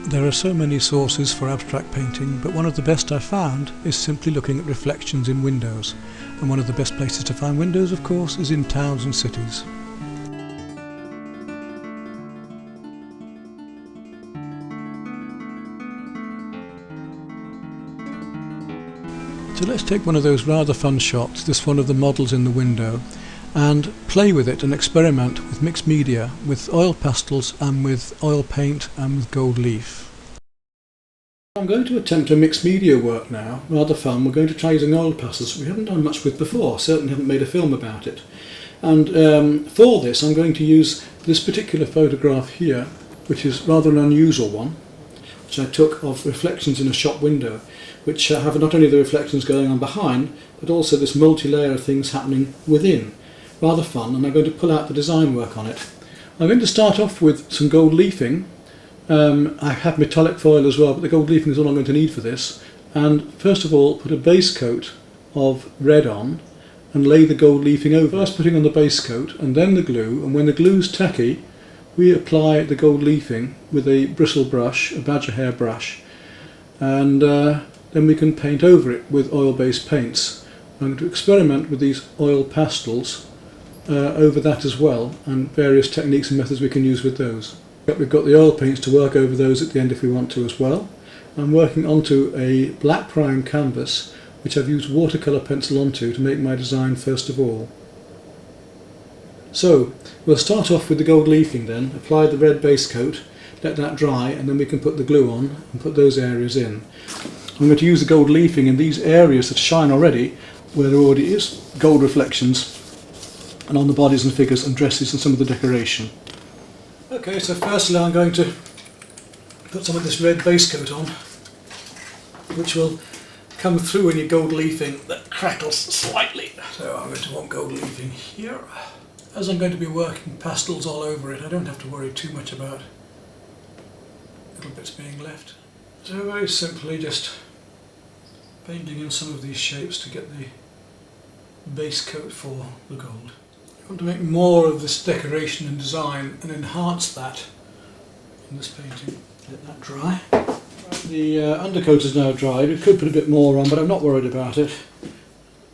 There are so many sources for abstract painting, but one of the best I've found is simply looking at reflections in windows. And one of the best places to find windows, of course, is in towns and cities. So let's take one of those rather fun shots, this one of the models in the window, and play with it and experiment with mixed media, with oil pastels and with oil paint and with gold leaf. I'm going to attempt a mixed media work now, rather fun. We're going to try using oil pastels we haven't done much with before, certainly haven't made a film about it. And for this I'm going to use this particular photograph here, which is rather an unusual one, which I took of reflections in a shop window, which have not only the reflections going on behind, but also this multi-layer of things happening within. Rather fun, and I'm going to pull out the design work on it. I'm going to start off with some gold leafing. I have metallic foil as well, but the gold leafing is all I'm going to need for this. And first of all, put a base coat of red on and lay the gold leafing over. First putting on the base coat and then the glue, and when the glue's tacky, we apply the gold leafing with a bristle brush, a badger hair brush, and then we can paint over it with oil-based paints. I'm going to experiment with these oil pastels over that as well, and various techniques and methods we can use with those. We've got the oil paints to work over those at the end if we want to as well. I'm working onto a black prime canvas which I've used watercolour pencil onto to make my design first of all. So we'll start off with the gold leafing then, apply the red base coat, let that dry, and then we can put the glue on and put those areas in. I'm going to use the gold leafing in these areas that shine already, where there already is gold reflections, and on the bodies and figures and dresses and some of the decoration. Okay, so firstly I'm going to put some of this red base coat on, which will come through in your gold leafing that crackles slightly. So I'm going to want gold leafing here. As I'm going to be working pastels all over it, I don't have to worry too much about little bits being left. So very simply just painting in some of these shapes to get the base coat for the gold. I want to make more of this decoration and design and enhance that in this painting. Let that dry. The undercoat is now dried. We could put a bit more on, but I'm not worried about it.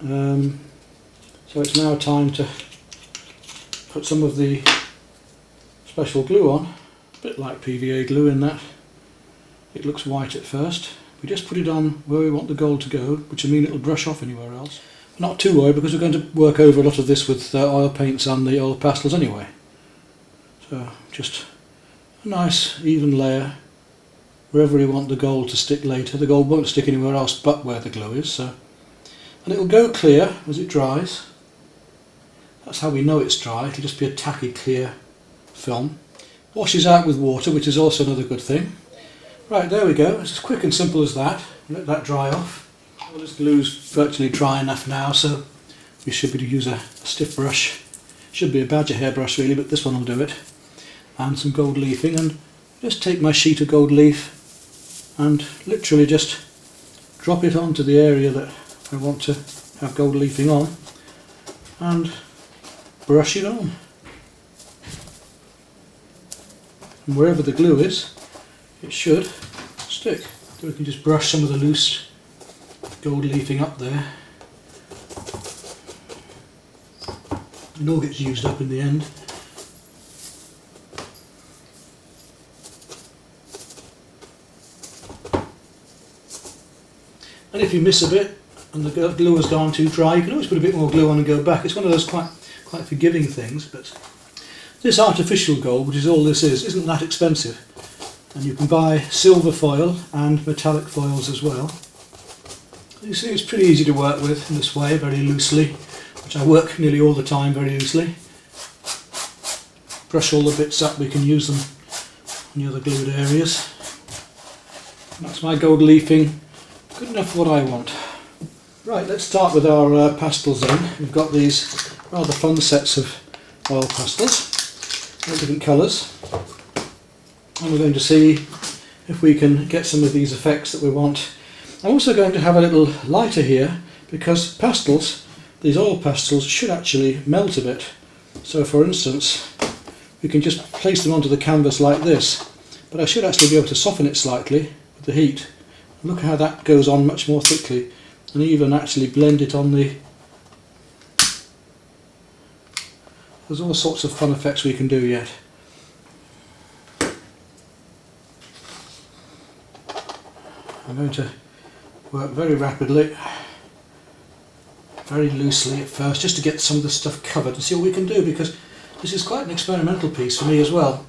So it's now time to put some of the special glue on. A bit like PVA glue in that it looks white at first. We just put it on where we want the gold to go, which will mean it'll brush off anywhere else. Not too worried, because we're going to work over a lot of this with oil paints and the oil pastels anyway. So just a nice even layer wherever we want the gold to stick later. The gold won't stick anywhere else but where the glue is. So, and it will go clear as it dries. That's how we know it's dry. It'll just be a tacky clear film. Washes out with water, which is also another good thing. Right, there we go. It's as quick and simple as that. Let that dry off. Well, this glue's virtually dry enough now, so we should be able to use a stiff brush. Should be a badger hair brush really, but this one will do it. And some gold leafing, and just take my sheet of gold leaf and literally just drop it onto the area that I want to have gold leafing on and brush it on. And wherever the glue is, it should stick. So we can just brush some of the loose gold leafing up there. It all gets used up in the end. And if you miss a bit and the glue has gone too dry, you can always put a bit more glue on and go back. It's one of those quite forgiving things, but this artificial gold, which is all this is, isn't that expensive. And you can buy silver foil and metallic foils as well. You see, it's pretty easy to work with in this way, very loosely, which I work nearly all the time very loosely. Brush all the bits up, we can use them on the other glued areas. And that's my gold leafing, good enough for what I want. Right, let's start with our pastels then. We've got these rather fun sets of oil pastels, in different colours. and we're going to see if we can get some of these effects that we want. I'm also going to have a little lighter here because pastels, these oil pastels, should actually melt a bit. So for instance, we can just place them onto the canvas like this, but I should actually be able to soften it slightly with the heat. Look how that goes on much more thickly, and even actually blend it on the... There's all sorts of fun effects we can do yet. I'm going to work very rapidly, very loosely at first, just to get some of the stuff covered and see what we can do, because this is quite an experimental piece for me as well.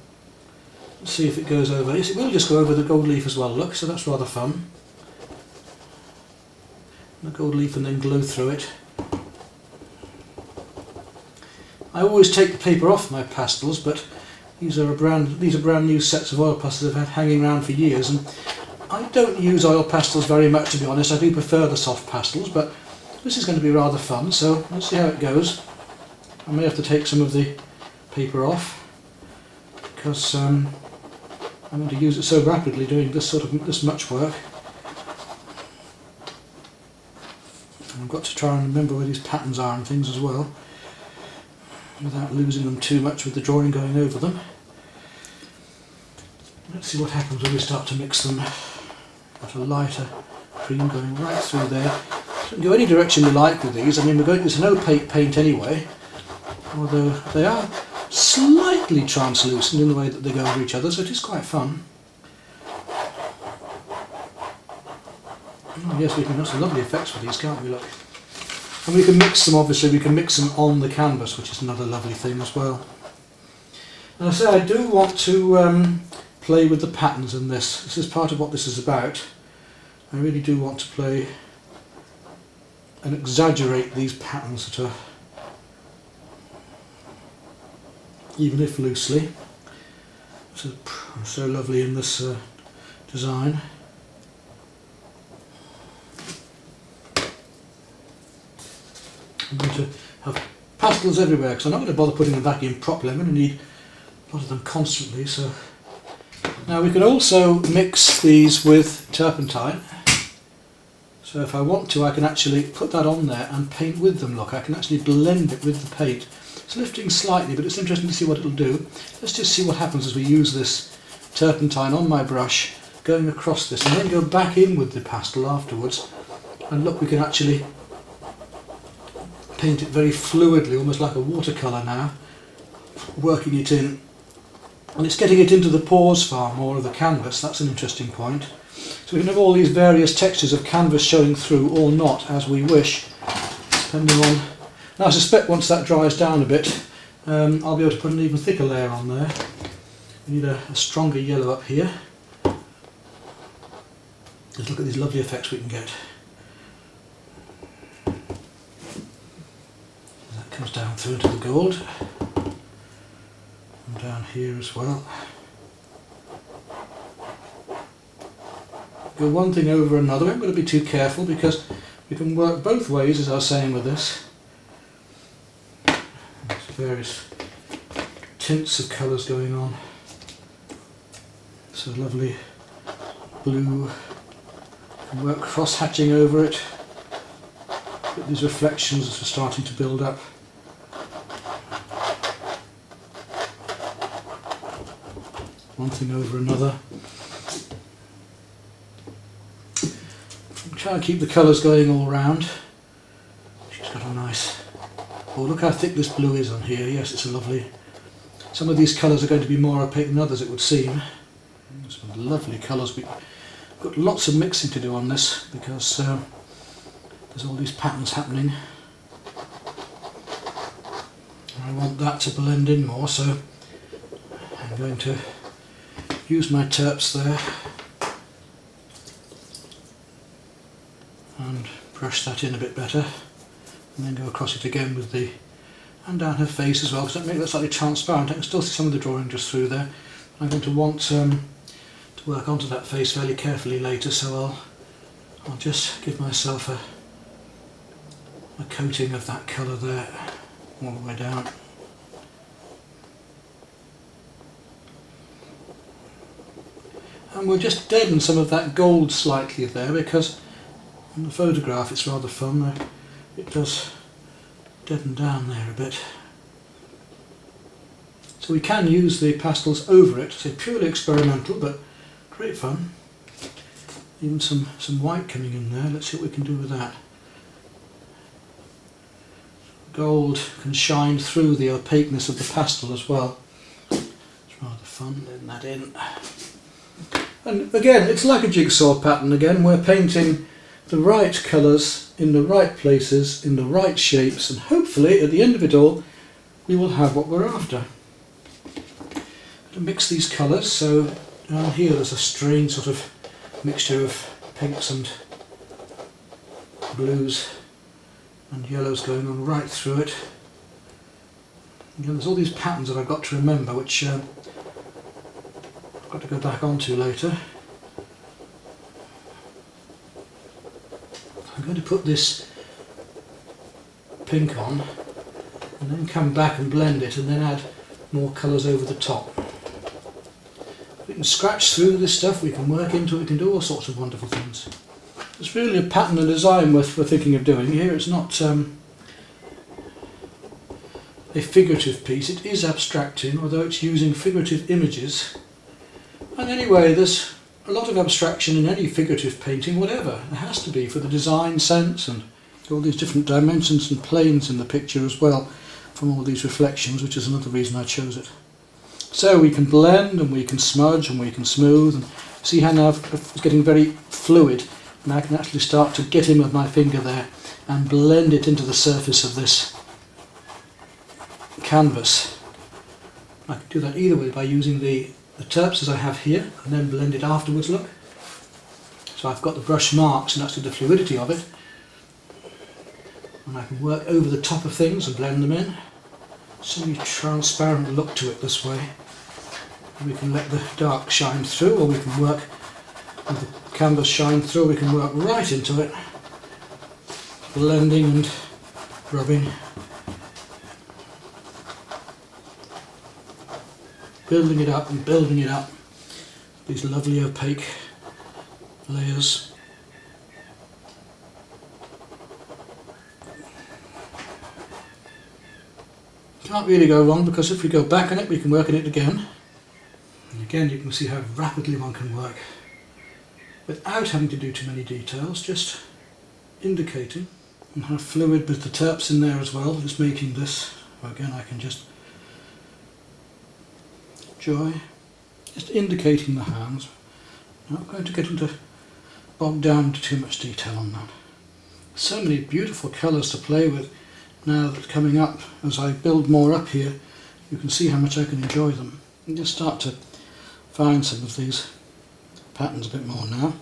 Let's see if it goes over. Yes, it will just go over the gold leaf as well, look, so that's rather fun. The gold leaf and then glue through it. I always take the paper off my pastels, but these are brand new sets of oil pastels I've had hanging around for years, and I don't use oil pastels very much, to be honest. I do prefer the soft pastels, but this is going to be rather fun, so let's see how it goes. I may have to take some of the paper off because I'm going to use it so rapidly doing this much work. And I've got to try and remember where these patterns are and things as well, without losing them too much with the drawing going over them. Let's see what happens when we start to mix them. Got a lighter cream going right through there. You can go any direction you like with these. I mean, it's an opaque paint anyway, although they are slightly translucent in the way that they go over each other, so it is quite fun. Oh yes, we can have some lovely effects with these, can't we, look? And we can mix them, obviously, we can mix them on the canvas, which is another lovely thing as well. And I say I do want to play with the patterns in this. This is part of what this is about. I really do want to play and exaggerate these patterns that are, even if loosely, so lovely in this design. I'm going to have pastels everywhere because I'm not going to bother putting them back in properly. I'm going to need a lot of them constantly. So now we can also mix these with turpentine. So if I want to, I can actually put that on there and paint with them. Look, I can actually blend it with the paint. It's lifting slightly, but it's interesting to see what it'll do. Let's just see what happens as we use this turpentine on my brush, going across this, and then go back in with the pastel afterwards. And look, we can actually paint it very fluidly, almost like a watercolour now, working it in. And it's getting it into the pores far more of the canvas. That's an interesting point. So we can have all these various textures of canvas showing through, or not, as we wish, depending on... Now I suspect once that dries down a bit, I'll be able to put an even thicker layer on there. We need a stronger yellow up here. Let's look at these lovely effects we can get. That comes down through into the gold. And down here as well. Go one thing over another. I'm going to be too careful because we can work both ways, as I was saying with this. There's various tints of colours going on. So lovely blue. You can work cross-hatching over it. Get these reflections as we're starting to build up. One thing over another. Try and keep the colours going all round. She's got a nice... Oh, look how thick this blue is on here. Yes, it's a lovely... Some of these colours are going to be more opaque than others, it would seem. Some lovely colours. We've got lots of mixing to do on this because there's all these patterns happening. I want that to blend in more, so I'm going to use my terps there and brush that in a bit better, and then go across it again with the, and down her face as well, because that makes that slightly transparent. I can still see some of the drawing just through there. I'm going to want to work onto that face fairly carefully later, so I'll just give myself a coating of that colour there all the way down. And we'll just deaden some of that gold slightly there, because in the photograph it's rather fun. It does deaden down there a bit. So we can use the pastels over it. It's purely experimental, but great fun. Even some white coming in there. Let's see what we can do with that. Gold can shine through the opaqueness of the pastel as well. It's rather fun letting that in. And again, it's like a jigsaw pattern again. We're painting the right colours in the right places, in the right shapes, and hopefully at the end of it all we will have what we're after. To mix these colours, so down here there's a strange sort of mixture of pinks and blues and yellows going on right through it. Again, there's all these patterns that I've got to remember, which I've got to go back onto later. I'm going to put this pink on and then come back and blend it and then add more colours over the top. We can scratch through this stuff, we can work into it, we can do all sorts of wonderful things. It's really a pattern and design we're thinking of doing here. It's not a figurative piece, it is abstracting, although it's using figurative images. And anyway, there's a lot of abstraction in any figurative painting, whatever. There has to be, for the design sense and all these different dimensions and planes in the picture as well, from all these reflections, which is another reason I chose it. So we can blend and we can smudge and we can smooth, and see how now it's getting very fluid, and I can actually start to get in with my finger there and blend it into the surface of this canvas. I can do that either way, by using the terps as I have here and then blend it afterwards, look. So I've got the brush marks and that's the fluidity of it, and I can work over the top of things and blend them in. Semi-transparent look to it this way. We can let the dark shine through, or we can work with the canvas shine through, we can work right into it, blending and rubbing, building it up and building it up, these lovely opaque layers. Can't really go wrong, because if we go back on it we can work on it again. And again you can see how rapidly one can work without having to do too many details, just indicating, and how fluid with the terps in there as well, just making this. Again I can just enjoy, just indicating the hands. I'm not going to get into bogged down into too much detail on that. So many beautiful colours to play with now that's coming up. As I build more up here, you can see how much I can enjoy them, and just start to find some of these patterns a bit more now.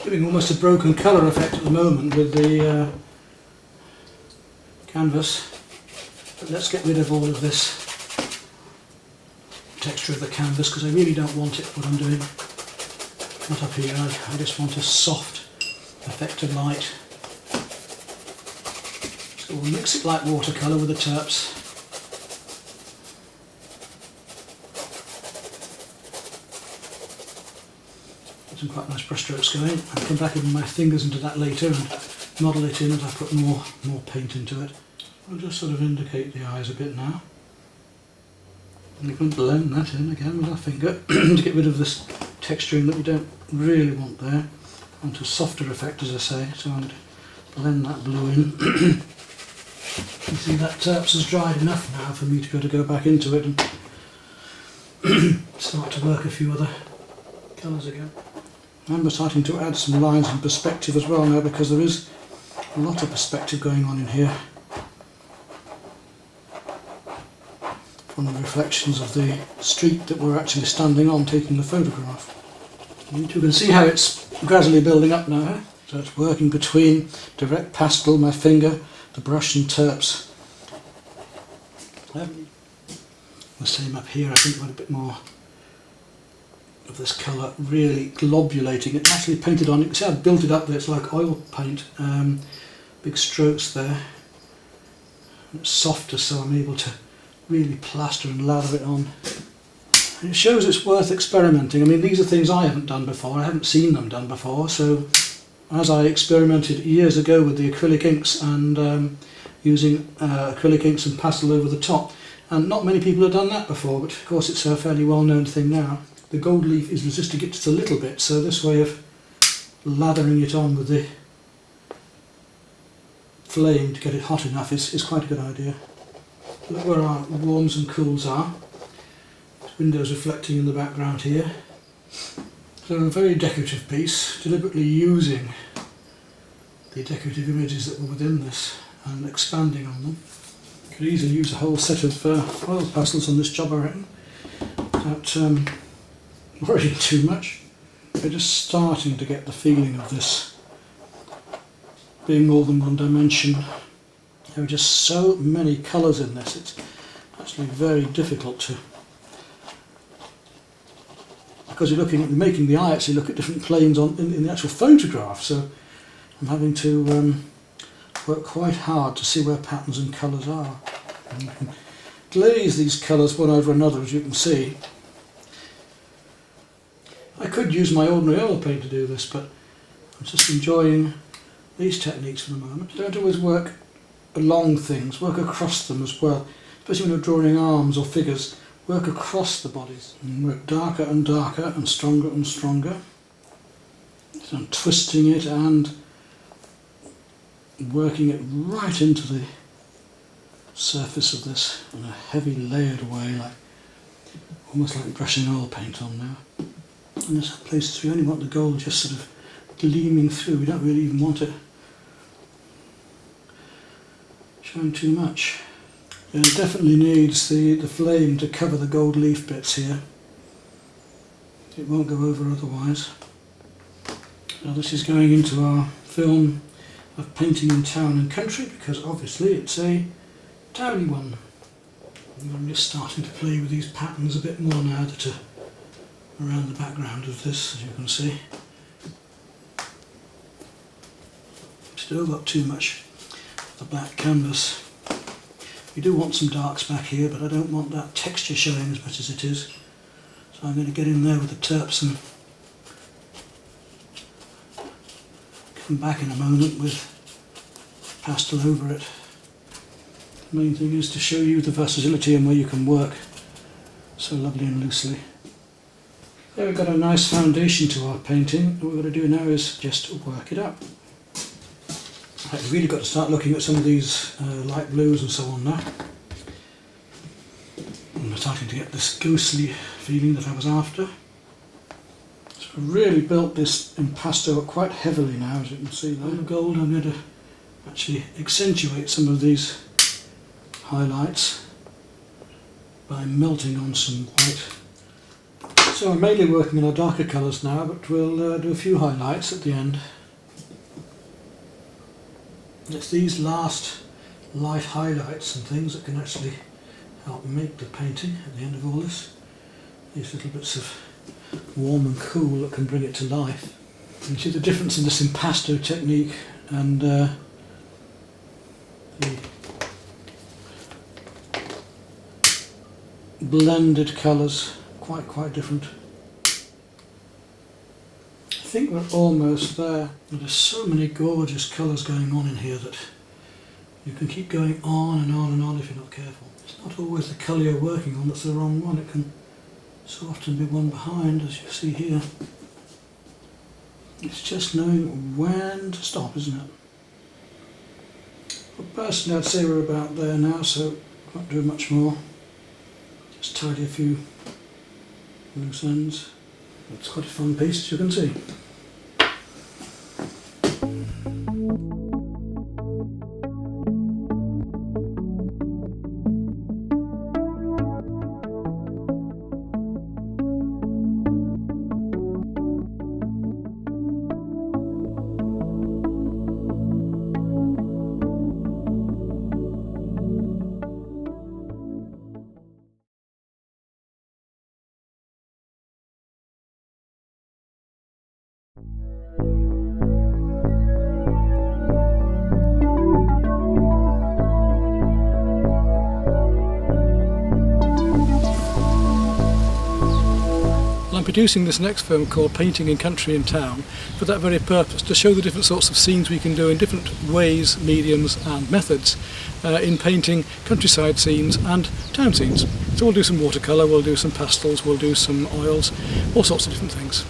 Giving almost a broken colour effect at the moment with the canvas, but let's get rid of all of this texture of the canvas, because I really don't want it, what I'm doing. Not up here, I just want a soft effect of light. So we'll mix it like watercolour with the terps. Get some quite nice brush strokes going. I'll come back in with my fingers into that later and model it in as I put more paint into it. I'll just sort of indicate the eyes a bit now. And we can blend that in again with our finger to get rid of this texturing that we don't really want there. I want a softer effect, as I say, so I'm going to blend that blue in. You see that terps has dried enough now for me to be able to go back into it and start to work a few other colours again. And we're starting to add some lines and perspective as well now, because there is a lot of perspective going on in here from the reflections of the street that we're actually standing on taking the photograph. And you can see how it's gradually building up now. So it's working between direct pastel, my finger, the brush and terps. The same up here. I think I want a bit more of this colour really globulating. It's actually painted on. You can see I've built it up there. It's like oil paint. Big strokes there. It's softer, so I'm able to really plaster and lather it on. It shows it's worth experimenting. I mean, these are things I haven't done before, I haven't seen them done before, so as I experimented years ago with the acrylic inks and using acrylic inks and pastel over the top, and not many people have done that before, but of course it's a fairly well-known thing now. The gold leaf is resisting it just a little bit, so this way of lathering it on with the flame to get it hot enough is quite a good idea. Look where our warms and cools are. Windows reflecting in the background here. So a very decorative piece, deliberately using the decorative images that were within this and expanding on them. Could easily use a whole set of oil pastels on this job, I reckon, without worrying too much. We're just starting to get the feeling of this being more than one dimension. There are just so many colours in this, it's actually very difficult to, because you're making the eye actually look at different planes in the actual photograph, so I'm having to work quite hard to see where patterns and colours are. And you can glaze these colours one over another, as you can see. I could use my ordinary oil paint to do this, but I'm just enjoying these techniques for the moment. Don't always work along things, work across them as well, especially when you're drawing arms or figures. Work across the bodies and work darker and darker and stronger and stronger. So I'm twisting it and working it right into the surface of this in a heavy layered way, almost like brushing oil paint on now. And there's places we only want the gold just sort of gleaming through. We don't really even want it showing too much. It definitely needs the flame to cover the gold leaf bits here. It won't go over otherwise. Now this is going into our film of painting in town and country, because obviously it's a towny one. I'm just starting to play with these patterns a bit more now that are around the background of this, as you can see. Still got too much of the black canvas. We do want some darks back here, but I don't want that texture showing as much as it is. So I'm going to get in there with the terps and come back in a moment with pastel over it. The main thing is to show you the versatility and where you can work so lovely and loosely. There we've got a nice foundation to our painting. What we're going to do now is just work it up. I've really got to start looking at some of these light blues and so on now. I'm starting to get this ghostly feeling that I was after. So I've really built this impasto up quite heavily now, as you can see there. On the gold I'm going to actually accentuate some of these highlights by melting on some white. So I'm mainly working on our darker colours now, but we'll do a few highlights at the end. It's these last light highlights and things that can actually help make the painting at the end of all this. These little bits of warm and cool that can bring it to life. And you see the difference in this impasto technique and the blended colours, quite different. I think we're almost there. There's so many gorgeous colours going on in here that you can keep going on and on and on if you're not careful. It's not always the colour you're working on that's the wrong one. It can so often be one behind, as you see here. It's just knowing when to stop, isn't it? Well, personally I'd say we're about there now, so won't do much more. Just tidy a few loose ends. It's quite a fun piece, as you can see. producing this next film called Painting in Country and Town for that very purpose, to show the different sorts of scenes we can do in different ways, mediums and methods in painting countryside scenes and town scenes. So we'll do some watercolour, we'll do some pastels, we'll do some oils, all sorts of different things.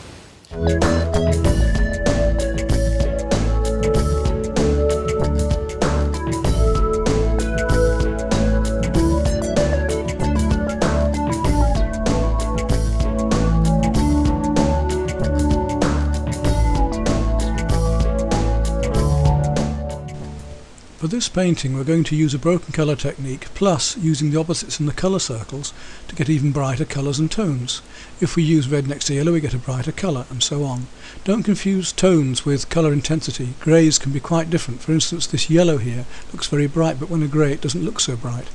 For this painting we're going to use a broken colour technique, plus using the opposites in the colour circles to get even brighter colours and tones. If we use red next to yellow we get a brighter colour, and so on. Don't confuse tones with colour intensity. Greys can be quite different. For instance, this yellow here looks very bright, but when a grey it doesn't look so bright.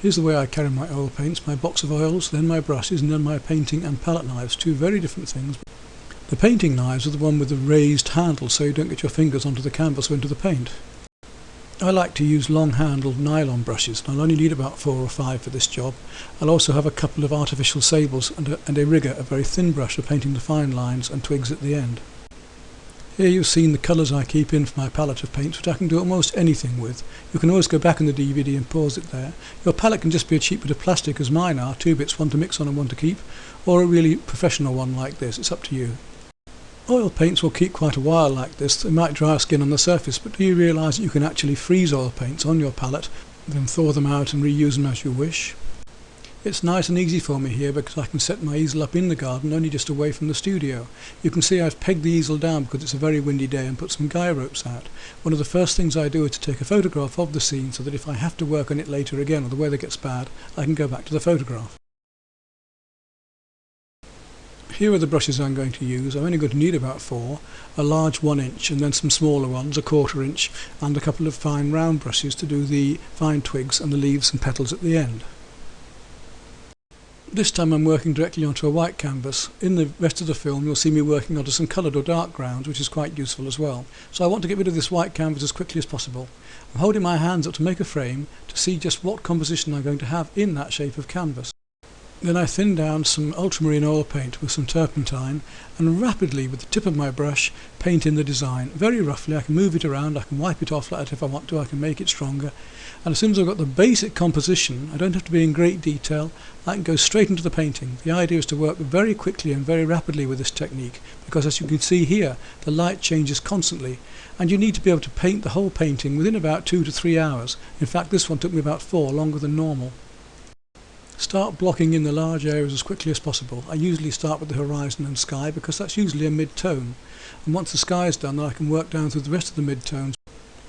Here's the way I carry my oil paints: my box of oils, then my brushes, and then my painting and palette knives. Two very different things. The painting knives are the one with the raised handle, so you don't get your fingers onto the canvas or into the paint. I like to use long-handled nylon brushes, and I'll only need about 4 or 5 for this job. I'll also have a couple of artificial sables and a rigger, a very thin brush for painting the fine lines and twigs at the end. Here you've seen the colours I keep in for my palette of paints, which I can do almost anything with. You can always go back in the DVD and pause it there. Your palette can just be a cheap bit of plastic, as mine are, 2 bits, one to mix on and one to keep, or a really professional one like this. It's up to you. Oil paints will keep quite a while like this. They might dry skin on the surface, but do you realise that you can actually freeze oil paints on your palette, then thaw them out and reuse them as you wish? It's nice and easy for me here because I can set my easel up in the garden, only just away from the studio. You can see I've pegged the easel down because it's a very windy day, and put some guy ropes out. One of the first things I do is to take a photograph of the scene, so that if I have to work on it later again or the weather gets bad, I can go back to the photograph. Here are the brushes I'm going to use. I'm only going to need about 4, a large 1 inch and then some smaller ones, a 1/4 inch, and a couple of fine round brushes to do the fine twigs and the leaves and petals at the end. This time I'm working directly onto a white canvas. In the rest of the film you'll see me working onto some coloured or dark grounds, which is quite useful as well. So I want to get rid of this white canvas as quickly as possible. I'm holding my hands up to make a frame to see just what composition I'm going to have in that shape of canvas. Then I thin down some ultramarine oil paint with some turpentine, and rapidly with the tip of my brush paint in the design. Very roughly. I can move it around, I can wipe it off like that if I want to, I can make it stronger, and as soon as I've got the basic composition, I don't have to be in great detail, I can go straight into the painting. The idea is to work very quickly and very rapidly with this technique, because as you can see here the light changes constantly, and you need to be able to paint the whole painting within about 2 to 3 hours. In fact, this one took me about 4, longer than normal. Start blocking in the large areas as quickly as possible. I usually start with the horizon and sky because that's usually a mid-tone, and once the sky is done then I can work down through the rest of the mid-tones.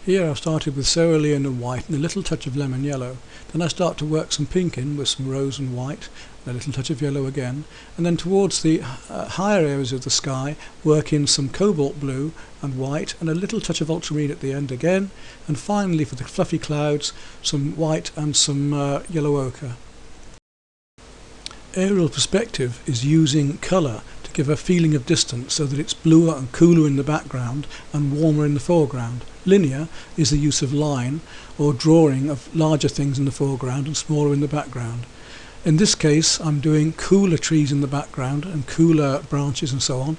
Here I've started with cerulean and white and a little touch of lemon yellow. Then I start to work some pink in with some rose and white, and a little touch of yellow again, and then towards the higher areas of the sky work in some cobalt blue and white and a little touch of ultramarine at the end again, and finally for the fluffy clouds some white and some yellow ochre. Aerial perspective is using colour to give a feeling of distance so that it's bluer and cooler in the background and warmer in the foreground. Linear is the use of line or drawing of larger things in the foreground and smaller in the background. In this case I'm doing cooler trees in the background and cooler branches and so on,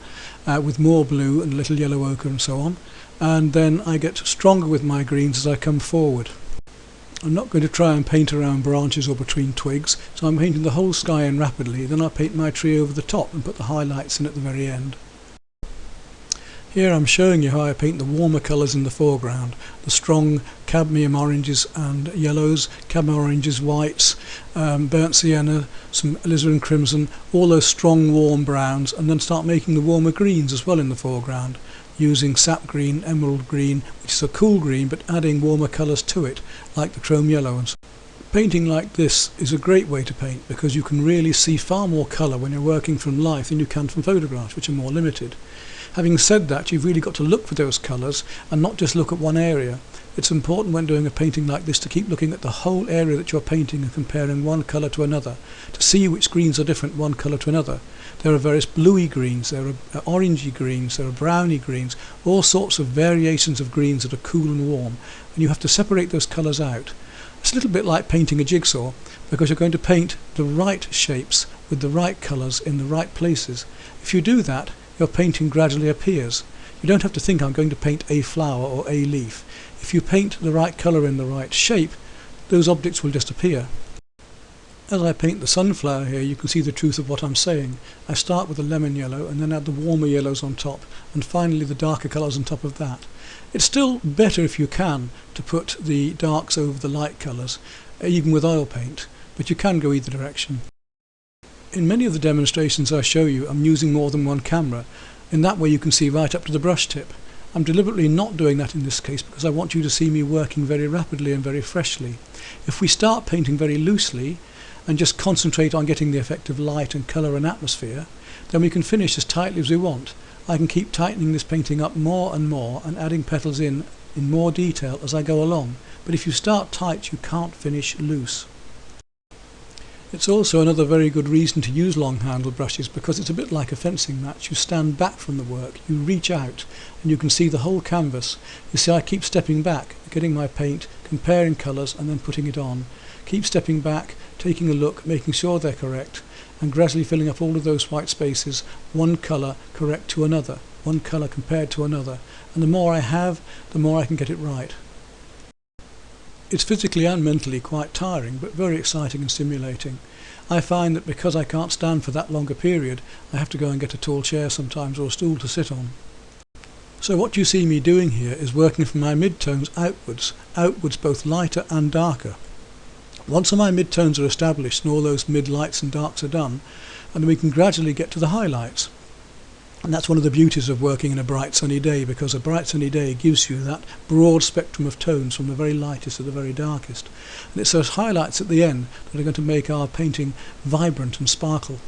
with more blue and a little yellow ochre and so on, and then I get stronger with my greens as I come forward. I'm not going to try and paint around branches or between twigs, so I'm painting the whole sky in rapidly. Then I'll paint my tree over the top and put the highlights in at the very end. Here I'm showing you how I paint the warmer colours in the foreground, the strong cadmium oranges and yellows, cadmium oranges, whites, burnt sienna, some alizarin crimson, all those strong warm browns, and then start making the warmer greens as well in the foreground, using sap green, emerald green, which is a cool green, but adding warmer colours to it, like the chrome yellow and so on. Painting like this is a great way to paint because you can really see far more colour when you're working from life than you can from photographs, which are more limited. Having said that, you've really got to look for those colours and not just look at one area. It's important when doing a painting like this to keep looking at the whole area that you're painting and comparing one colour to another, to see which greens are different one colour to another. There are various bluey greens, there are orangey greens, there are browny greens, all sorts of variations of greens that are cool and warm, and you have to separate those colours out. It's a little bit like painting a jigsaw, because you're going to paint the right shapes with the right colours in the right places. If you do that, your painting gradually appears. You don't have to think I'm going to paint a flower or a leaf. If you paint the right colour in the right shape, those objects will just appear. As I paint the sunflower here, you can see the truth of what I'm saying. I start with the lemon yellow and then add the warmer yellows on top, and finally the darker colours on top of that. It's still better, if you can, to put the darks over the light colours, even with oil paint, but you can go either direction. In many of the demonstrations I show you, I'm using more than one camera. In that way you can see right up to the brush tip. I'm deliberately not doing that in this case because I want you to see me working very rapidly and very freshly. If we start painting very loosely and just concentrate on getting the effect of light and colour and atmosphere, then we can finish as tightly as we want. I can keep tightening this painting up more and more and adding petals in more detail as I go along. But if you start tight, you can't finish loose. It's also another very good reason to use long handled brushes, because it's a bit like a fencing match. You stand back from the work, you reach out, and you can see the whole canvas. You see, I keep stepping back, getting my paint, comparing colours and then putting it on. Keep stepping back, taking a look, making sure they're correct, and gradually filling up all of those white spaces, one colour correct to another, one colour compared to another. And the more I have, the more I can get it right. It's physically and mentally quite tiring, but very exciting and stimulating. I find that because I can't stand for that longer period, I have to go and get a tall chair sometimes or a stool to sit on. So what you see me doing here is working from my mid-tones outwards both lighter and darker. Once my mid-tones are established and all those mid-lights and darks are done, and then we can gradually get to the highlights. And that's one of the beauties of working in a bright sunny day, because a bright sunny day gives you that broad spectrum of tones from the very lightest to the very darkest. And it's those highlights at the end that are going to make our painting vibrant and sparkle.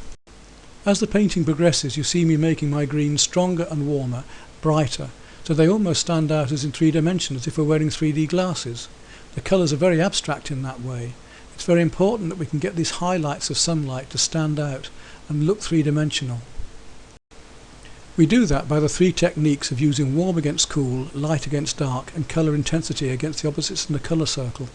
As the painting progresses, you see me making my greens stronger and warmer, brighter, so they almost stand out as in 3 dimensions, as if we're wearing 3D glasses. The colours are very abstract in that way. It's very important that we can get these highlights of sunlight to stand out and look 3-dimensional. We do that by the 3 techniques of using warm against cool, light against dark, and colour intensity against the opposites in the colour circle.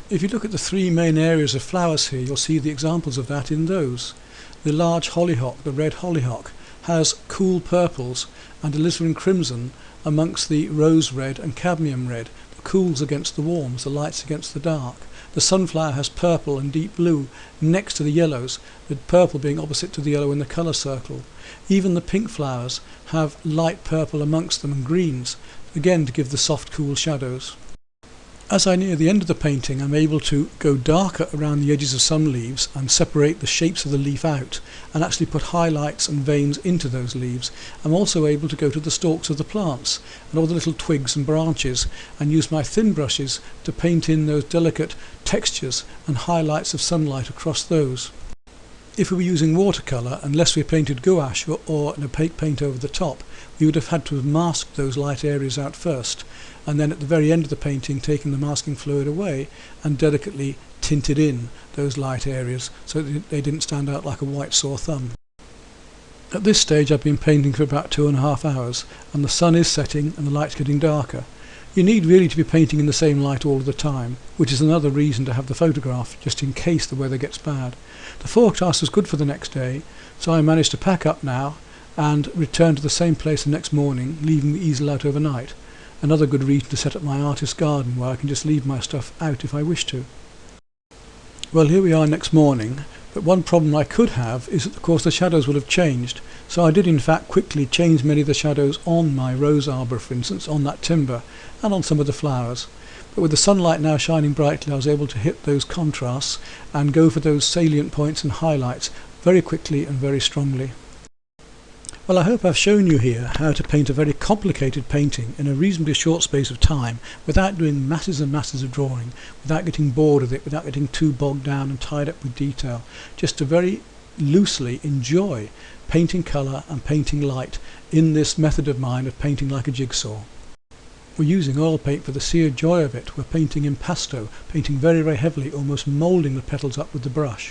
If you look at the 3 main areas of flowers here, you'll see the examples of that in those. The large hollyhock, the red hollyhock, has cool purples and alizarin crimson amongst the rose red and cadmium red, the cools against the warms, the lights against the dark. The sunflower has purple and deep blue next to the yellows, the purple being opposite to the yellow in the colour circle. Even the pink flowers have light purple amongst them and greens, again to give the soft cool shadows. As I near the end of the painting, I'm able to go darker around the edges of some leaves and separate the shapes of the leaf out and actually put highlights and veins into those leaves. I'm also able to go to the stalks of the plants and all the little twigs and branches and use my thin brushes to paint in those delicate textures and highlights of sunlight across those. If we were using watercolour, unless we painted gouache or an opaque paint over the top, we would have had to have masked those light areas out first, and then at the very end of the painting taken the masking fluid away and delicately tinted in those light areas so that they didn't stand out like a white sore thumb. At this stage I've been painting for about 2.5 hours, and the sun is setting and the light's getting darker. You need really to be painting in the same light all of the time, which is another reason to have the photograph, just in case the weather gets bad. The forecast was good for the next day, so I managed to pack up now and return to the same place the next morning, leaving the easel out overnight. Another good reason to set up my artist's garden, where I can just leave my stuff out if I wish to. Well, here we are next morning, but one problem I could have is that of course the shadows will have changed, so I did in fact quickly change many of the shadows on my rose arbour, for instance, on that timber and on some of the flowers. But with the sunlight now shining brightly, I was able to hit those contrasts and go for those salient points and highlights very quickly and very strongly. Well, I hope I've shown you here how to paint a very complicated painting in a reasonably short space of time without doing masses and masses of drawing, without getting bored with it, without getting too bogged down and tied up with detail, just to very loosely enjoy painting colour and painting light in this method of mine of painting like a jigsaw. We're using oil paint for the sheer joy of it. We're painting impasto, painting very, very heavily, almost moulding the petals up with the brush.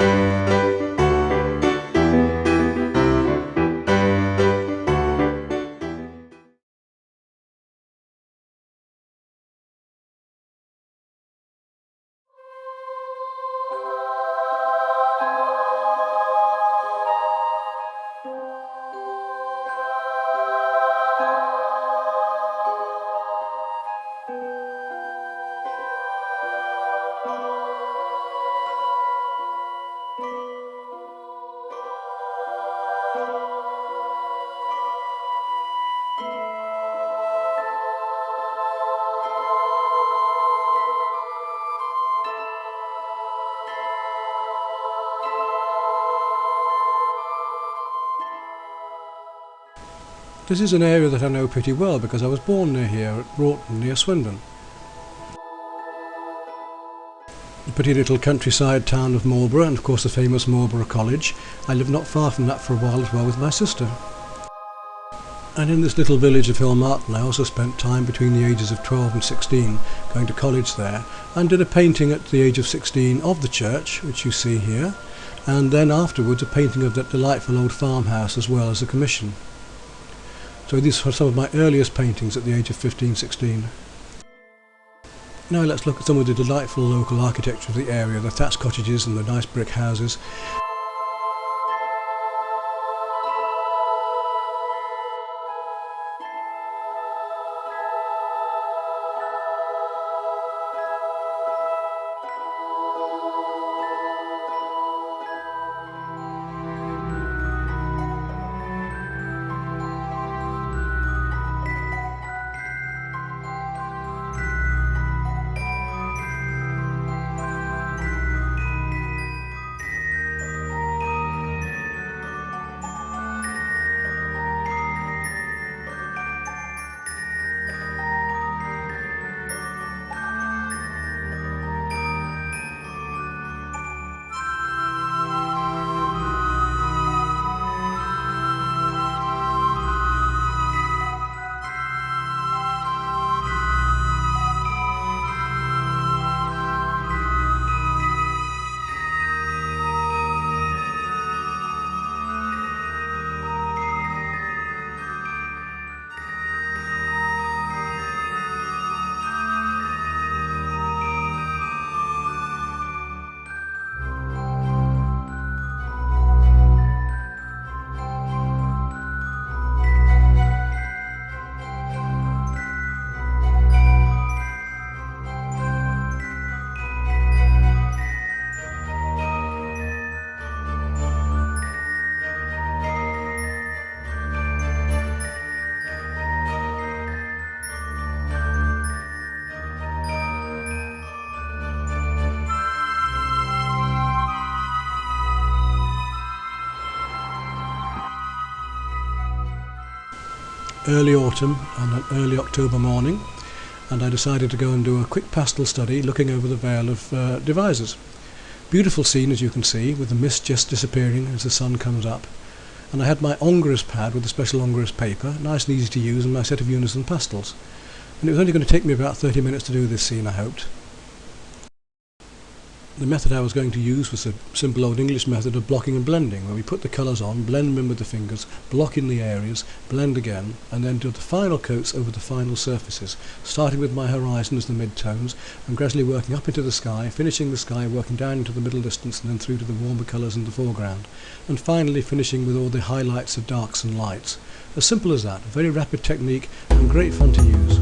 This is an area that I know pretty well because I was born near here at Broughton near Swindon. The pretty little countryside town of Marlborough, and of course the famous Marlborough College. I lived not far from that for a while as well with my sister. And in this little village of Hillmartin I also spent time between the ages of 12 and 16 going to college there, and did a painting at the age of 16 of the church, which you see here, and then afterwards a painting of that delightful old farmhouse as well as a commission. So these are some of my earliest paintings at the age of 15-16. Now let's look at some of the delightful local architecture of the area, the thatched cottages and the nice brick houses. Early autumn and an early October morning, and I decided to go and do a quick pastel study looking over the Vale of Devizes. Beautiful scene, as you can see, with the mist just disappearing as the sun comes up. And I had my Ongres pad with a special Ongres paper, nice and easy to use, and my set of Unison pastels. And it was only going to take me about 30 minutes to do this scene, I hoped. The method I was going to use was a simple old English method of blocking and blending, where we put the colours on, blend them in with the fingers, block in the areas, blend again, and then do the final coats over the final surfaces, starting with my horizon as the mid-tones, and gradually working up into the sky, finishing the sky, working down into the middle distance, and then through to the warmer colours in the foreground, and finally finishing with all the highlights of darks and lights. As simple as that, a very rapid technique and great fun to use.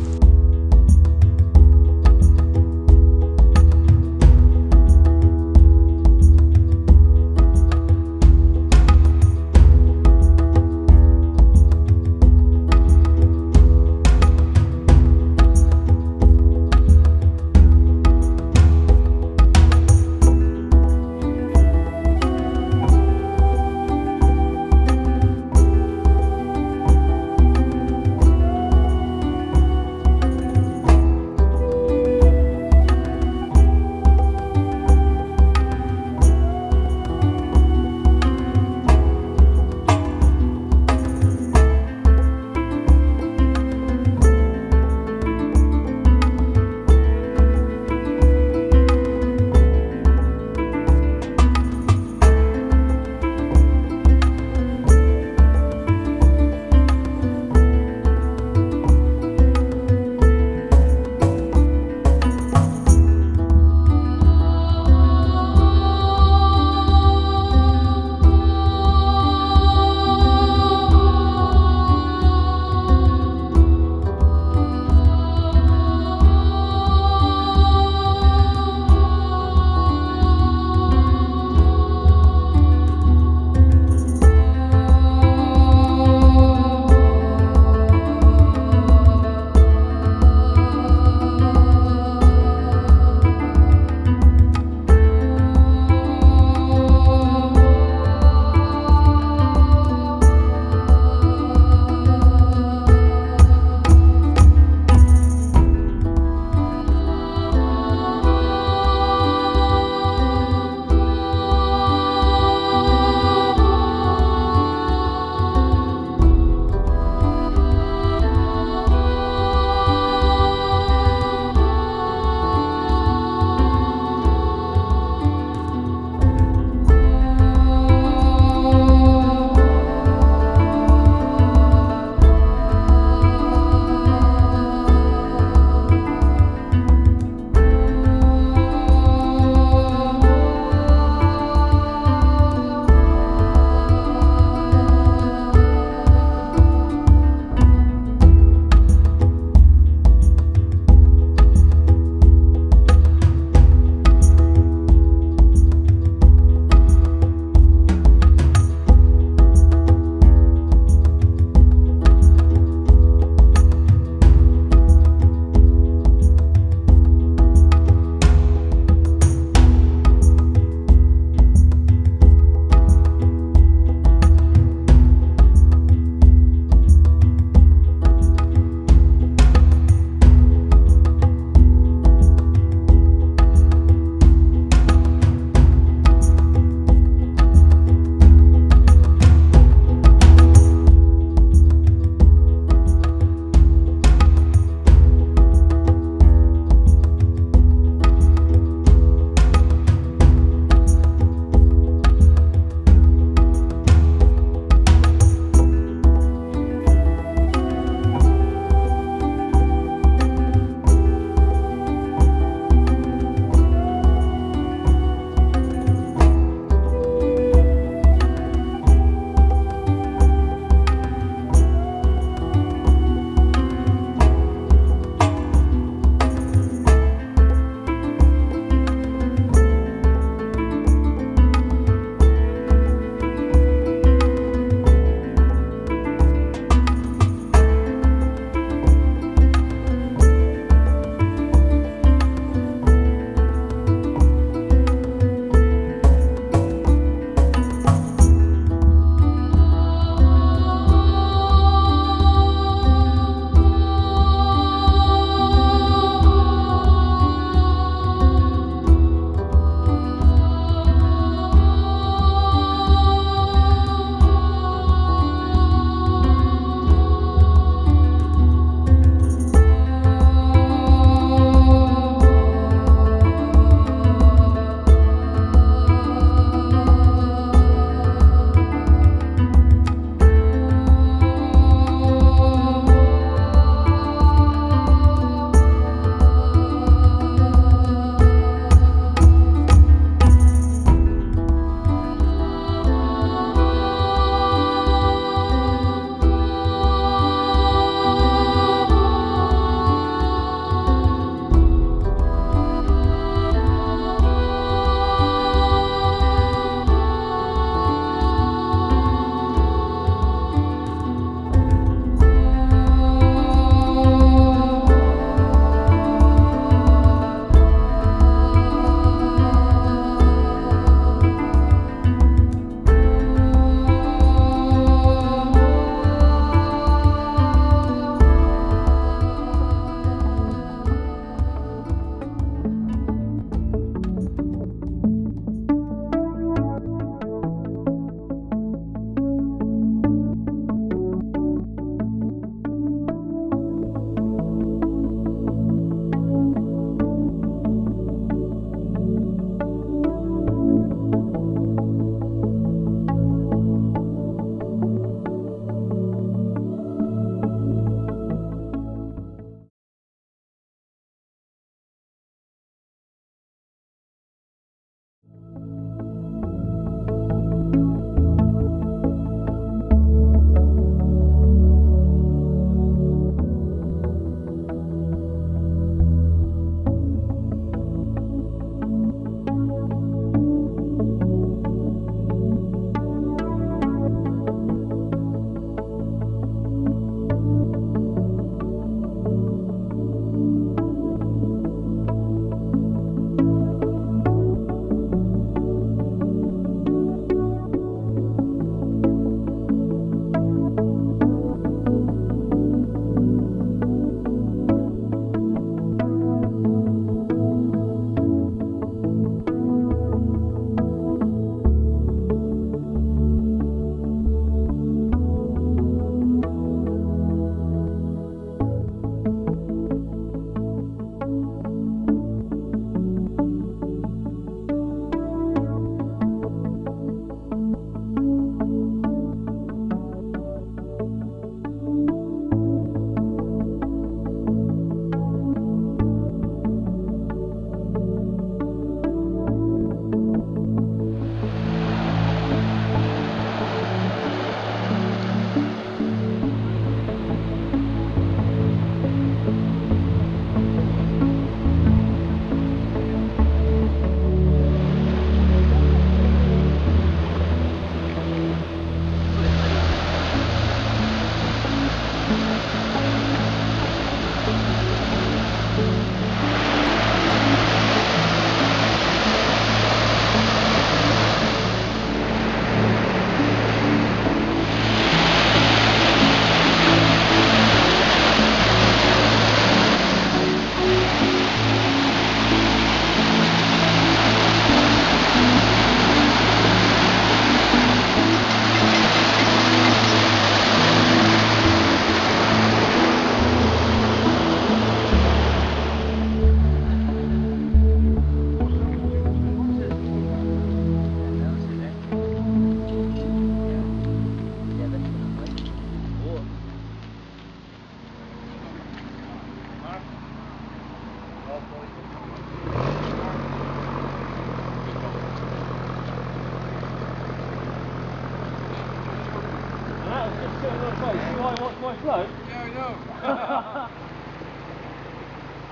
My flow? Yeah, I know.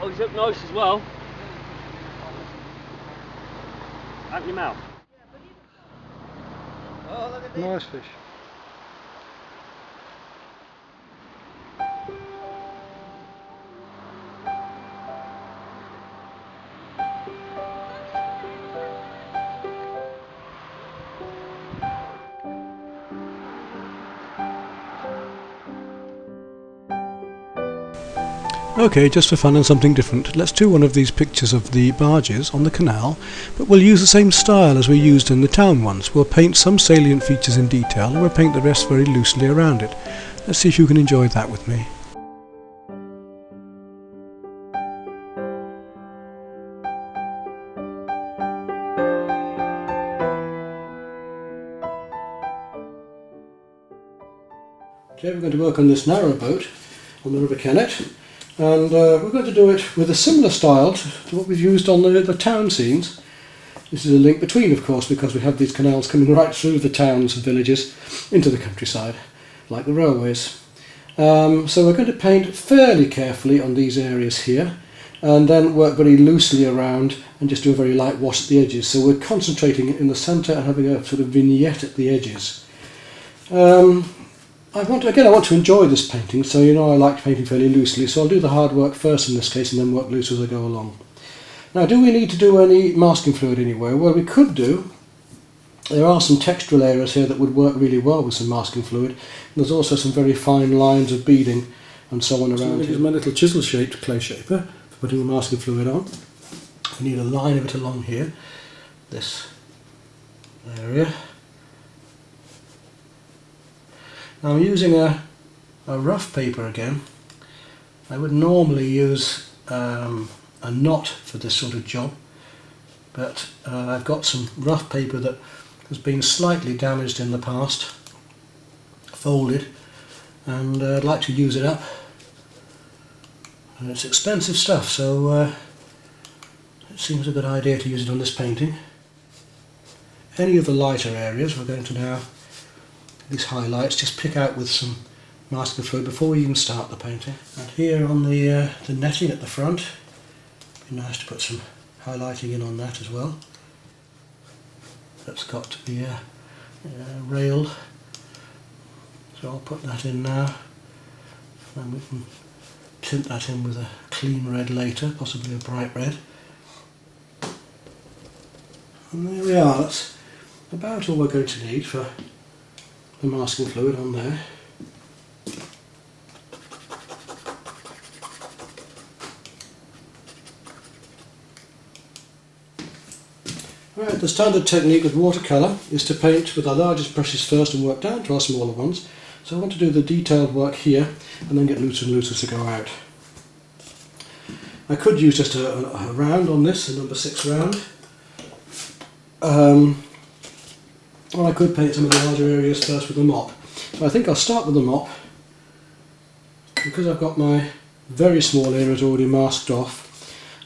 Oh, he's up nice as well. Out your mouth. Oh, look at this. Nice fish. Okay, just for fun and something different, let's do one of these pictures of the barges on the canal, but we'll use the same style as we used in the town ones. We'll paint some salient features in detail and we'll paint the rest very loosely around it. Let's see if you can enjoy that with me. Okay, we're going to work on this narrow boat on the River Kennet, and we're going to do it with a similar style to what we've used on the town scenes. This is a link between, of course, because we have these canals coming right through the towns and villages into the countryside, like the railways. So we're going to paint fairly carefully on these areas here, and then work very loosely around and just do a very light wash at the edges. So we're concentrating in the centre and having a sort of vignette at the edges. I want to enjoy this painting, so you know I like painting fairly loosely, so I'll do the hard work first in this case and then work loose as I go along. Now, do we need to do any masking fluid anywhere? Well, we could do. There are some textural areas here that would work really well with some masking fluid. And there's also some very fine lines of beading and so on around here. This is my little chisel shaped clay shaper for putting the masking fluid on. I need a line of it along here, this area. Now I'm using a rough paper again. I would normally use a knot for this sort of job, but I've got some rough paper that has been slightly damaged in the past, folded, and I'd like to use it up. And it's expensive stuff, so it seems a good idea to use it on this painting. Any of the lighter areas we're going to now, these highlights, just pick out with some masking fluid before we even start the painting. And here on the netting at the front, it'd be nice to put some highlighting in on that as well. That's got to be railed, so I'll put that in now, and we can tint that in with a clean red later, possibly a bright red. And there we are, that's about all we're going to need for the masking fluid on there. Right, the standard technique with watercolour is to paint with our largest brushes first and work down to our smaller ones. So I want to do the detailed work here and then get looser and looser to go out. I could use just a round on this, a number 6 round. Or I could paint some of the larger areas first with a mop. So I think I'll start with the mop, because I've got my very small areas already masked off.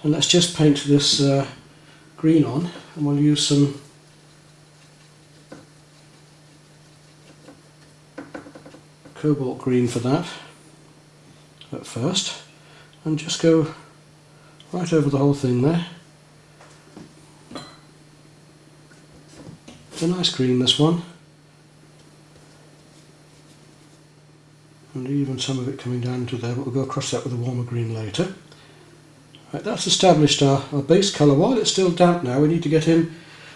And let's just paint this green on, and we'll use some cobalt green for that at first, and just go right over the whole thing there. It's a nice green, this one, and even some of it coming down into there, but we'll go across that with a warmer green later. Right, that's established our base colour. While it's still damp now, we need to get in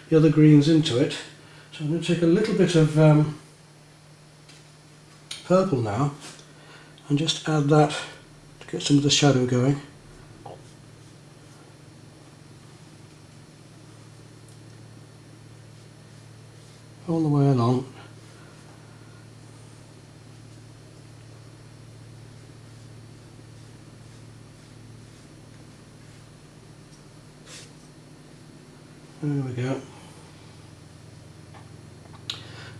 the other greens into it. So I'm going to take a little bit of purple now and just add that to get some of the shadow going. All the way along. There we go.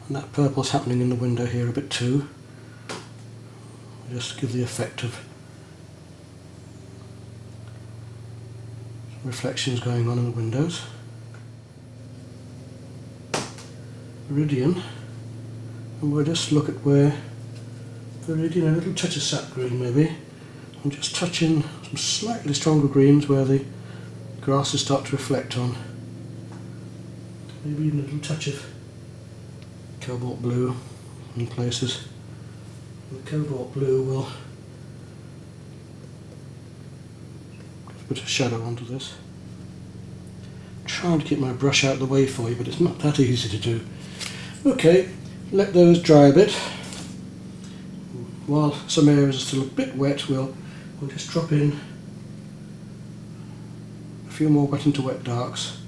And that purple's happening in the window here a bit too. Just to give the effect of reflections going on in the windows. Iridium, and we'll just look at where viridian, a little touch of sap green maybe. I'm just touching some slightly stronger greens where the grasses start to reflect on. Maybe even a little touch of cobalt blue in places. And the cobalt blue will give a bit of shadow onto this. I'm trying to keep my brush out of the way for you, but it's not that easy to do. Okay, let those dry a bit. While some areas are still a bit wet, we'll just drop in a few more wet into wet darks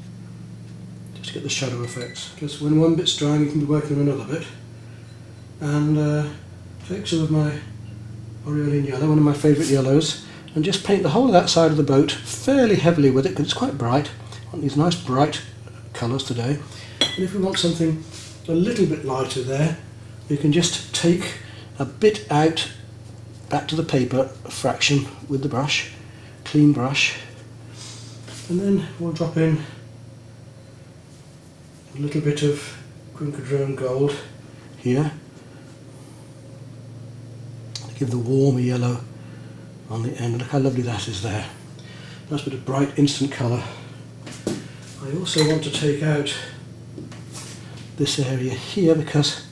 just to get the shadow effects. Because when one bit's drying, you can be working on another bit. And take some of my Aureolin yellow, one of my favourite yellows, and just paint the whole of that side of the boat fairly heavily with it because it's quite bright. I want these nice bright colours today. And if we want something a little bit lighter there, you can just take a bit out back to the paper, a fraction with the brush, clean brush, and then we'll drop in a little bit of Quincadrone gold here to give the warmer yellow on the end. Look how lovely that is there. Nice bit of bright instant colour. I also want to take out this area here because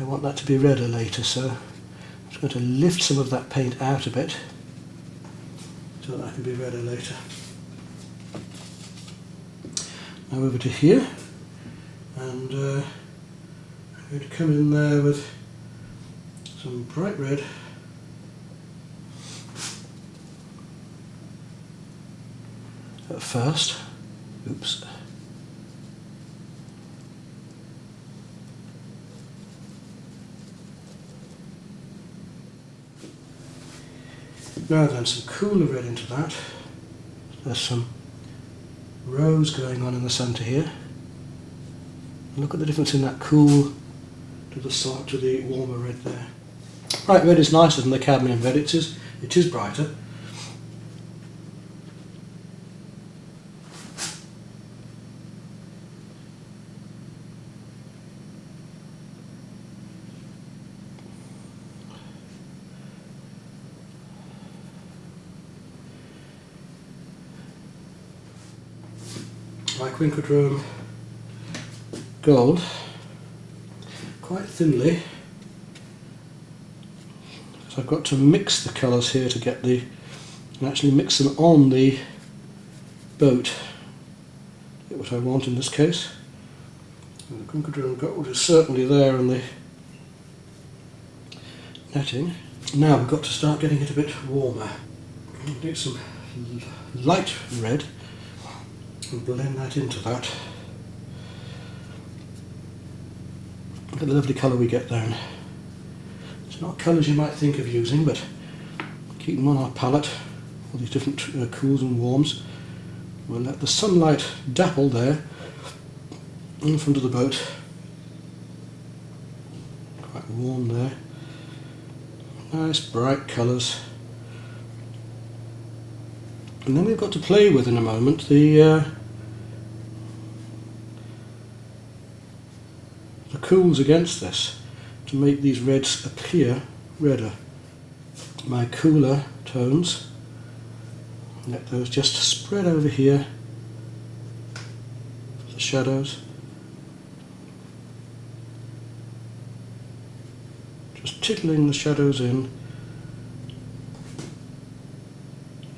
I want that to be redder later, so I'm just going to lift some of that paint out a bit so that can be redder later. Now over to here, and I'm going to come in there with some bright red. At first, oops. Now then, some cooler red into that. There's some rose going on in the centre here. Look at the difference in that cool to the warmer red there. Bright red is nicer than the cadmium red. It is brighter. My Quincadrone gold quite thinly, so I've got to mix the colours here to get and actually mix them on the boat to get what I want in this case. And the Quincadrone gold is certainly there in the netting. Now we've got to start getting it a bit warmer. Need some light red and blend that into that. Look at the lovely colour we get there. It's not colours you might think of using, but keep them on our palette, all these different cools and warms. We'll let the sunlight dapple there in front of the boat. Quite warm there. Nice bright colours. And then we've got to play with in a moment the cools against this to make these reds appear redder. My cooler tones, let those just spread over here, the shadows. Just tickling the shadows in.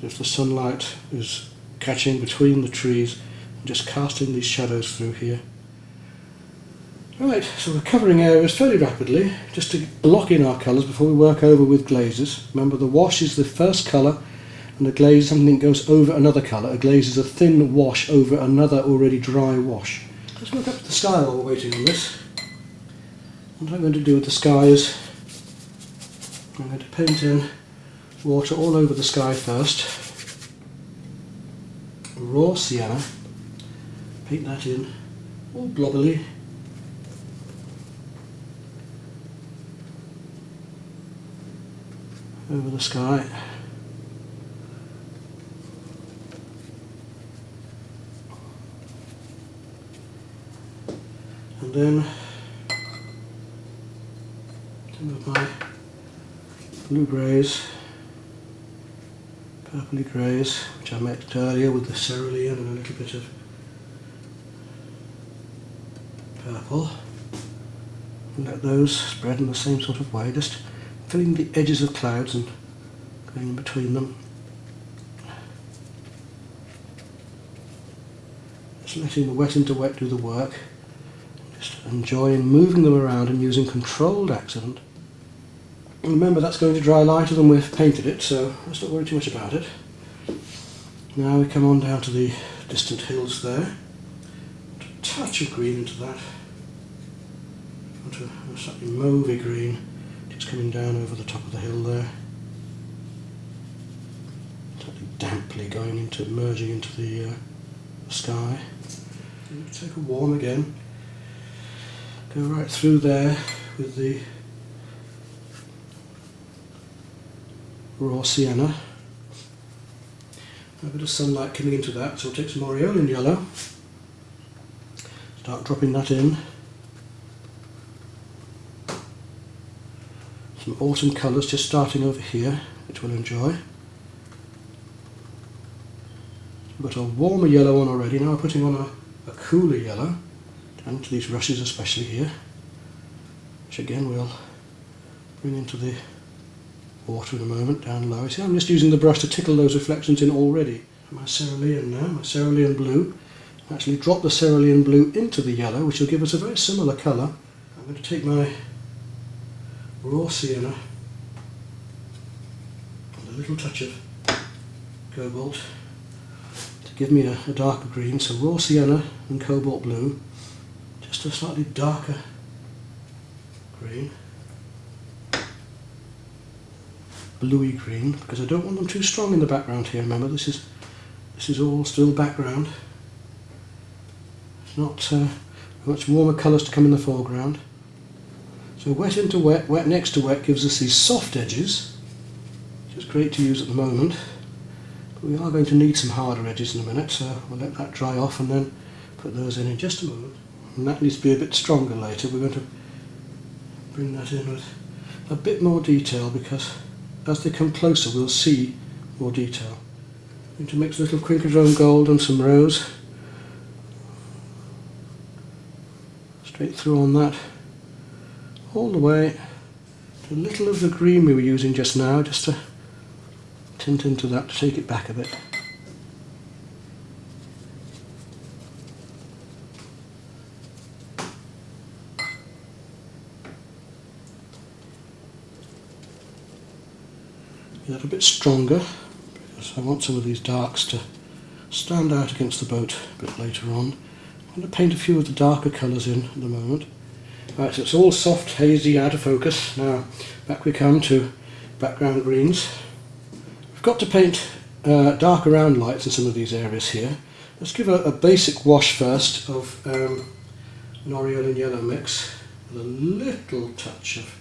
If the sunlight is catching between the trees, and just casting these shadows through here. Right, so we're covering areas fairly rapidly, just to lock in our colours before we work over with glazes. Remember, the wash is the first colour, and a glaze is something that goes over another colour. A glaze is a thin wash over another already dry wash. Let's work up to the sky while we're waiting on this. What I'm going to do with the sky is I'm going to paint in water all over the sky first. Raw sienna, paint that in, all blobbily. Over the sky. And then some of my blue greys, purpley greys, which I mixed earlier with the cerulean and a little bit of purple. And let those spread in the same sort of way, just filling the edges of clouds and going in between them. Just letting the wet into wet do the work. Just enjoying moving them around and using controlled accent. And remember, that's going to dry lighter than we've painted it, so let's not worry too much about it. Now we come on down to the distant hills there. Put a touch of green into that. Put a slightly mauvey green just coming down over the top of the hill there. Slightly damply going into, merging into the sky. And take a warm again. Go right through there with the raw sienna. A bit of sunlight coming into that, so we'll take some aureolin yellow. Start dropping that in. Some autumn colours just starting over here, which we'll enjoy. We've got a warmer yellow on already, now we're putting on a cooler yellow, down to these rushes especially here, which again we'll bring into the water in a moment, down low. See, I'm just using the brush to tickle those reflections in already. My cerulean now, my cerulean blue. Actually drop the cerulean blue into the yellow, which will give us a very similar colour. I'm going to take my raw sienna and a little touch of cobalt to give me a darker green. So raw sienna and cobalt blue, just a slightly darker green. Bluey green, because I don't want them too strong in the background here. Remember, this is all still background. It's not much warmer colours to come in the foreground. So wet into wet, wet next to wet gives us these soft edges, which is great to use at the moment. But we are going to need some harder edges in a minute, so we'll let that dry off and then put those in just a moment. And that needs to be a bit stronger later. We're going to bring that in with a bit more detail, because as they come closer we'll see more detail. I'm going to mix a little quincadrone gold and some rose straight through on that, all the way to a little of the green we were using just now, just to tint into that to take it back a bit. A little bit stronger, because I want some of these darks to stand out against the boat a bit later on. I'm going to paint a few of the darker colours in at the moment. Right, so it's all soft, hazy, out of focus. Now back we come to background greens. We've got to paint darker round lights in some of these areas here. Let's give a basic wash first of an aureolin yellow mix with a little touch of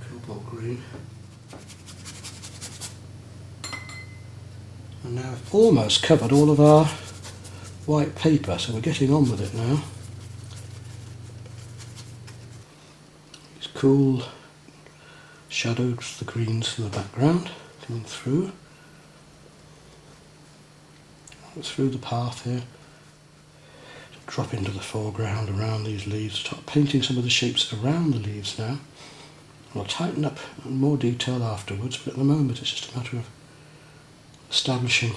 cobalt green. And now I've almost covered all of our white paper, so we're getting on with it now. These cool shadows, the greens in the background coming through the path here. Drop into the foreground around these leaves, start painting some of the shapes around the leaves now. I'll tighten up in more detail afterwards, but at the moment it's just a matter of establishing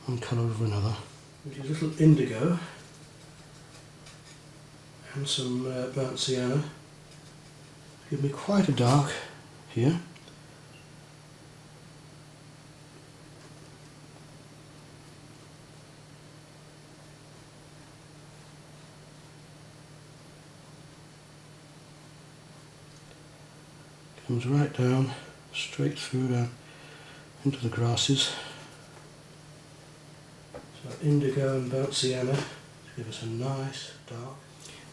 one colour over another. With a little indigo and some burnt sienna, give me quite a dark here. Comes right down, straight through down into the grasses. So indigo and burnt sienna to give us a nice dark.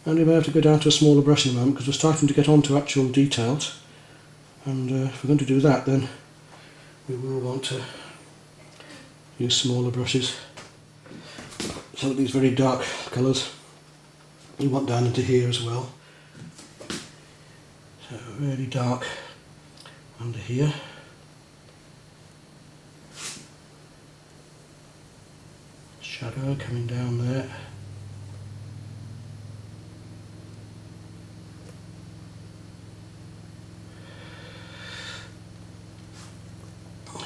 And we may have to go down to a smaller brush in a moment, because we're starting to get on to actual details. And if we're going to do that, then we will want to use smaller brushes. Some of these very dark colours we want down into here as well. really dark under here. Shadow coming down there.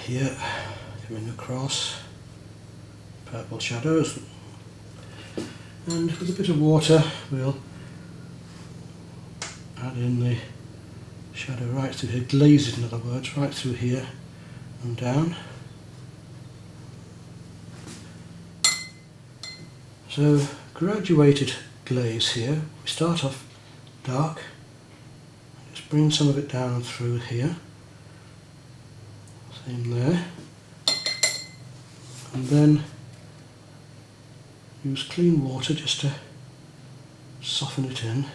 Here, coming across, purple shadows. And with a bit of water we'll add in the shadow right through here, glaze it in other words, right through here and down. So graduated glaze here. We start off dark, just bring some of it down through here, same there, and then use clean water just to soften it in.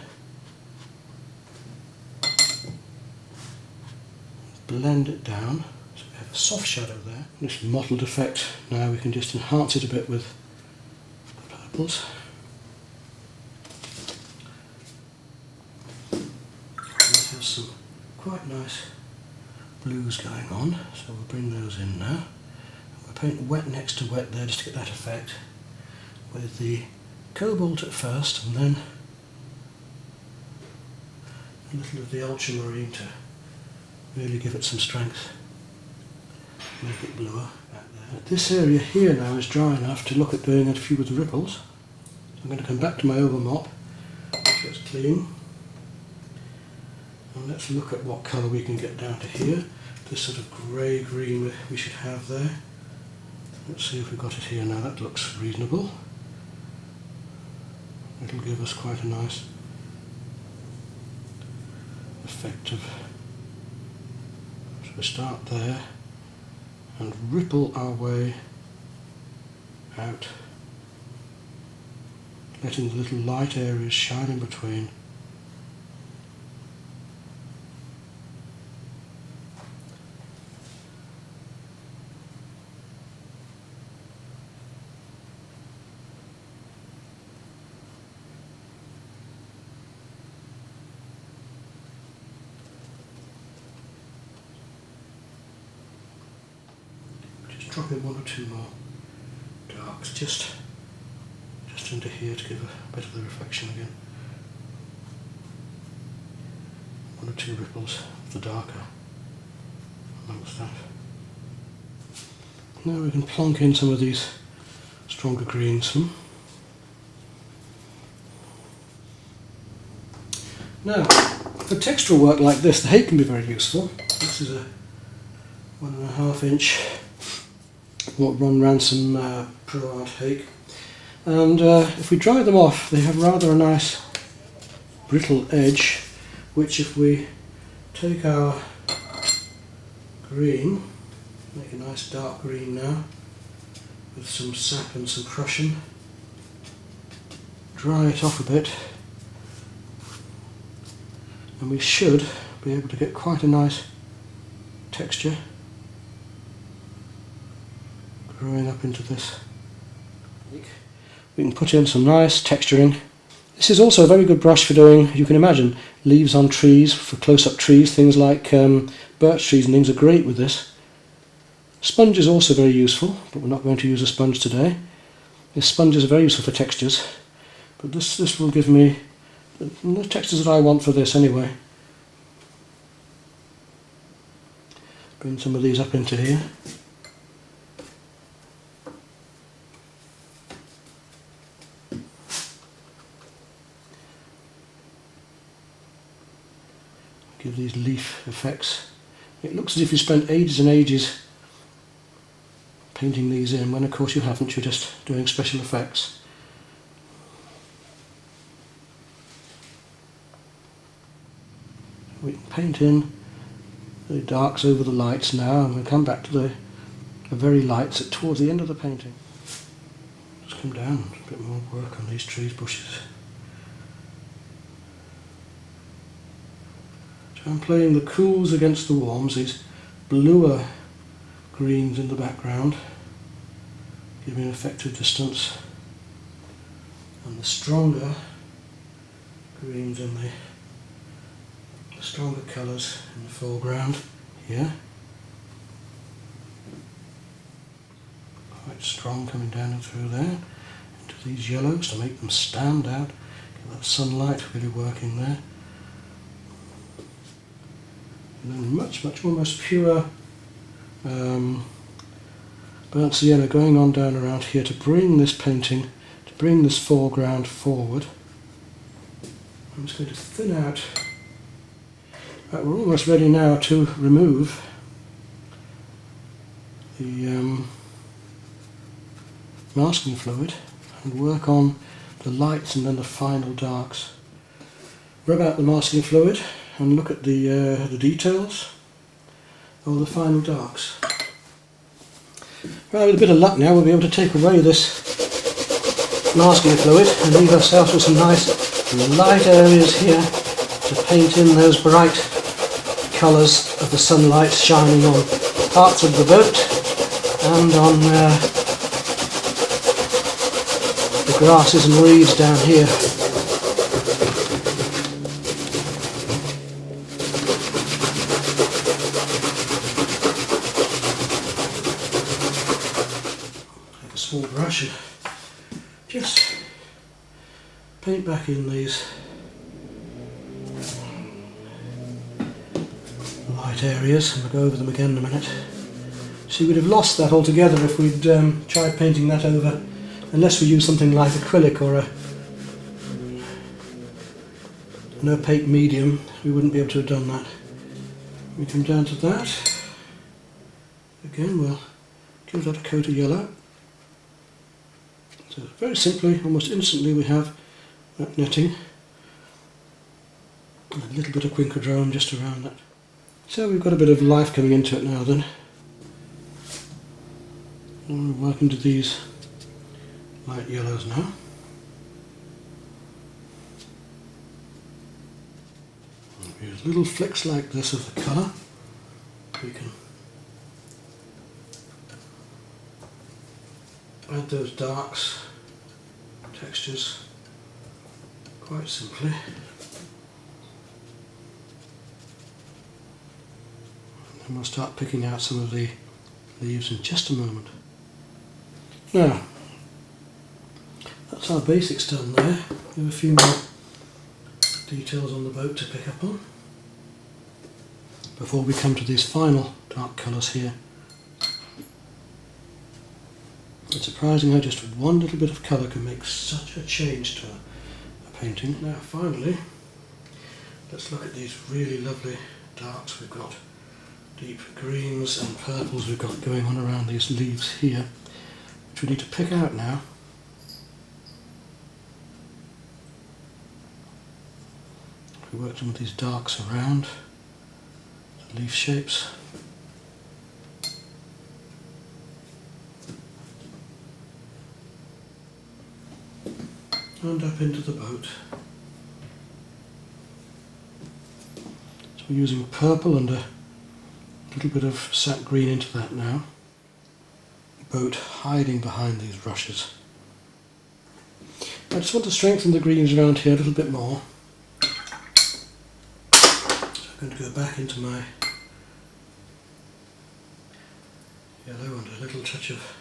Blend it down so we have a soft shadow there. This mottled effect, now we can just enhance it a bit with the purples. And it has some quite nice blues going on, so we'll bring those in now. We'll paint wet next to wet there just to get that effect, with the cobalt at first and then a little of the ultramarine to really give it some strength, make it bluer back there. This area here now is dry enough to look at doing a few with the ripples. So I'm going to come back to my over mop, make sure it's clean, and let's look at what colour we can get down to here. This sort of grey green we should have there. Let's see if we've got it here now. That looks reasonable. It'll give us quite a nice effect of. So we start there and ripple our way out, letting the little light areas shine in between. Drop in one or two more darks just under here to give a bit of the reflection again. One or two ripples of the darker amongst that. Now we can plonk in some of these stronger greens. Now, for textural work like this, the hake can be very useful. This is a 1.5 inch Ron Ransom Pro Art hake, and if we dry them off they have rather a nice brittle edge, which if we take our green, make a nice dark green now with some sap and some Prussian, dry it off a bit, and we should be able to get quite a nice texture growing up into this. We can put in some nice texturing. This is also a very good brush for doing, you can imagine, leaves on trees, for close-up trees. Things like birch trees and things are great with this. Sponge is also very useful, but we're not going to use a sponge today. This sponge is very useful for textures, but this will give me the textures that I want for this anyway. Bring some of these up into here. Give these leaf effects. It looks as if you spent ages and ages painting these in, when of course you haven't, you're just doing special effects. We can paint in the darks over the lights now, and we'll come back to the very lights towards the end of the painting. Just come down, a bit more work on these trees, bushes. So I'm playing the cools against the warms, these bluer greens in the background, giving effective distance, and the stronger greens in the stronger colours in the foreground here. Quite strong coming down and through there into these yellows to make them stand out. Get that sunlight really working there. And then much almost pure burnt sienna going on down around here to bring this painting, to bring this foreground forward. I'm just going to thin out. Right, we're almost ready now to remove the masking fluid and work on the lights and then the final darks. Rub out the masking fluid and look at the details or the final darks. Right, with a bit of luck now we'll be able to take away this masking fluid and leave ourselves with some nice light areas here to paint in those bright colours of the sunlight shining on parts of the boat and on the grasses and reeds down here. Take a small brush and just paint back in these light areas, and we'll go over them again in a minute. See, we'd have lost that altogether if we'd tried painting that over, unless we use something like acrylic or an opaque medium. We wouldn't be able to have done that. We come down to that. Again, we'll give that a coat of yellow. So very simply, almost instantly, we have that netting. And a little bit of quincadrone just around that. So we've got a bit of life coming into it now then. And we're working to these light yellows now. Use little flicks like this of the colour. We can add those darks, textures, quite simply. And we'll start picking out some of the leaves in just a moment. Now, that's our basics done there. We have a few more details on the boat to pick up on before we come to these final dark colours here. It's surprising how just one little bit of colour can make such a change to a painting. Now finally, let's look at these really lovely darks we've got. Deep greens and purples we've got going on around these leaves here, which we need to pick out now. We work some of these darks around the leaf shapes. And up into the boat. So we're using purple and a little bit of sap green into that now. Boat hiding behind these rushes. I just want to strengthen the greens around here a little bit more. I'm going to go back into my yellow and a little touch of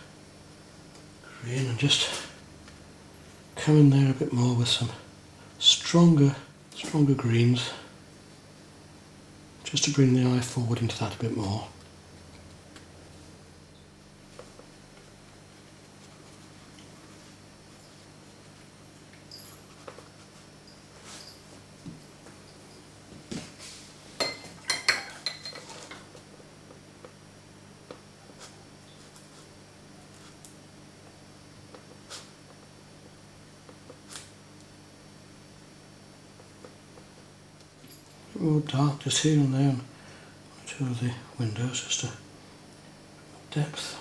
green and just come in there a bit more with some stronger greens, just to bring the eye forward into that a bit more. More dark just here and there on two of the windows, just a depth.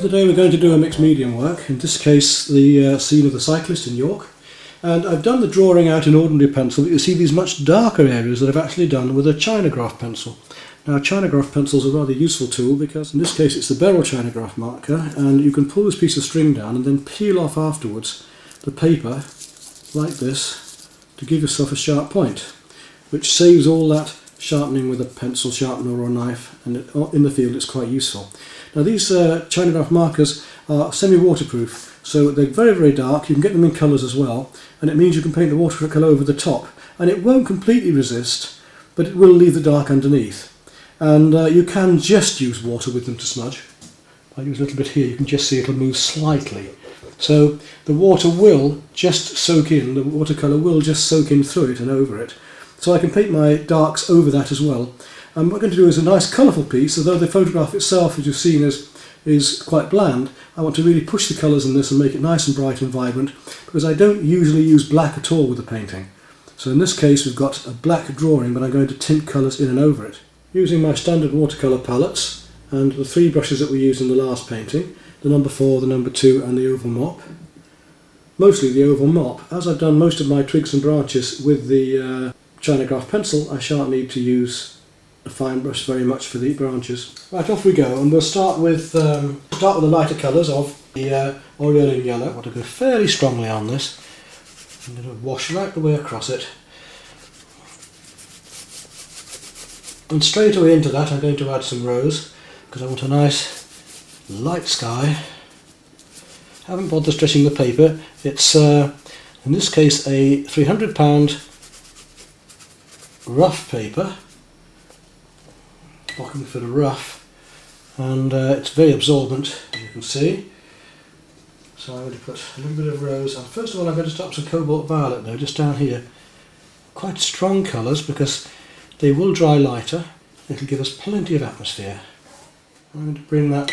today we're going to do a mixed medium work, in this case the scene of the cyclist in York. And I've done the drawing out in ordinary pencil, but you see these much darker areas that I've actually done with a Chinagraph pencil. Now Chinagraph pencils are a rather useful tool because in this case it's the Beryl Chinagraph marker, and you can pull this piece of string down and then peel off afterwards the paper like this to give yourself a sharp point, which saves all that sharpening with a pencil sharpener or a knife, and in the field it's quite useful. Now these Chinagraph markers are semi-waterproof, so they're very, very dark. You can get them in colours as well, and it means you can paint the watercolour over the top, and it won't completely resist, but it will leave the dark underneath. And you can just use water with them to smudge. If I use a little bit here, you can just see it'll move slightly. So the water will just soak in, the watercolour will just soak in through it and over it. So I can paint my darks over that as well. And what I'm going to do is a nice colourful piece, although the photograph itself, as you've seen, is quite bland. I want to really push the colours in this and make it nice and bright and vibrant, because I don't usually use black at all with the painting. So in this case we've got a black drawing, but I'm going to tint colours in and over it. Using my standard watercolour palettes and the three brushes that we used in the last painting, the number 4, the number 2 and the oval mop. Mostly the oval mop. As I've done most of my twigs and branches with the Chinagraph pencil, I shan't need to use a fine brush very much for the branches. Right, off we go, and we'll start with the lighter colours of the Aureolin yellow. I want to go fairly strongly on this. I'm going to wash right the way across it. And straight away into that I'm going to add some rose, because I want a nice light sky. I haven't bothered stretching the paper. It's in this case a £300 rough paper, looking for the rough, and it's very absorbent, as you can see. So I'm going to put a little bit of rose, and first of all I'm going to start some cobalt violet though, just down here. Quite strong colours because they will dry lighter. It'll give us plenty of atmosphere. I'm going to bring that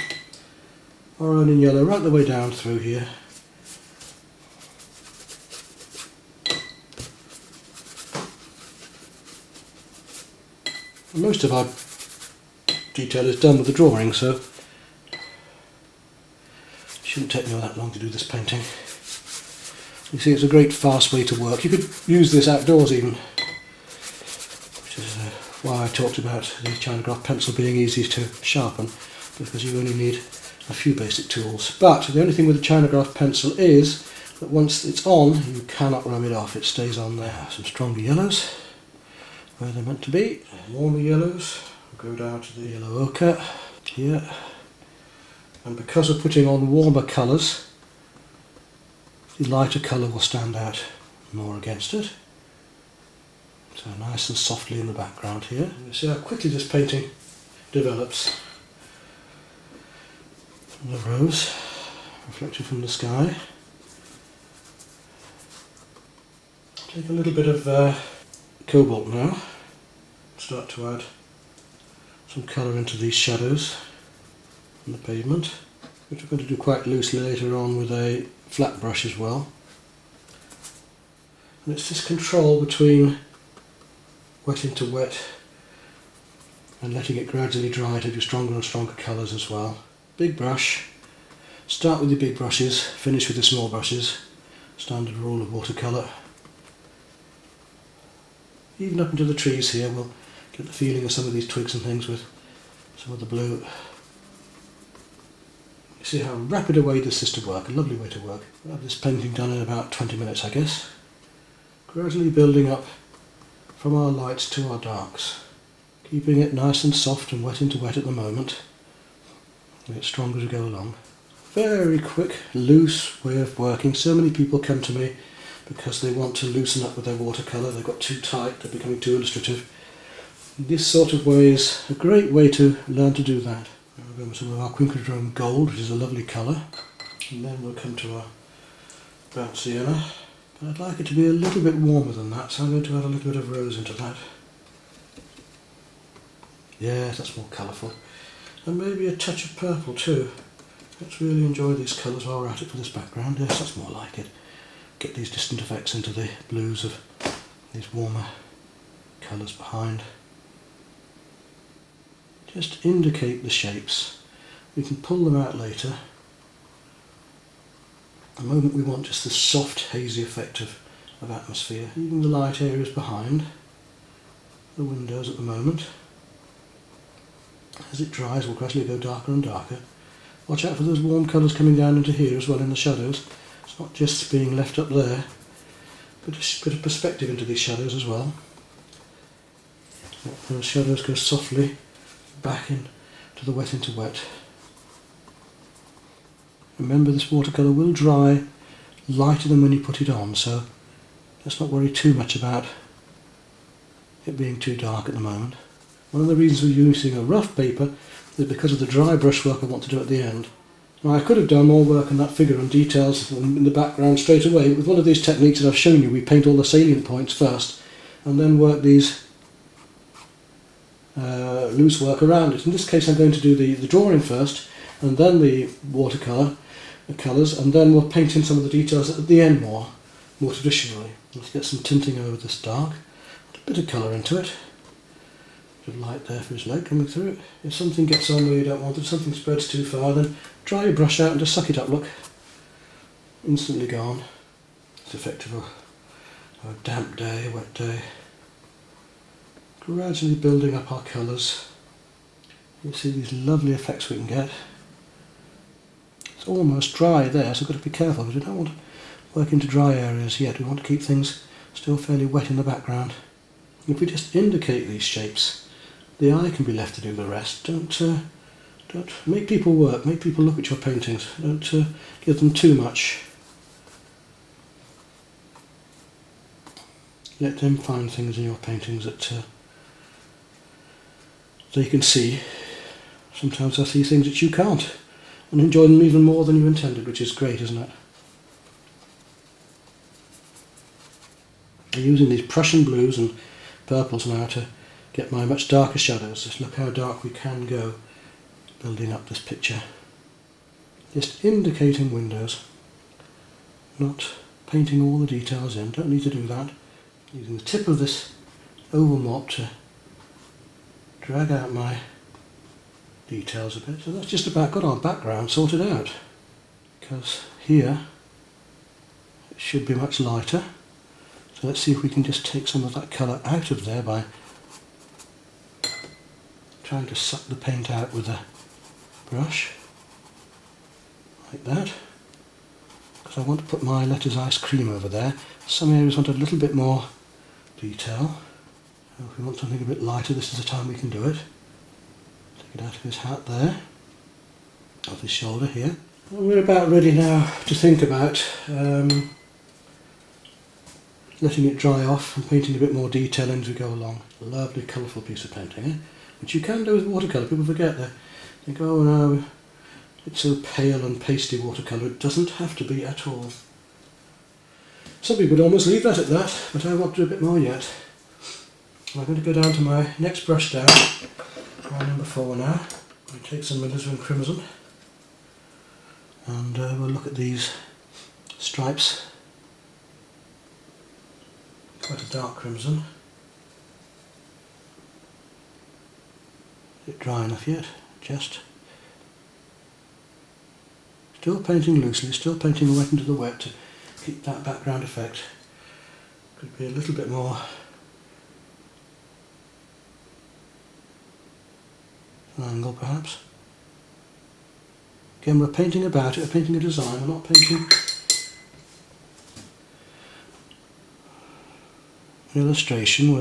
Aureolin yellow right the way down through here. And most of our detail is done with the drawing, so it shouldn't take me all that long to do this painting. You see, it's a great fast way to work. You could use this outdoors even, which is why I talked about the Chinagraph pencil being easy to sharpen, because you only need a few basic tools. But the only thing with the Chinagraph pencil is that once it's on, you cannot rub it off. It stays on there. Some stronger yellows where they're meant to be. Warmer yellows will go down to the yellow ochre here. And because we're putting on warmer colours, the lighter colour will stand out more against it. So nice and softly in the background here. You see how quickly this painting develops. And the rose reflected from the sky. Take a little bit of cobalt now. Start to add some colour into these shadows on the pavement, which we're going to do quite loosely later on with a flat brush as well. And it's this control between wet into wet and letting it gradually dry to do stronger and stronger colours as well. Big brush. Start with the big brushes, finish with the small brushes. Standard rule of watercolour. Even up into the trees here, we'll get the feeling of some of these twigs and things with some of the blue. You see how rapid a way this is to work, a lovely way to work. We'll have this painting done in about 20 minutes I guess. Gradually building up from our lights to our darks. Keeping it nice and soft and wet into wet at the moment. And it's stronger to go along. Very quick, loose way of working. So many people come to me because they want to loosen up with their watercolour. They've got too tight, they're becoming too illustrative. This sort of way is a great way to learn to do that. We'll go with some of our quinquedrone gold, which is a lovely colour. And then we'll come to our burnt sienna. But I'd like it to be a little bit warmer than that, so I'm going to add a little bit of rose into that. Yeah, that's more colourful. And maybe a touch of purple too. Let's really enjoy these colours while we're at it for this background. Yes, that's more like it. Get these distant effects into the blues of these warmer colours behind. Just indicate the shapes. We can pull them out later At the moment we want just this soft hazy effect of atmosphere. Even the light areas behind the windows at the moment. As it dries we'll gradually go darker and darker. Watch out for those warm colours coming down into here as well in the shadows. It's not just being left up there, but a bit of perspective into these shadows as well. Let those shadows go softly back in to the wet into wet. Remember, this watercolour will dry lighter than when you put it on, so let's not worry too much about it being too dark at the moment. One of the reasons we're using a rough paper is because of the dry brushwork I want to do at the end. Now, I could have done more work on that figure and details in the background straight away. With one of these techniques that I've shown you, we paint all the salient points first and then work these loose work around it. In this case I'm going to do the drawing first and then the watercolour, the colours, and then we'll paint in some of the details at the end more traditionally. Let's get some tinting over this dark, a bit of colour into it, a bit of light there for his leg coming through it. If something gets on where you don't want it, something spreads too far, then dry your brush out and just suck it up, look. Instantly gone. It's effective of a damp day, a wet day. Gradually building up our colours. You see these lovely effects we can get. It's almost dry there, so we've got to be careful because we don't want to work into dry areas yet. We want to keep things still fairly wet in the background. If we just indicate these shapes, the eye can be left to do the rest. Don't make people work, make people look at your paintings. Don't give them too much. Let them find things in your paintings that they can see. Sometimes they'll see things that you can't and enjoy them even more than you intended, which is great, isn't it? I'm using these Prussian blues and purples now to get my much darker shadows. Just look how dark we can go building up this picture. Just indicating windows, not painting all the details in. Don't need to do that. Using the tip of this oval mop to drag out my details a bit. So that's just about got our background sorted out, because here it should be much lighter. So let's see if we can just take some of that colour out of there by trying to suck the paint out with a brush like that, because I want to put my Letters Ice Cream over there. Some areas want a little bit more detail. So if we want something a bit lighter, this is the time we can do it. Take it out of his hat there, off his shoulder here. And we're about ready now to think about letting it dry off and painting a bit more detail in as we go along. A lovely colourful piece of painting, eh? Which you can do with watercolour. People forget that. They think, oh no, it's so pale and pasty watercolour. It doesn't have to be at all. Some people would almost leave that at that, but I want to do a bit more yet. I'm going to go down to my next brush down, my number 4 now. I'll take some alizarin crimson and we'll look at these stripes. Quite a dark crimson. Is it dry enough yet? Just. Still painting loosely, still painting wet into the wet to keep that background effect. Could be a little bit more angle perhaps. Again, we're painting about it, we're painting a design, we're not painting an illustration.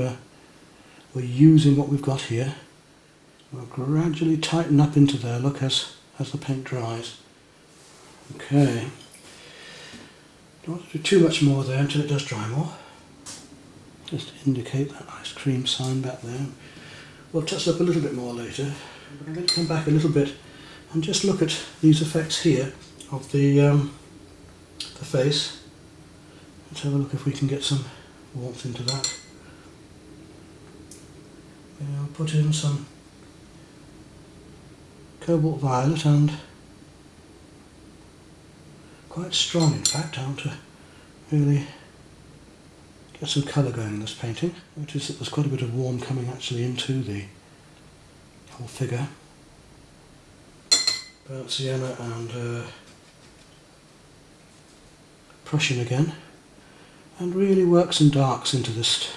We're using what we've got here. We'll gradually tighten up into there, look, as the paint dries. Okay. Don't want to do too much more there until it does dry more. Just indicate that ice cream sign back there. We'll touch up a little bit more later. But I'm going to come back a little bit and just look at these effects here of the face. Let's have a look if we can get some warmth into that. I'll put in some cobalt violet, and quite strong in fact. I want to really get some colour going in this painting. Notice that there's quite a bit of warm coming actually into the whole figure. Burnt sienna and brush in again and really work some darks into this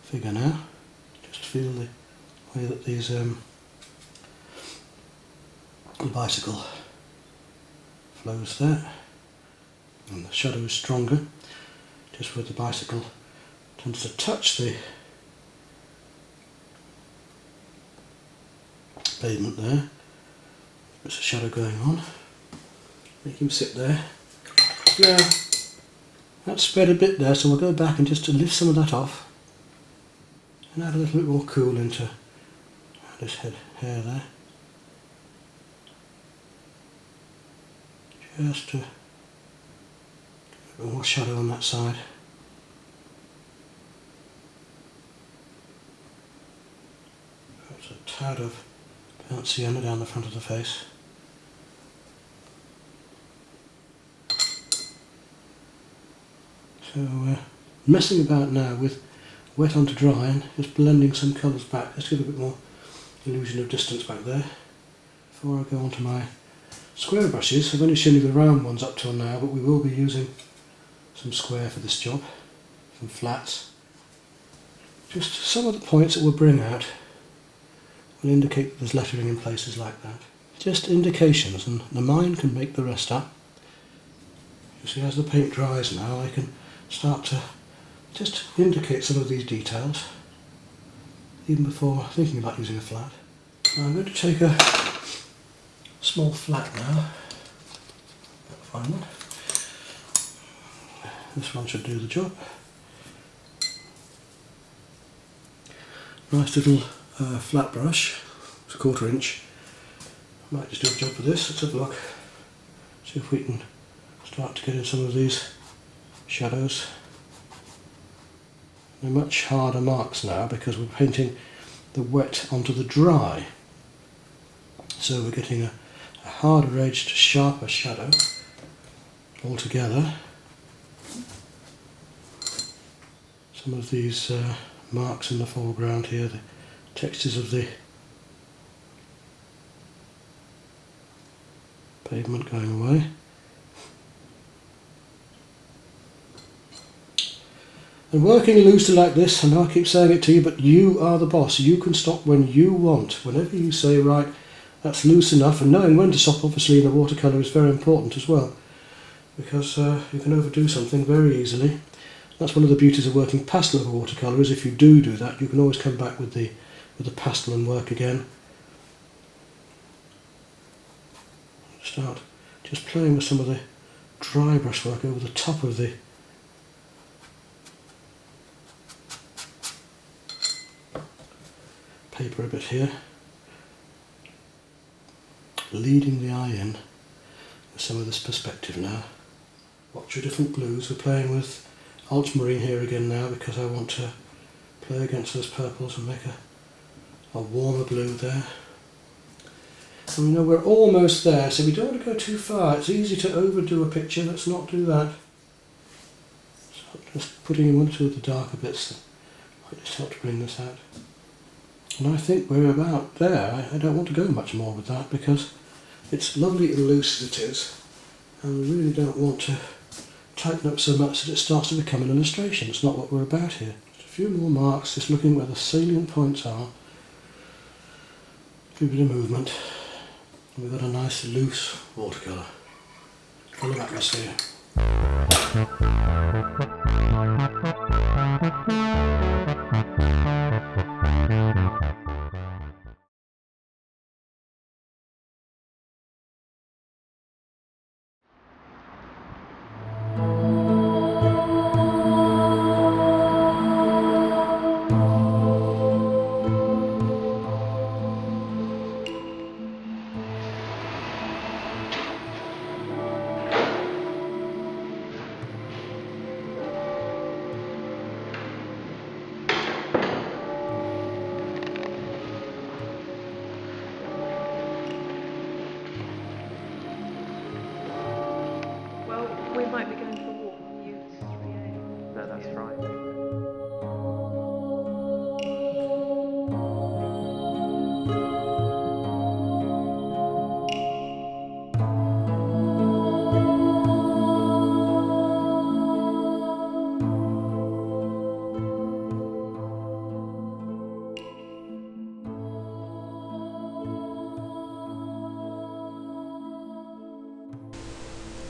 figure now. Just feel the way that these the bicycle flows there, and the shadow is stronger just where the bicycle tends to touch the pavement there. There's a shadow going on. Make him sit there. Yeah, that's spread a bit there, so we'll go back and just to lift some of that off and add a little bit more cool into this hair there. Just to get a bit more shadow on that side. Perhaps a tad of burnt sienna down the front of the face. So messing about now with wet onto dry and just blending some colours back, just to give a bit more illusion of distance back there. Before I go on to my square brushes, I've only shown you the round ones up till now, but we will be using some square for this job, some flats. Just some of the points that we'll bring out will indicate that there's lettering in places like that. Just indications, and the mind can make the rest up. You see, as the paint dries now, I can start to just indicate some of these details, even before thinking about using a flat. Now I'm going to take a small flat now. Find one. This one should do the job. Nice little flat brush. It's a 1/4 inch. Might just do a job for this. Let's have a look. See if we can start to get in some of these shadows. They're much harder marks now because we're painting the wet onto the dry. So we're getting a harder edged, sharper shadow altogether. Some of these marks in the foreground here, the textures of the pavement going away. And working loosely like this, I know I keep saying it to you, but you are the boss. You can stop when you want. Whenever you say, right, that's loose enough, and knowing when to stop, obviously, in the watercolour is very important as well, because you can overdo something very easily. That's one of the beauties of working pastel over watercolour, is if you do that, you can always come back with the pastel and work again. Start just playing with some of the dry brush work over the top of the paper a bit here, leading the eye in with some of this perspective now. Watch your different blues. We're playing with ultramarine here again now because I want to play against those purples and make a warmer blue there. And we know we're almost there, so we don't want to go too far. It's easy to overdo a picture. Let's not do that. So just putting in one or two of the darker bits that might just help to bring this out. And I think we're about there. I don't want to go much more with that because it's lovely and loose as it is, and we really don't want to tighten up so much that it starts to become an illustration. It's not what we're about here. Just a few more marks, just looking where the salient points are. A bit of movement. And we've got a nice loose watercolour, full of atmosphere.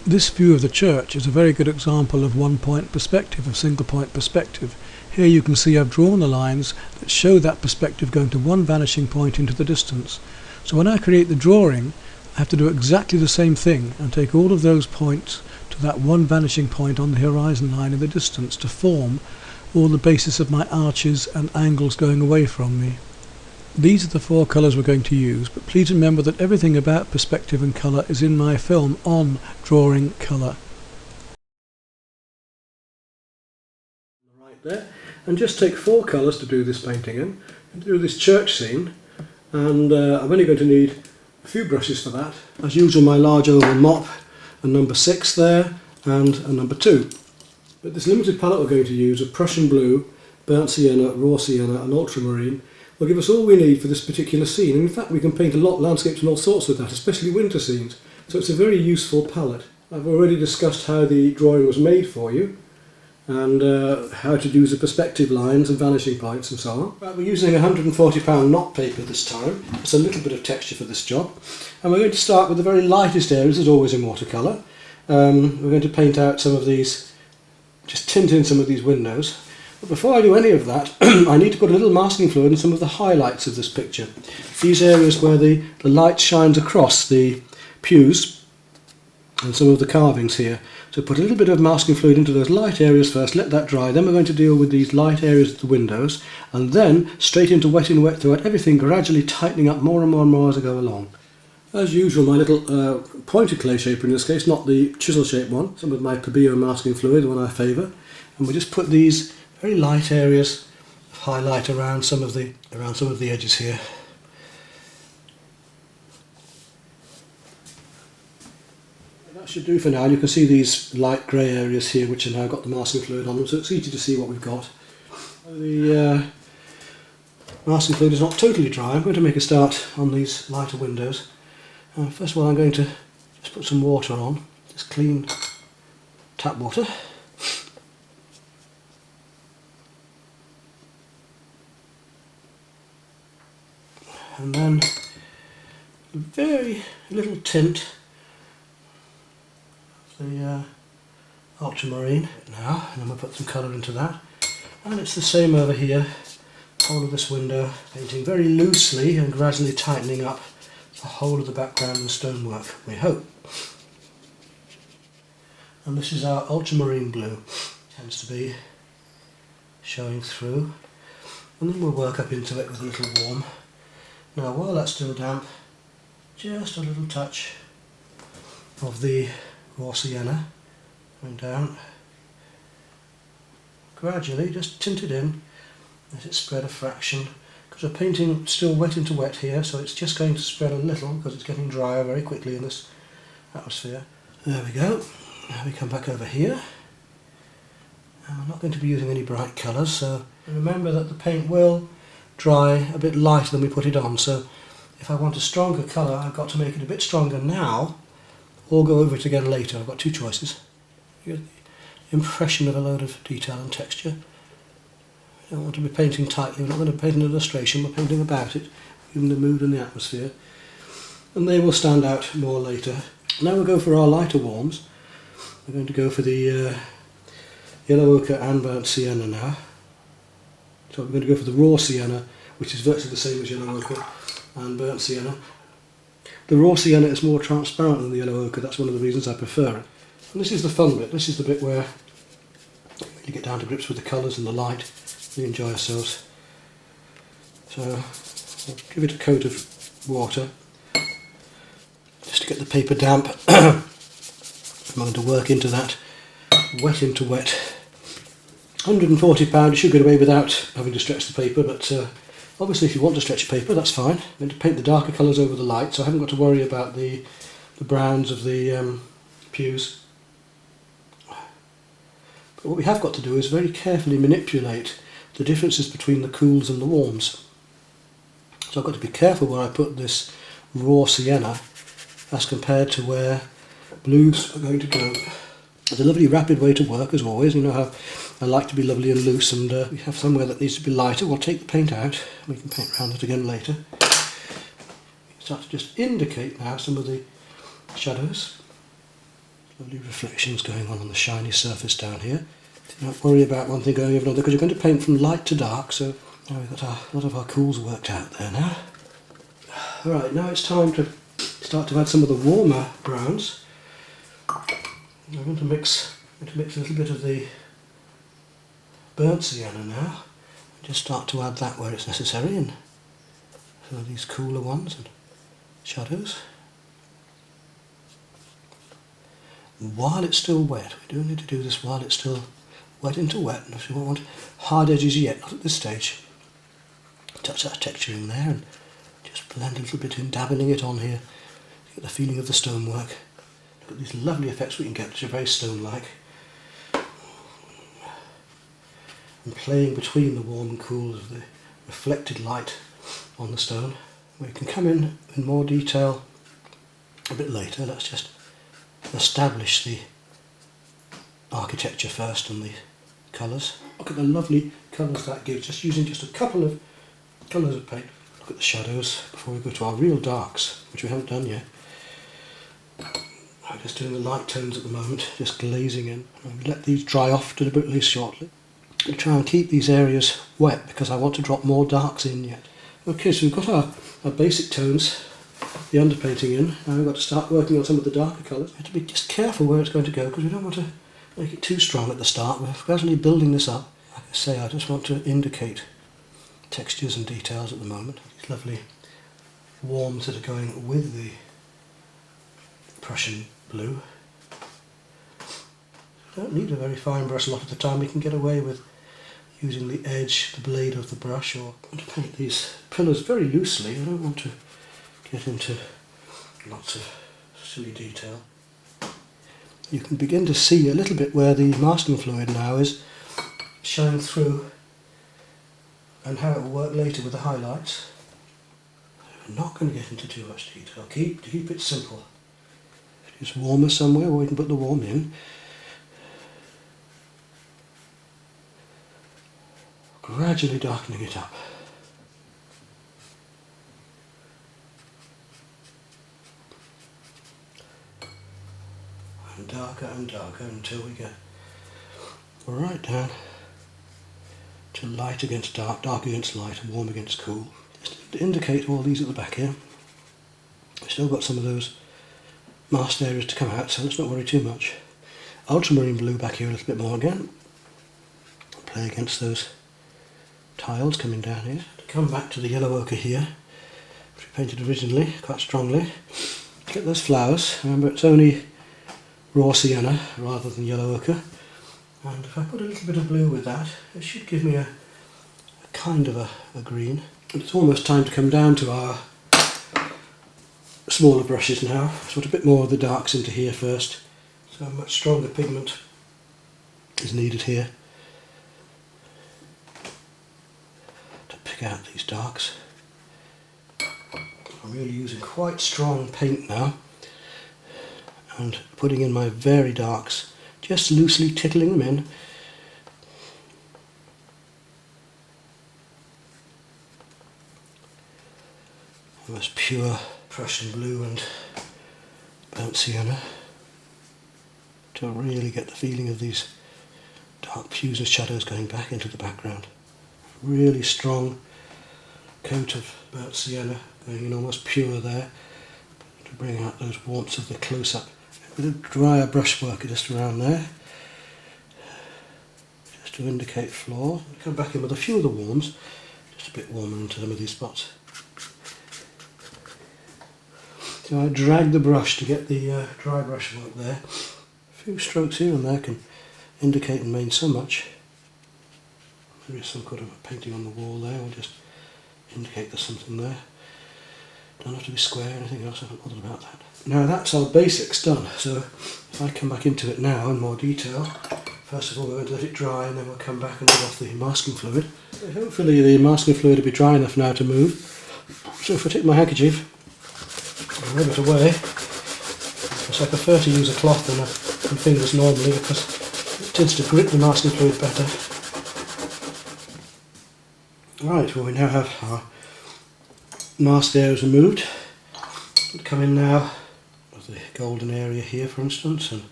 This view of the church is a very good example of one-point perspective, of single-point perspective. Here you can see I've drawn the lines that show that perspective going to one vanishing point into the distance. So when I create the drawing, I have to do exactly the same thing and take all of those points to that one vanishing point on the horizon line in the distance to form all the basis of my arches and angles going away from me. These are the four colours we're going to use, but please remember that everything about perspective and colour is in my film on Drawing Colour. Right there, and just take four colours to do this painting in, and do this church scene, and I'm only going to need a few brushes for that. As usual, my large oval mop, a number 6 there, and a number 2. But this limited palette we're going to use of Prussian blue, burnt sienna, raw sienna and ultramarine will give us all we need for this particular scene. And in fact, we can paint a lot of landscapes and all sorts with that, especially winter scenes. So it's a very useful palette. I've already discussed how the drawing was made for you, and how to use the perspective lines and vanishing points and so on. Right, we're using £140 knot paper this time. It's a little bit of texture for this job. And we're going to start with the very lightest areas, as always in watercolour. We're going to paint out some of these, just tint in some of these windows. But before I do any of that, I need to put a little masking fluid in some of the highlights of this picture. These areas where the light shines across the pews and some of the carvings here. So put a little bit of masking fluid into those light areas first, let that dry, then we're going to deal with these light areas of the windows, and then straight into wet in wet throughout, everything gradually tightening up more and more and more as I go along. As usual, my little pointed clay shaper in this case, not the chisel shaped one, some of my Pabio masking fluid, the one I favour, and we just put these very light areas of highlight around some of the edges here. That should do for now. You can see these light grey areas here which have now got the masking fluid on them, so it's easy to see what we've got. The masking fluid is not totally dry. I'm going to make a start on these lighter windows. First of all, I'm going to just put some water on, just clean tap water. And then a very little tint of the ultramarine now, and then we'll put some colour into that. And it's the same over here, whole of this window, painting very loosely and gradually tightening up the whole of the background and stonework, we hope. And this is our ultramarine blue, tends to be showing through, and then we'll work up into it with a little warm. Now while that's still damp, just a little touch of the raw sienna going down, gradually just tint it in, let it spread a fraction, because we're painting still wet into wet here, so it's just going to spread a little because it's getting drier very quickly in this atmosphere. There we go. Now we come back over here, and I'm not going to be using any bright colours, so remember that the paint will dry a bit lighter than we put it on, so if I want a stronger colour I've got to make it a bit stronger now or go over it again later. I've got two choices. You get the impression of a load of detail and texture. I don't want to be painting tightly, we're not going to paint an illustration, we're painting about it, giving the mood and the atmosphere, and they will stand out more later. Now we'll go for our lighter warms. We're going to go for the yellow ochre and burnt sienna now. So we're going to go for the raw sienna, which is virtually the same as yellow ochre and burnt sienna. The raw sienna is more transparent than the yellow ochre, that's one of the reasons I prefer it. And this is the fun bit, this is the bit where you get down to grips with the colours and the light, we enjoy ourselves. So I'll give it a coat of water just to get the paper damp. I'm going to work into that, wet into wet. £140, you should get away without having to stretch the paper, but obviously if you want to stretch paper that's fine. I'm going to paint the darker colours over the light, so I haven't got to worry about the browns of the pews. But what we have got to do is very carefully manipulate the differences between the cools and the warms. So I've got to be careful where I put this raw sienna as compared to where blues are going to go. It's a lovely rapid way to work as always. You know how I like to be lovely and loose, and we have somewhere that needs to be lighter. We'll take the paint out, we can paint around it again later. Start to just indicate now some of the shadows. Lovely reflections going on the shiny surface down here. Do not worry about one thing going over another because you're going to paint from light to dark, so now we've got a lot of our cools worked out there now. Alright, now it's time to start to add some of the warmer browns. I'm going to mix a little bit of the burnt sienna now. Just start to add that where it's necessary, and some of these cooler ones and shadows. While it's still wet, we do need to do this while it's still wet into wet, and we won't want hard edges yet, not at this stage. Touch that texture in there and just blend a little bit in, dabbing it on here, get the feeling of the stonework. Look at these lovely effects we can get, which are very stone-like. And playing between the warm and cool of the reflected light on the stone. We can come in more detail a bit later. Let's just establish the architecture first and the colours. Look at the lovely colours that gives, just using just a couple of colours of paint. Look at the shadows before we go to our real darks, which we haven't done yet. I'm just doing the light tones at the moment, just glazing in. And let these dry off deliberately shortly. I'm going to try and keep these areas wet because I want to drop more darks in yet. Okay, so we've got our basic tones, the underpainting in. Now we've got to start working on some of the darker colours. We have to be just careful where it's going to go because we don't want to make it too strong at the start. We're gradually building this up. Like I say, I just want to indicate textures and details at the moment. These lovely warms that are going with the Prussian blue. Don't need a very fine brush a lot of the time. We can get away with using the edge, the blade of the brush, or to paint these pillars very loosely. I don't want to get into lots of silly detail. You can begin to see a little bit where the masking fluid now is showing through and how it will work later with the highlights. We're not going to get into too much detail. Keep it simple. If it's warmer somewhere, we can put the warm in. Gradually darkening it up. And darker until we get right down to light against dark, dark against light, and warm against cool. Just to indicate all these at the back here. We've still got some of those masked areas to come out, so let's not worry too much. Ultramarine blue back here a little bit more again. Play against those tiles coming down here. Come back to the yellow ochre here, which we painted originally quite strongly. Get those flowers. Remember, it's only raw sienna rather than yellow ochre. And if I put a little bit of blue with that, it should give me a kind of a green. And it's almost time to come down to our smaller brushes now. Sort of a bit more of the darks into here first. So a much stronger pigment is needed here to pick out these darks. I'm really using quite strong paint now and putting in my very darks, just loosely tickling them in. Almost pure Prussian blue and burnt sienna to really get the feeling of these dark hues and shadows going back into the background. Really strong coat of burnt sienna going in almost pure there to bring out those warmths of the close-up. A bit of drier brushwork just around there, just to indicate floor. Come back in with a few of the warms, just a bit warmer into some of these spots. So I drag the brush to get the dry brushwork there. A few strokes here and there can indicate and mean so much. There is some kind of a painting on the wall there, or just indicate there's something there. Don't have to be square or anything else, I haven't bothered about that. Now that's our basics done, so if I come back into it now in more detail, first of all we're going to let it dry and then we'll come back and rub off the masking fluid. So hopefully the masking fluid will be dry enough now to move. So if I take my handkerchief and rub it away, because I prefer to use a cloth than fingers normally because it tends to grip the masking fluid better. Right, well we now have our masked areas removed. We'll come in now with the golden area here for instance and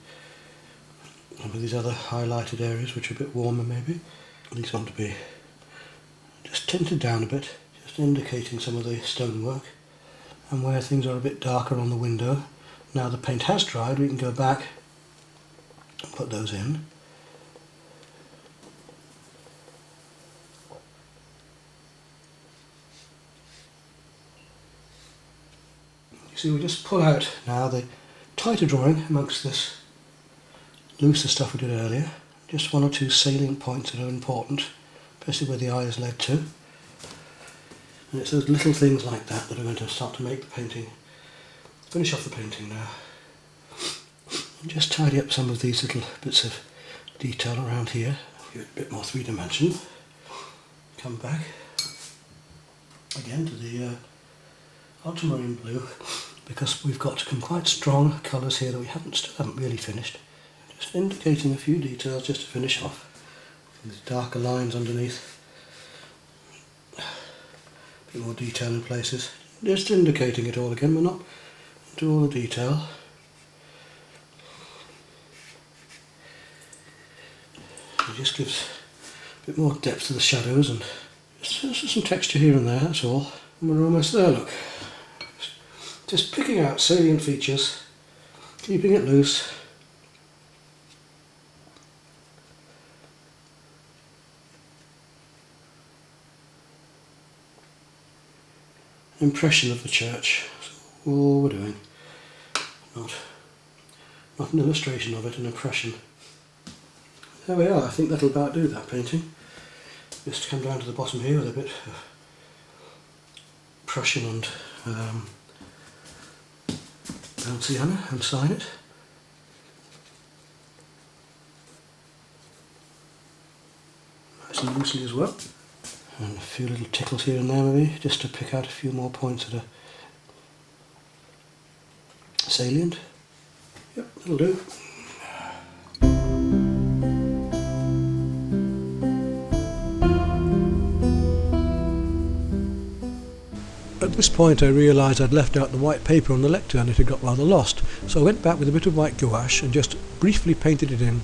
some of these other highlighted areas which are a bit warmer maybe. These want to be just tinted down a bit, just indicating some of the stonework, and where things are a bit darker on the window. Now the paint has dried, we can go back and put those in. You see, we just pull out now the tighter drawing amongst this looser stuff we did earlier. Just one or two salient points that are important, especially where the eye is led to. And it's those little things like that that are going to start to make the painting, finish off the painting now. And just tidy up some of these little bits of detail around here, give it a bit more three-dimension. Come back again to the ultramarine blue, because we've got some quite strong colours here that we still haven't really finished. Just indicating a few details just to finish off. These darker lines underneath. A bit more detail in places. Just indicating it all again, we're not into all the detail. It just gives a bit more depth to the shadows and just some texture here and there, that's all. And we're almost there, look. Just picking out salient features, keeping it loose. Impression of the church, that's all we're doing. Not an illustration of it, an impression. There we are, I think that'll about do that painting. Just come down to the bottom here with a bit of Prussian and Sienna and sign it. Nice and loosely as well. And a few little tickles here and there maybe, just to pick out a few more points that are salient. Yep, that'll do. At this point I realised I'd left out the white paper on the lectern and it had got rather lost, so I went back with a bit of white gouache and just briefly painted it in.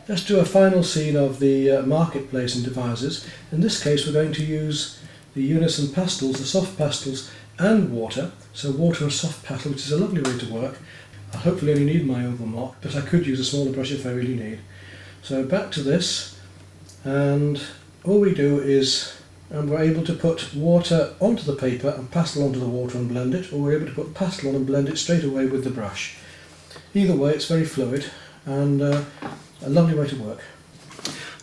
Let's do a final scene of the marketplace in Devizes. In this case we're going to use the unison pastels, the soft pastels and water. So water and soft pastel, which is a lovely way to work. I'll hopefully only need my oval mop, but I could use a smaller brush if I really need. So back to this, and all we do is, and we're able to put water onto the paper and pastel onto the water and blend it, or we're able to put pastel on and blend it straight away with the brush. Either way it's very fluid and a lovely way to work.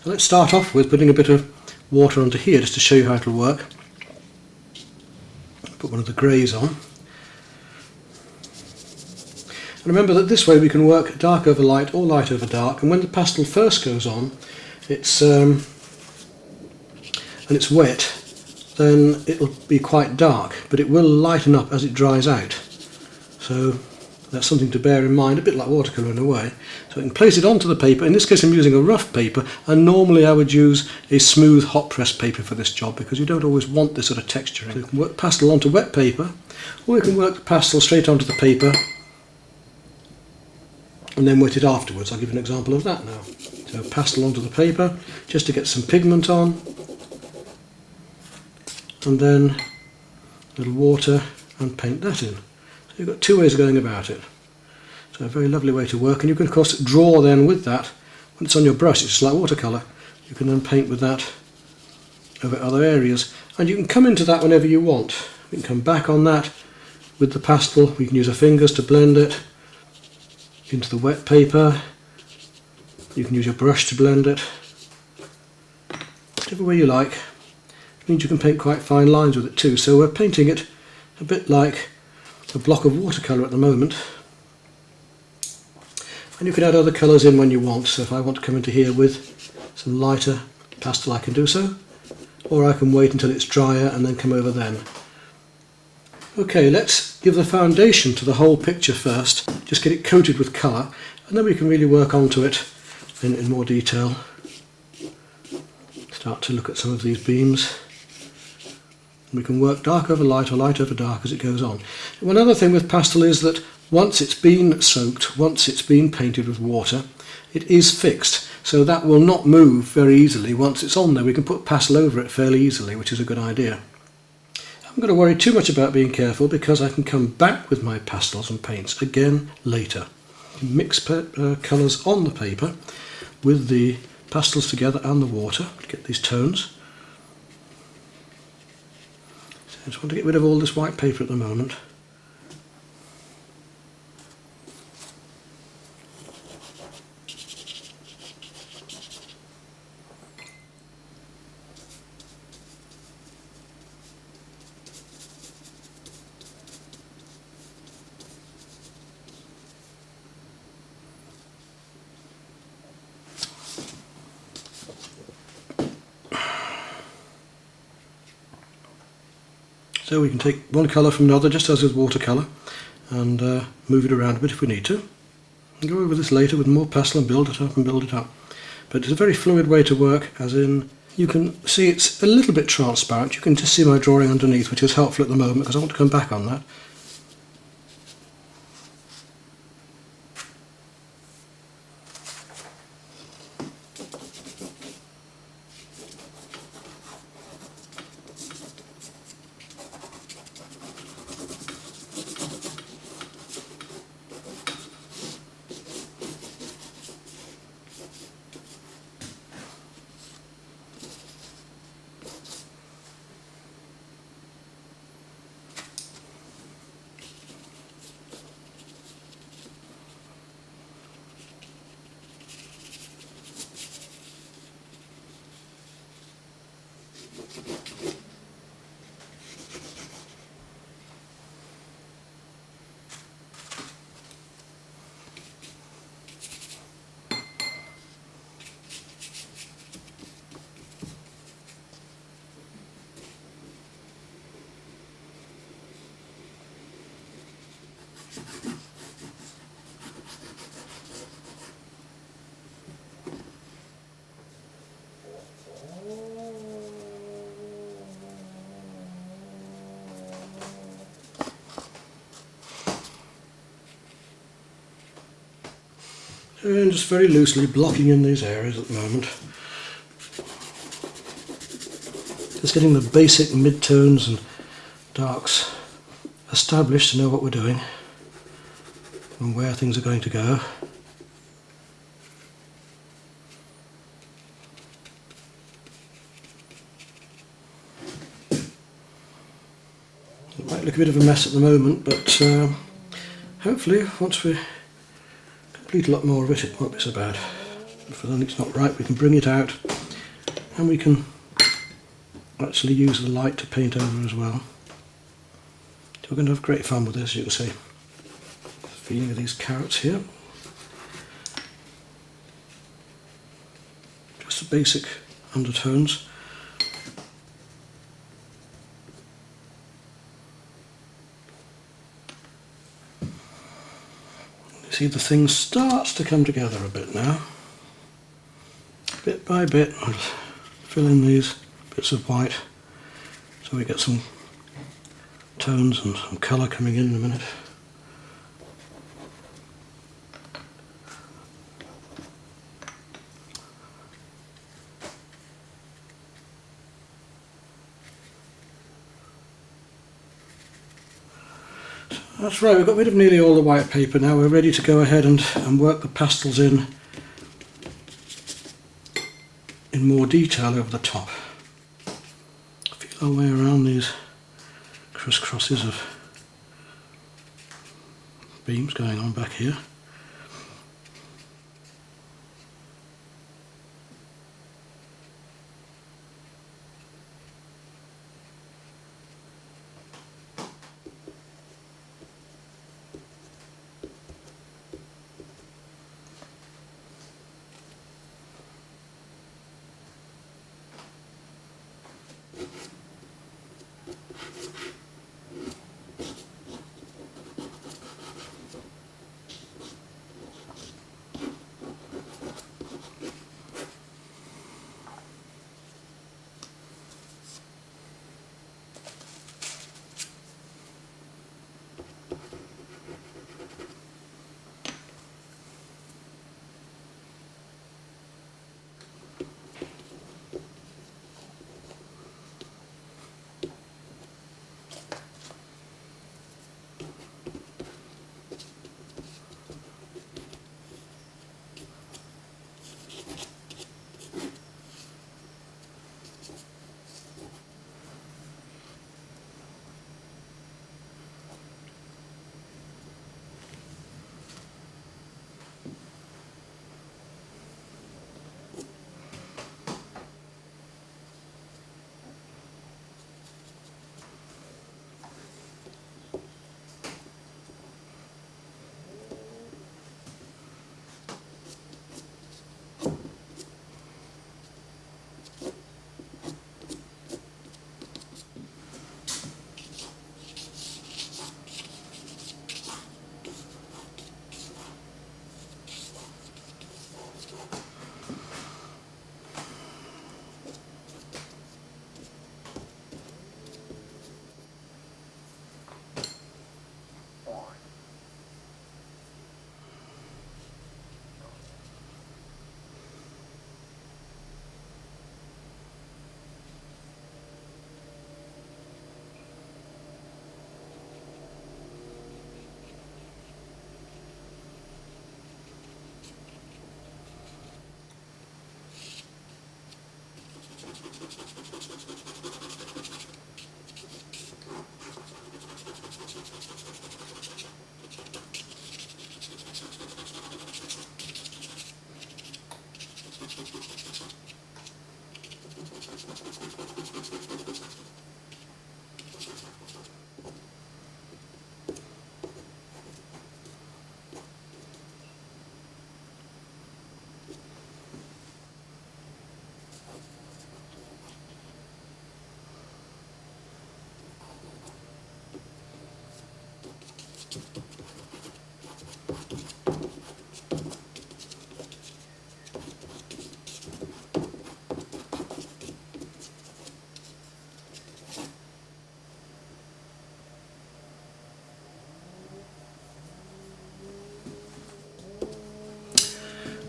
So let's start off with putting a bit of water onto here just to show you how it'll work. Put one of the greys on. And remember that this way we can work dark over light or light over dark, and when the pastel first goes on, and it's wet, then it'll be quite dark, but it will lighten up as it dries out. So that's something to bear in mind, a bit like watercolour in a way. So I can place it onto the paper. In this case I'm using a rough paper, and normally I would use a smooth hot press paper for this job because you don't always want this sort of texturing. So you can work pastel onto wet paper, or you can work the pastel straight onto the paper and then wet it afterwards. I'll give you an example of that now. So pastel onto the paper just to get some pigment on, and then a little water and paint that in. So you've got two ways of going about it. So a very lovely way to work, and you can of course draw then with that. When it's on your brush, it's just like watercolour. You can then paint with that over other areas, and you can come into that whenever you want. You can come back on that with the pastel. You can use your fingers to blend it into the wet paper. You can use your brush to blend it. Whichever way you like. It means you can paint quite fine lines with it too. So we're painting it a bit like a block of watercolour at the moment. And you can add other colours in when you want. So if I want to come into here with some lighter pastel, I can do so. Or I can wait until it's drier and then come over then. Okay, let's give the foundation to the whole picture first. Just get it coated with colour, and then we can really work onto it in more detail. Start to look at some of these beams. We can work dark over light or light over dark as it goes on. One other thing with pastel is that once it's been soaked, once it's been painted with water, it is fixed. So that will not move very easily. Once it's on there, we can put pastel over it fairly easily, which is a good idea. I'm not going to worry too much about being careful because I can come back with my pastels and paints again later. Mix colours on the paper with the pastels together and the water to get these tones. So I just want to get rid of all this white paper at the moment. So we can take one colour from another, just as with watercolour, and move it around a bit if we need to. And go over this later with more pastel and build it up and build it up. But it's a very fluid way to work, as in you can see it's a little bit transparent. You can just see my drawing underneath, which is helpful at the moment because I want to come back on that. And just very loosely blocking in these areas at the moment. Just getting the basic midtones and darks established to know what we're doing and where things are going to go. It might look a bit of a mess at the moment, but hopefully once we complete a lot more of it, it won't be so bad. If it's not right, we can bring it out and we can actually use the light to paint over as well. So we're going to have great fun with this, you can see. feeling of these carrots here. Just the basic undertones. You see the thing starts to come together a bit now. Bit by bit, I'll fill in these bits of white so we get some tones and some colour coming in a minute. That's right, we've got rid of nearly all the white paper now. We're ready to go ahead and work the pastels in more detail over the top. Feel our way around these crisscrosses of beams going on back here.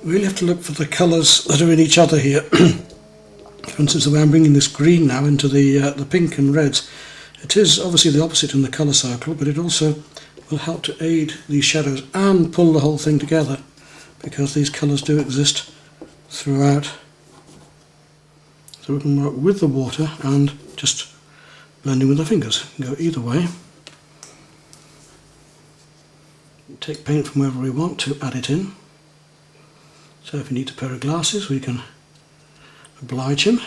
We really have to look for the colours that are in each other here. For instance, the way I'm bringing this green now into the pink and reds, it is obviously the opposite in the colour circle, but it also will help to aid these shadows and pull the whole thing together, because these colours do exist throughout. So we can work with the water and just blending with the fingers. Go either way. Take paint from wherever we want to add it in. So if he needs a pair of glasses, we can oblige him.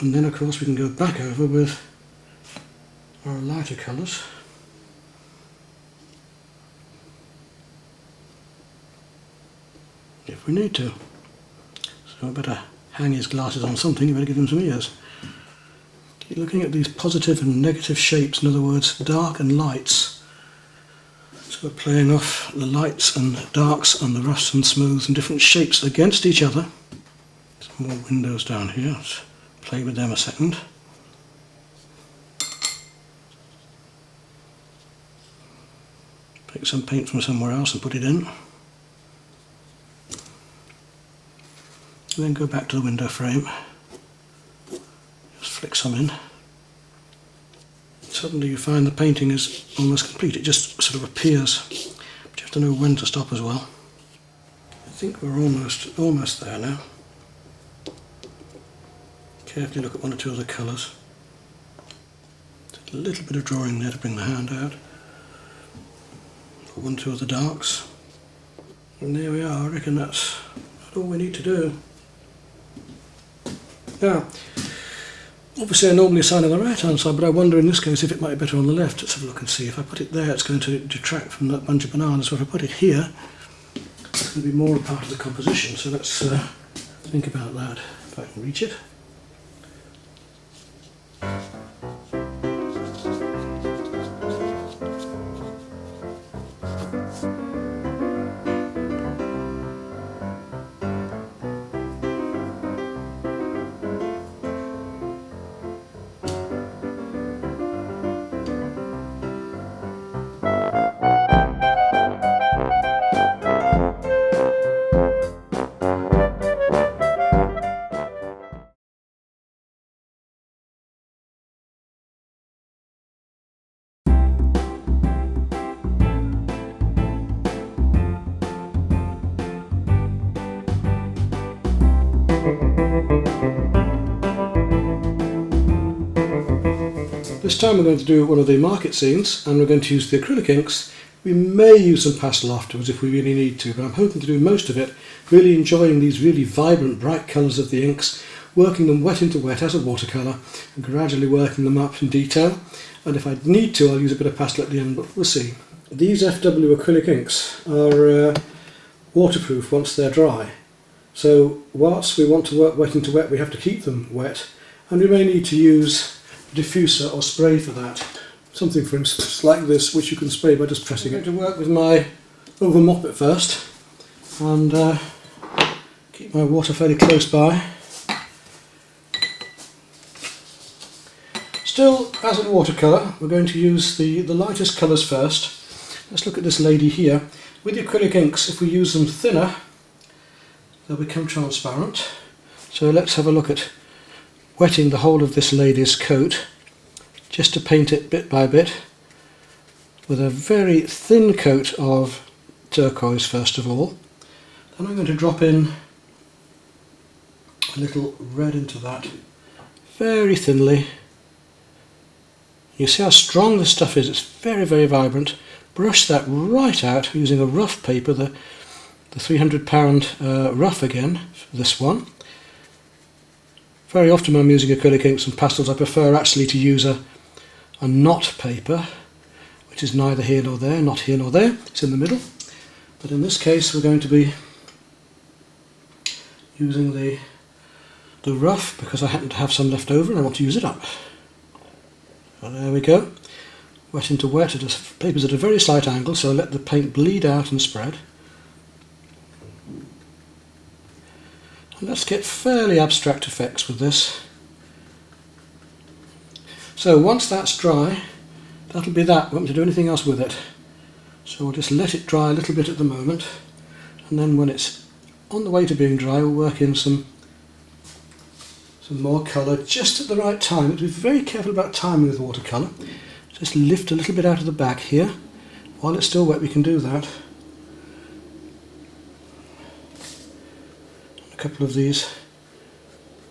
and then of course we can go back over with our lighter colours. If we need to. So I better hang his glasses on something, you better give him some ears. Keep looking at these positive and negative shapes, in other words dark and lights. So we're playing off the lights and darks and the roughs and smooths and different shapes against each other. Some more windows down here, let's play with them a second. Pick some paint from somewhere else and put it in. And then go back to the window frame. Just flick some in. Suddenly you find the painting is almost complete. It just sort of appears, but you have to know when to stop as well. I think we're almost there now. Carefully look at one or two of the colours. Just a little bit of drawing there to bring the hand out. One or two of the darks. And there we are. I reckon that's all we need to do. Now, obviously I normally assign on the right hand side, but I wonder in this case if it might be better on the left. Let's have a look and see. If I put it there, it's going to detract from that bunch of bananas. So if I put it here, it's going to be more a part of the composition. So let's think about that, if I can reach it. This time we're going to do one of the market scenes and we're going to use the acrylic inks. We may use some pastel afterwards if we really need to, but I'm hoping to do most of it, really enjoying these really vibrant bright colours of the inks, working them wet into wet as a watercolour and gradually working them up in detail. And if I need to, I'll use a bit of pastel at the end, but we'll see. These FW acrylic inks are waterproof once they're dry. So whilst we want to work wet into wet, we have to keep them wet, and we may need to use diffuser or spray for that. Something for instance like this, which you can spray by just pressing it. I'm going to work with my over mop it first and keep my water fairly close by. Still, as in watercolour, we're going to use the lightest colours first. Let's look at this lady here. With the acrylic inks, if we use them thinner, they'll become transparent. So let's have a look at wetting the whole of this lady's coat, just to paint it bit by bit with a very thin coat of turquoise first of all. Then I'm going to drop in a little red into that very thinly. You see how strong the stuff is, it's very, very vibrant. Brush that right out using a rough paper, the £300 rough again for this one. Very often when I'm using acrylic inks and pastels I prefer actually to use a knot paper, which is neither here nor there, not here nor there, it's in the middle. But in this case we're going to be using the rough because I happen to have some left over and I want to use it up. So there we go. Wet into wet, paper's at a very slight angle, so I let the paint bleed out and spread. And let's get fairly abstract effects with this. So once that's dry, that'll be that. We won't have to do anything else with it. So we'll just let it dry a little bit at the moment, and then when it's on the way to being dry, we'll work in some more colour just at the right time. Be very careful about timing with watercolour. Just lift a little bit out of the back here. While it's still wet, we can do that. A couple of these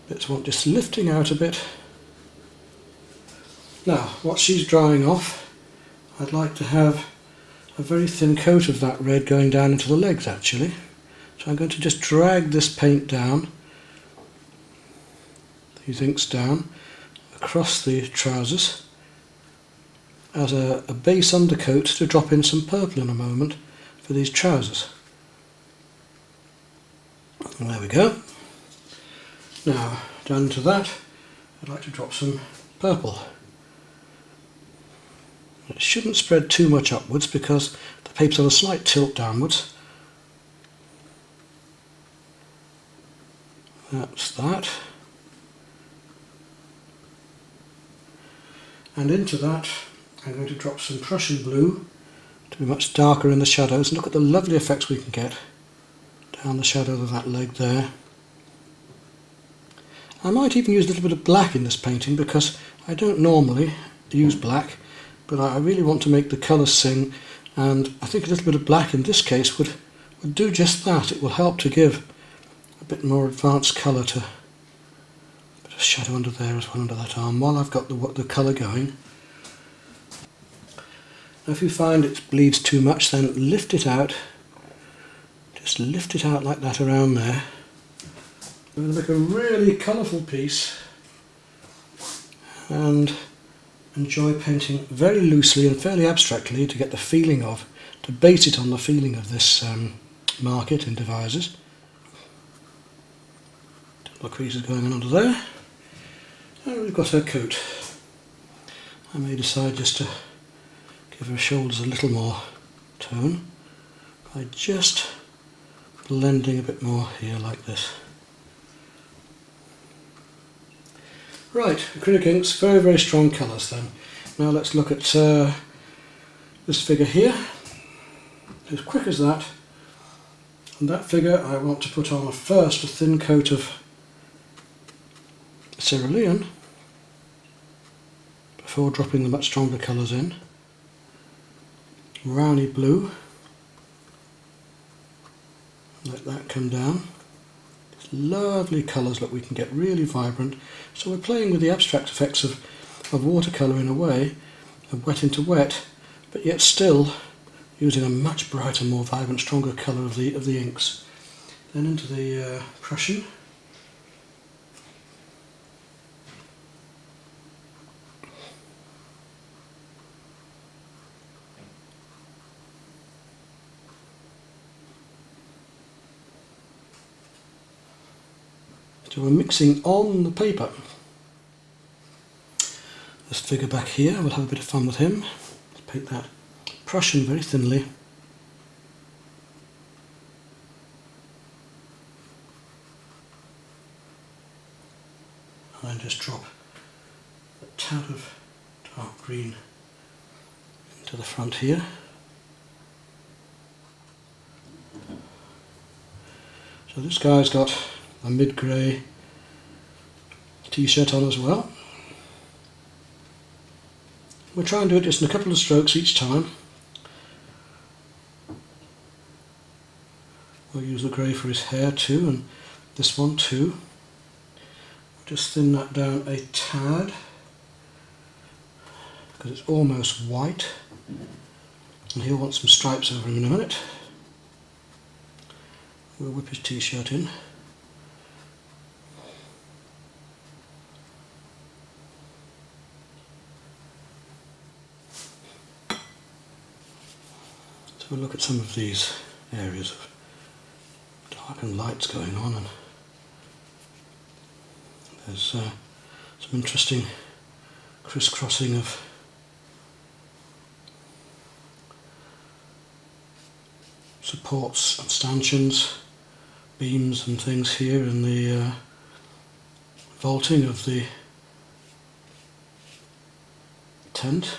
bits want just lifting out a bit. Now, while she's drying off, I'd like to have a very thin coat of that red going down into the legs actually. So I'm going to just drag this paint down these inks down across the trousers as a base undercoat to drop in some purple in a moment for these trousers. And there we go. Now down to that I'd like to drop some purple. It shouldn't spread too much upwards because the paper's on a slight tilt downwards. That's that. And into that I'm going to drop some Prussian blue to be much darker in the shadows, and look at the lovely effects we can get down the shadow of that leg there. I might even use a little bit of black in this painting because I don't normally use black, but I really want to make the colours sing, and I think a little bit of black in this case would do just that. It will help to give a bit more advanced colour, to a bit of shadow under there as well, under that arm, while I've got the colour going. Now if you find it bleeds too much, then lift it out. Just lift it out like that around there. We're going to make a really colourful piece and enjoy painting very loosely and fairly abstractly to get the feeling of, to base it on the feeling of this market in devices. Couple of creases going on under there, and we've got her coat. I may decide just to give her shoulders a little more tone by just blending a bit more here like this. Right, acrylic inks, very, very strong colours then. Now let's look at this figure here. As quick as that. And that figure I want to put on first a thin coat of cerulean before dropping the much stronger colours in. Browny blue. Let that come down. Lovely colours that we can get really vibrant. So we're playing with the abstract effects of watercolour in a way, of wet into wet, but yet still using a much brighter, more vibrant, stronger colour of the inks. Then into the Prussian. So we're mixing on the paper. This figure back here, we'll have a bit of fun with him. Let's paint that Prussian very thinly. And then just drop a tad of dark green into the front here. So this guy's got a mid-grey t-shirt on as well. We'll try and do it just in a couple of strokes each time. We'll use the grey for his hair too, and this one too. Just thin that down a tad because it's almost white, and he'll want some stripes over him in a minute. We'll whip his t-shirt in. So we'll look at some of these areas of dark and lights going on, and there's some interesting crisscrossing of supports and stanchions, beams and things here in the vaulting of the tent.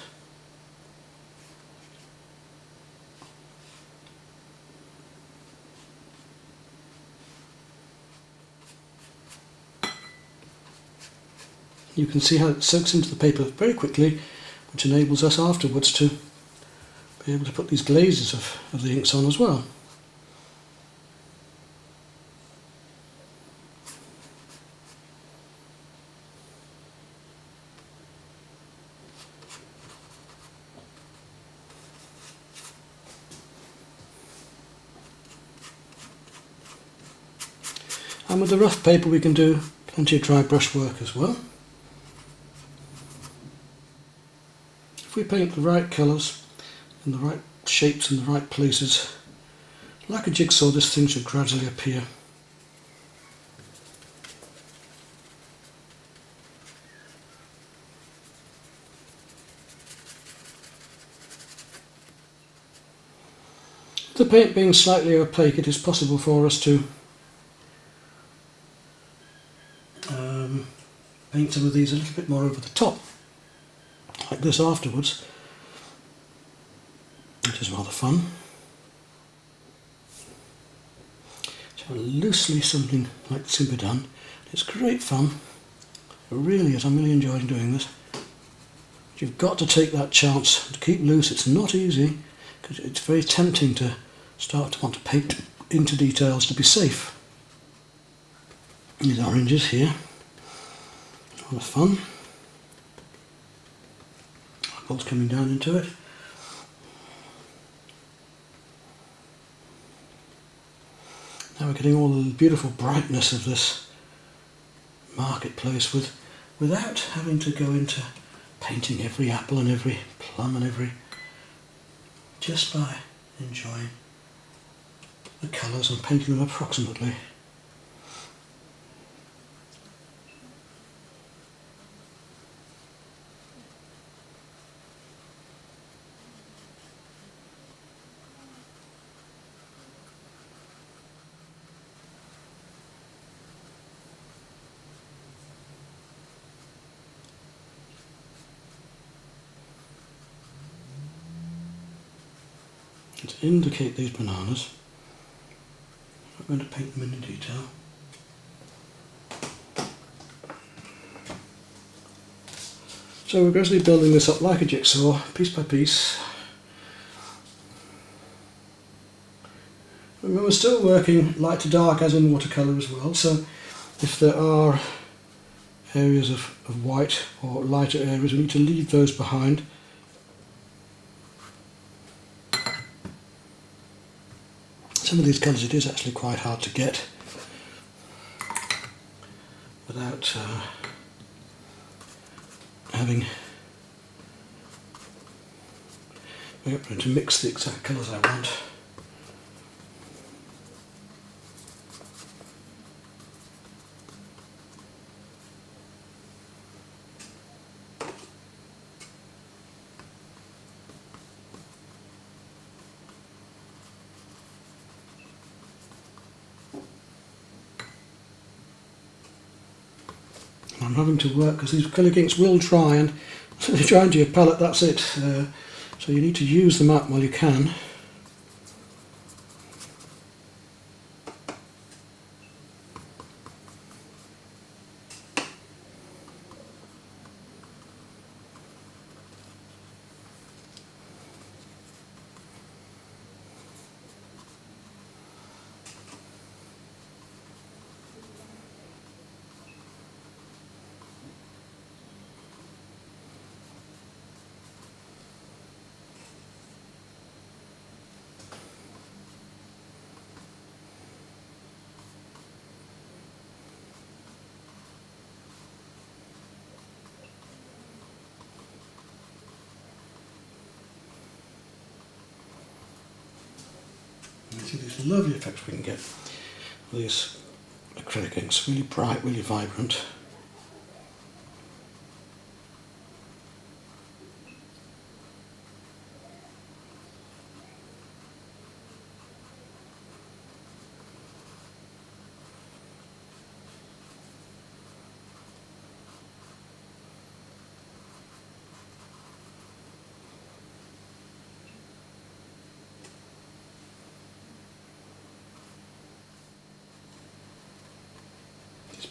You can see how it soaks into the paper very quickly, which enables us afterwards to be able to put these glazes of the inks on as well. And with the rough paper we can do Plenty of dry brush work as well. If we paint the right colours and the right shapes in the right places, like a jigsaw, this thing should gradually appear. The paint being slightly opaque, it is possible for us to paint some of these a little bit more over the top, like this afterwards, which is rather fun. So loosely something like this can be done. It's great fun, it really is. I'm really enjoying doing this. But you've got to take that chance to keep loose. It's not easy, because it's very tempting to start to want to paint into details to be safe. These oranges here, a lot of fun. Eyeballs coming down into it. Now we're getting all the beautiful brightness of this marketplace without having to go into painting every apple and every plum and just by enjoying the colours and painting them approximately. To indicate these bananas, I'm going to paint them in detail. So we're gradually building this up like a jigsaw, piece by piece. And we're still working light to dark as in watercolour as well, so if there are areas of white or lighter areas, we need to leave those behind. Some of these colours it is actually quite hard to get without having to mix the exact colours I want. I'm having to work because these acrylic inks will dry, and they dry into your palette, that's it. So you need to use them up while you can. See these lovely effects we can get with these acrylic inks, really bright, really vibrant.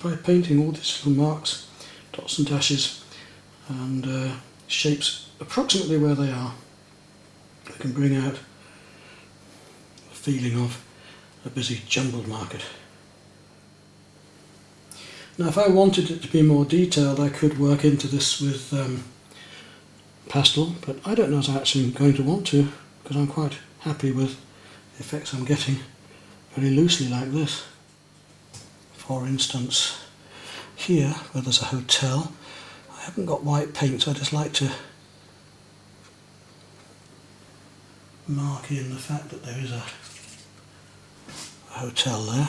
By painting all these little marks, dots and dashes, and shapes approximately where they are, I can bring out a feeling of a busy jumbled market. Now if I wanted it to be more detailed, I could work into this with pastel, but I don't know if I'm actually going to want to, because I'm quite happy with the effects I'm getting very loosely like this. For instance, here where there's a hotel. I haven't got white paint, so I just like to mark in the fact that there is a hotel there.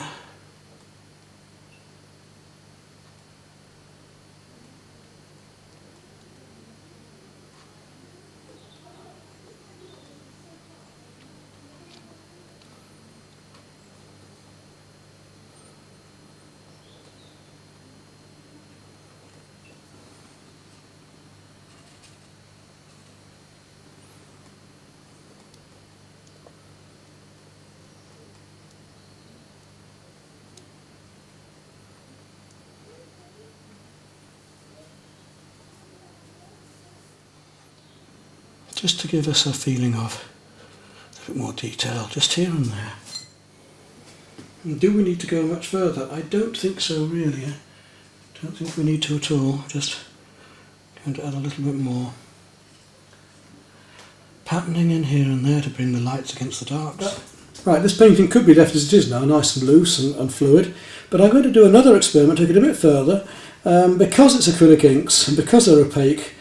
Just to give us a feeling of a bit more detail, just here and there. And do we need to go much further? I don't think so really. I don't think we need to at all. Just going to add a little bit more patterning in here and there to bring the lights against the darks. Right, this painting could be left as it is now, nice and loose and fluid, but I'm going to do another experiment, take it a bit further. Because it's acrylic inks and because they're opaque,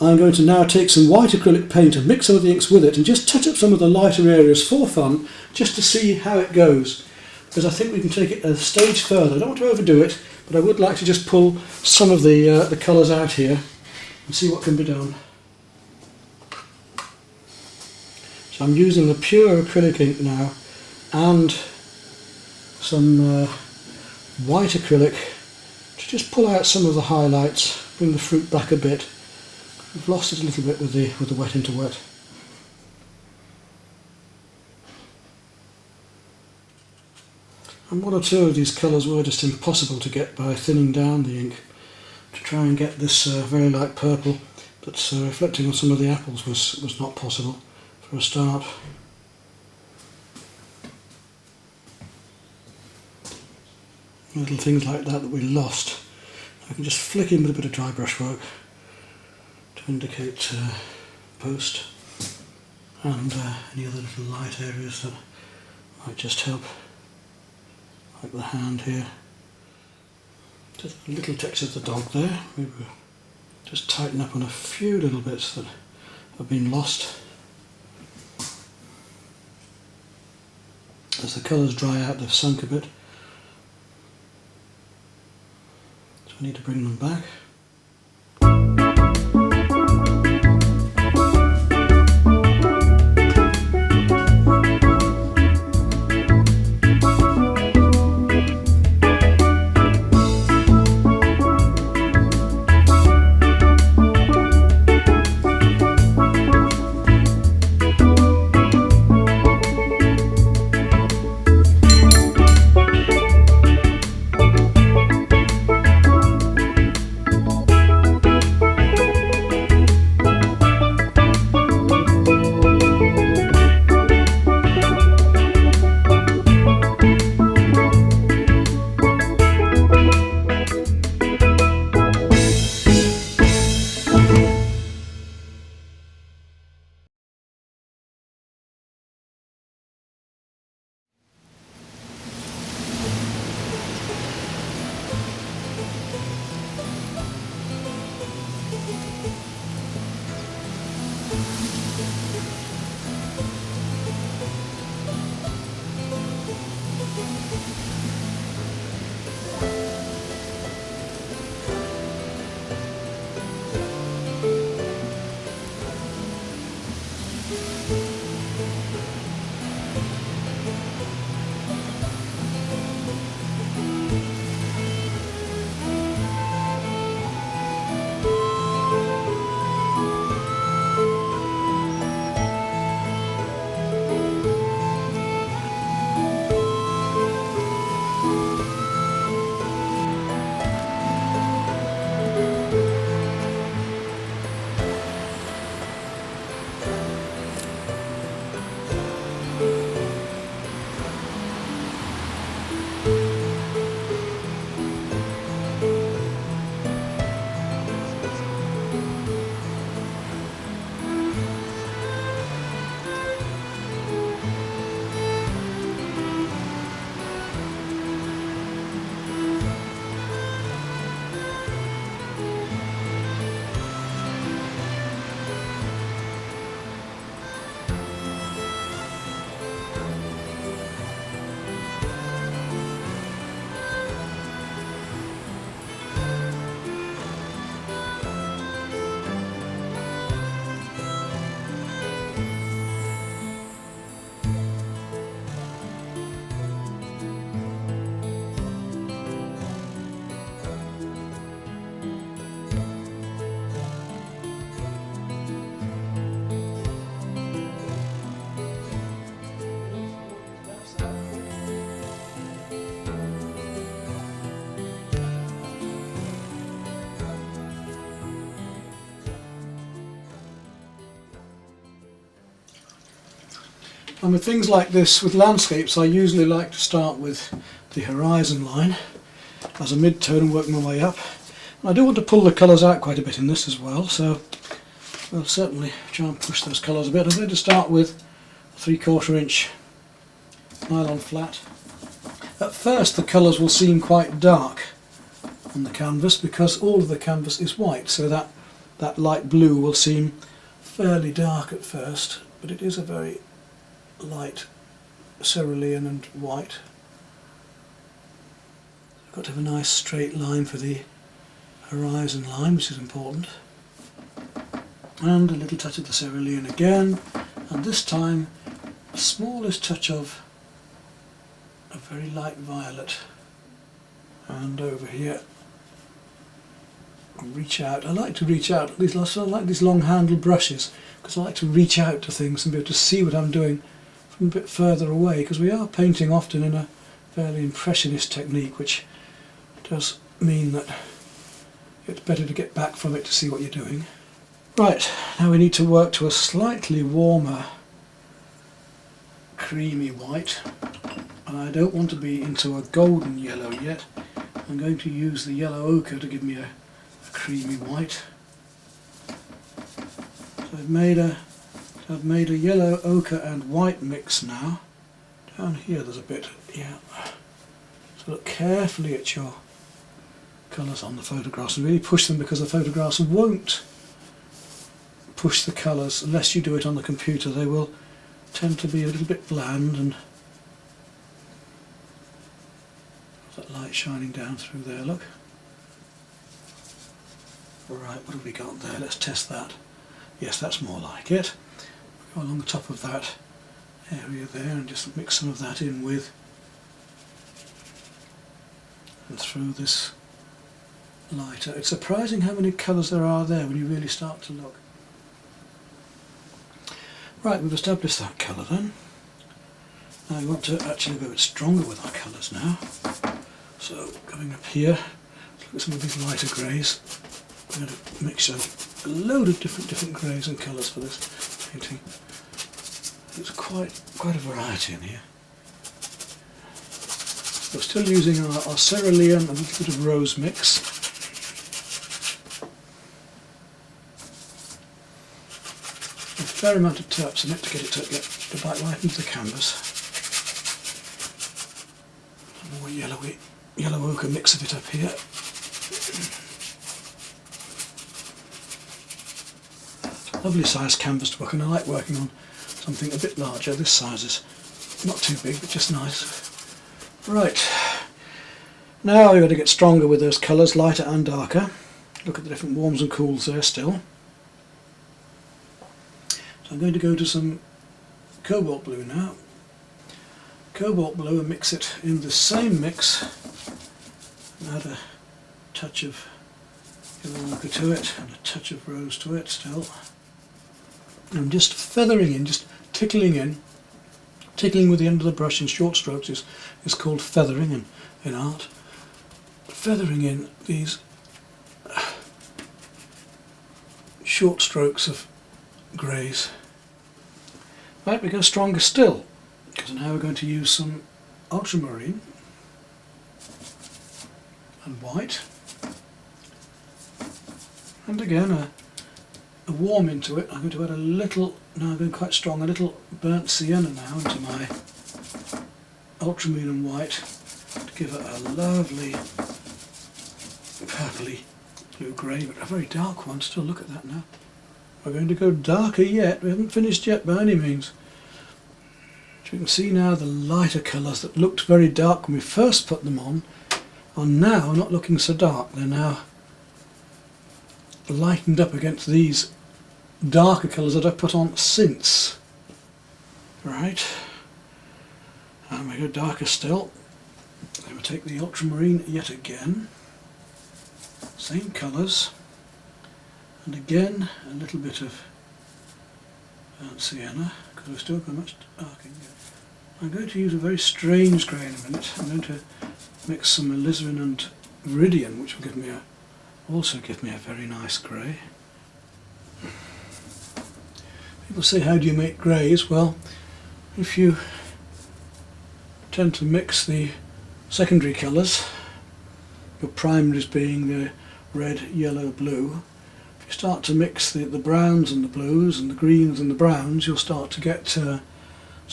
I'm going to now take some white acrylic paint and mix some of the inks with it and just touch up some of the lighter areas for fun, just to see how it goes. Because I think we can take it a stage further. I don't want to overdo it, but I would like to just pull some of the colours out here and see what can be done. So I'm using the pure acrylic ink now and some white acrylic to just pull out some of the highlights, bring the fruit back a bit. We've lost it a little bit with the wet into wet. And one or two of these colours were just impossible to get by thinning down the ink. To try and get this very light purple that's reflecting on some of the apples was not possible for a start. Little things like that we lost. I can just flick in with a bit of dry brush work to indicate post and any other little light areas that might just help, like the hand here. Just a little texture of the dog there. Maybe we'll just tighten up on a few little bits that have been lost. As the colours dry out, they've sunk a bit. So I need to bring them back. And with things like this, with landscapes, I usually like to start with the horizon line as a mid-tone and work my way up. And I do want to pull the colours out quite a bit in this as well, so we'll certainly try and push those colours a bit. I'm going to start with a 3/4 inch nylon flat. At first the colours will seem quite dark on the canvas because all of the canvas is white, so that light blue will seem fairly dark at first, but it is a very light cerulean and white. I've got to have a nice straight line for the horizon line, which is important, and a little touch of the cerulean again, and this time the smallest touch of a very light violet. And over here, reach out. I like to reach out. I like these long handled brushes because I like to reach out to things and be able to see what I'm doing from a bit further away, because we are painting often in a fairly impressionist technique, which does mean that it's better to get back from it to see what you're doing. Right, now we need to work to a slightly warmer creamy white, and I don't want to be into a golden yellow yet. I'm going to use the yellow ochre to give me a creamy white. So I've made a yellow ochre and white mix now. Down here there's a bit, yeah. So look carefully at your colours on the photographs and really push them, because the photographs won't push the colours unless you do it on the computer. They will tend to be a little bit bland, and that light shining down through there, look. Alright, what have we got there? Let's test that. Yes, that's more like it. Go along the top of that area there and just mix some of that in with and through this lighter. It's surprising how many colours there are there when you really start to look. Right, we've established that colour then. Now we want to actually go a bit stronger with our colours now. So going up here, look at some of these lighter greys. I'm going to mix a load of different greys and colours for this painting. There's quite a variety in here. We're still using our cerulean and a little bit of rose mix. A fair amount of terps in it to get it to get the back right into the canvas. A more yellow ochre mix of it up here. Lovely sized canvas to work on. I like working on something a bit larger. This size is not too big, but just nice. Right, now we've got to get stronger with those colours, lighter and darker. Look at the different warms and cools there still. So I'm going to go to some cobalt blue now. Cobalt blue, and mix it in the same mix. And add a touch of yellow ochre to it and a touch of rose to it still. And just feathering in, just tickling with the end of the brush in short strokes is called feathering in art. Feathering in these short strokes of greys. Right, we go stronger still, because now we're going to use some ultramarine and white, and again a warm into it. I'm going to add a little, now I'm going quite strong, a little burnt sienna now into my ultramarine and white to give it a lovely purpley blue grey, but a very dark one still. Look at that now. We're going to go darker yet. We haven't finished yet by any means. So you can see now the lighter colours that looked very dark when we first put them on are now not looking so dark. They're now lightened up against these darker colours that I've put on since. Right, and we go darker still. Then we'll take the ultramarine yet again, same colours, and again a little bit of burnt sienna, because we've still got much darker. I'm going to use a very strange grey in a minute. I'm going to mix some alizarin and viridian, which will give me also give me a very nice grey. People say, how do you make greys? Well, if you tend to mix the secondary colours, your primaries being the red, yellow, blue, if you start to mix the browns and the blues and the greens and the browns, you'll start to get some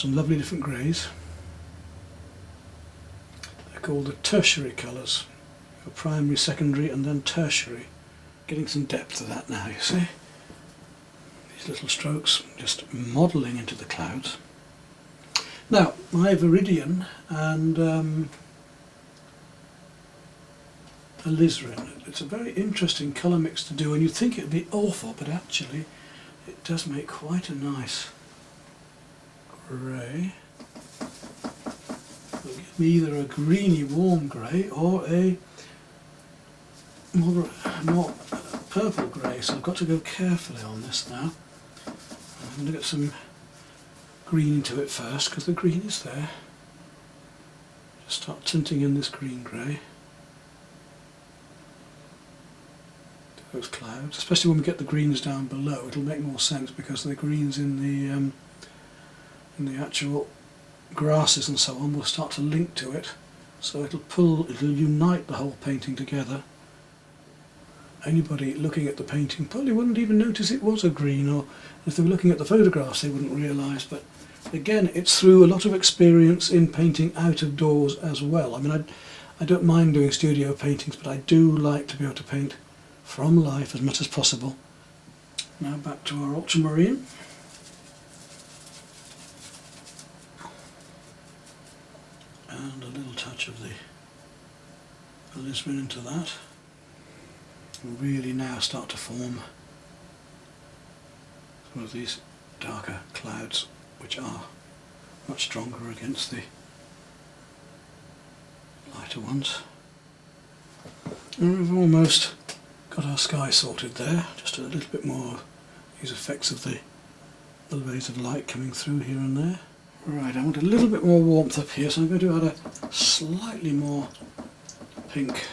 lovely different greys. They're called the tertiary colours. Your primary, secondary and then tertiary. Getting some depth to that now, you see. These little strokes just modelling into the clouds. Now, I have Iridian and alizarin. It's a very interesting colour mix to do, and you'd think it would be awful, but actually it does make quite a nice grey. It'll give me either a greeny warm grey or a more purple grey, so I've got to go carefully on this now. I'm going to get some green into it first, because the green is there. Just start tinting in this green grey to those clouds, especially when we get the greens down below. It'll make more sense because the greens in the actual grasses and so on will start to link to it, so it'll unite the whole painting together. Anybody looking at the painting probably wouldn't even notice it was a green, or if they were looking at the photographs they wouldn't realise, but again it's through a lot of experience in painting out of doors as well. I mean, I don't mind doing studio paintings, but I do like to be able to paint from life as much as possible. Now back to our ultramarine. And a little touch of the alizarin into that. Really now start to form some of these darker clouds, which are much stronger against the lighter ones. And we've almost got our sky sorted there, just a little bit more these effects of the rays of light coming through here and there. Right, I want a little bit more warmth up here, so I'm going to add a slightly more pink,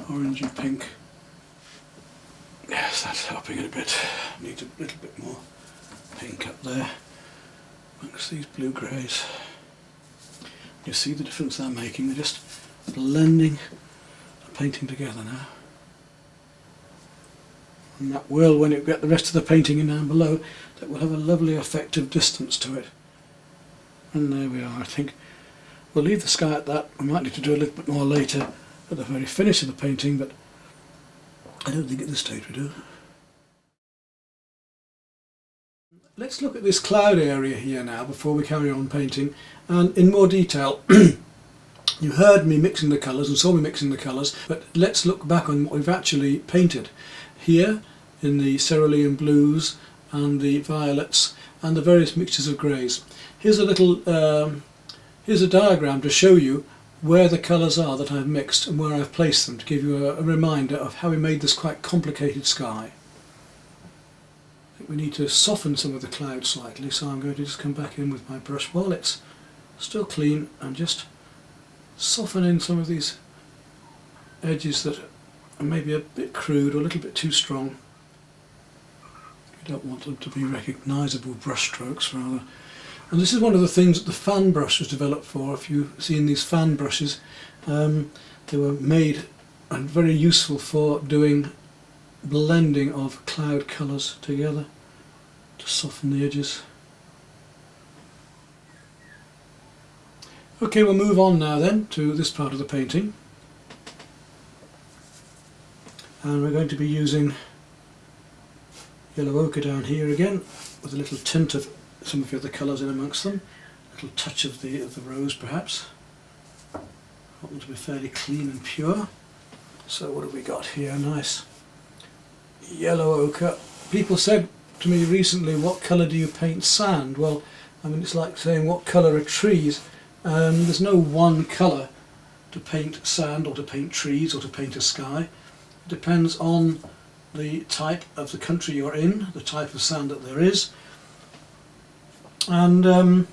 orangey pink. Yes, that's helping it a bit. Need a little bit more pink up there amongst these blue greys. You see the difference they're making? They're just blending and painting together now. And that will, when you get the rest of the painting in down below, that will have a lovely effect of distance to it. And there we are. I think we'll leave the sky at that. We might need to do a little bit more later at the very finish of the painting, but I don't think at this stage we do. Let's look at this cloud area here now before we carry on painting, and in more detail. You heard me mixing the colours and saw me mixing the colours, but let's look back on what we've actually painted. Here in the cerulean blues and the violets and the various mixtures of greys. Here's a little here's a diagram to show you where the colours are that I've mixed and where I've placed them, to give you a reminder of how we made this quite complicated sky. I think we need to soften some of the clouds slightly, so I'm going to just come back in with my brush while it's still clean and just soften in some of these edges that are maybe a bit crude or a little bit too strong. You don't want them to be recognisable brush strokes, rather. And this is one of the things that the fan brush was developed for. If you've seen these fan brushes, they were made and very useful for doing blending of cloud colours together to soften the edges. Okay, we'll move on now then to this part of the painting, and we're going to be using yellow ochre down here again, with a little tint of some of the other colours in amongst them, a little touch of the rose perhaps. I want them to be fairly clean and pure. So what have we got here? Nice yellow ochre. People said to me recently, what colour do you paint sand? Well, I mean, it's like saying what colour are trees. There's no one colour to paint sand or to paint trees or to paint a sky. It depends on the type of the country you're in, the type of sand that there is, and the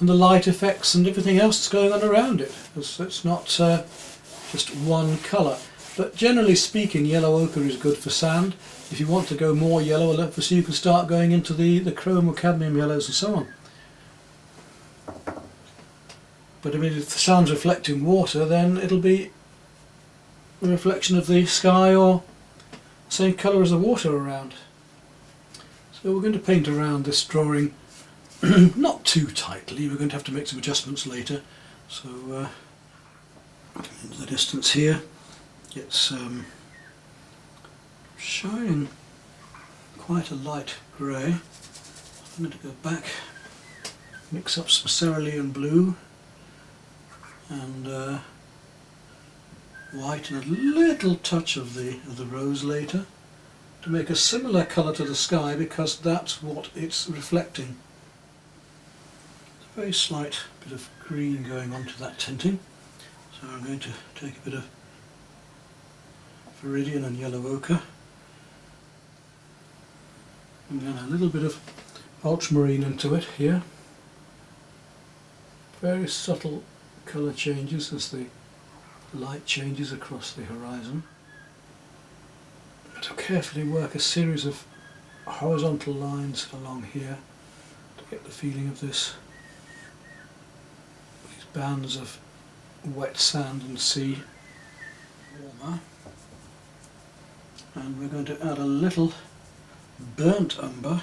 light effects and everything else that's going on around it. It's not just one colour. But generally speaking, yellow ochre is good for sand. if you want to go more yellow, well, obviously you can start going into the chrome or cadmium yellows and so on. But I mean, if the sand's reflecting water, then it'll be a reflection of the sky or the same colour as the water around. So we're going to paint around this drawing, not too tightly. We're going to have to make some adjustments later. So into the distance here, it's shining quite a light grey. I'm going to go back, mix up some cerulean blue and white and a little touch of the rose later to make a similar colour to the sky, because that's what it's reflecting. There's a very slight bit of green going on to that tinting, so I'm going to take a bit of viridian and yellow ochre and then a little bit of ultramarine into it here. Very subtle colour changes as the light changes across the horizon. To carefully work a series of horizontal lines along here to get the feeling of this, these bands of wet sand and sea warmer. And we're going to add a little burnt umber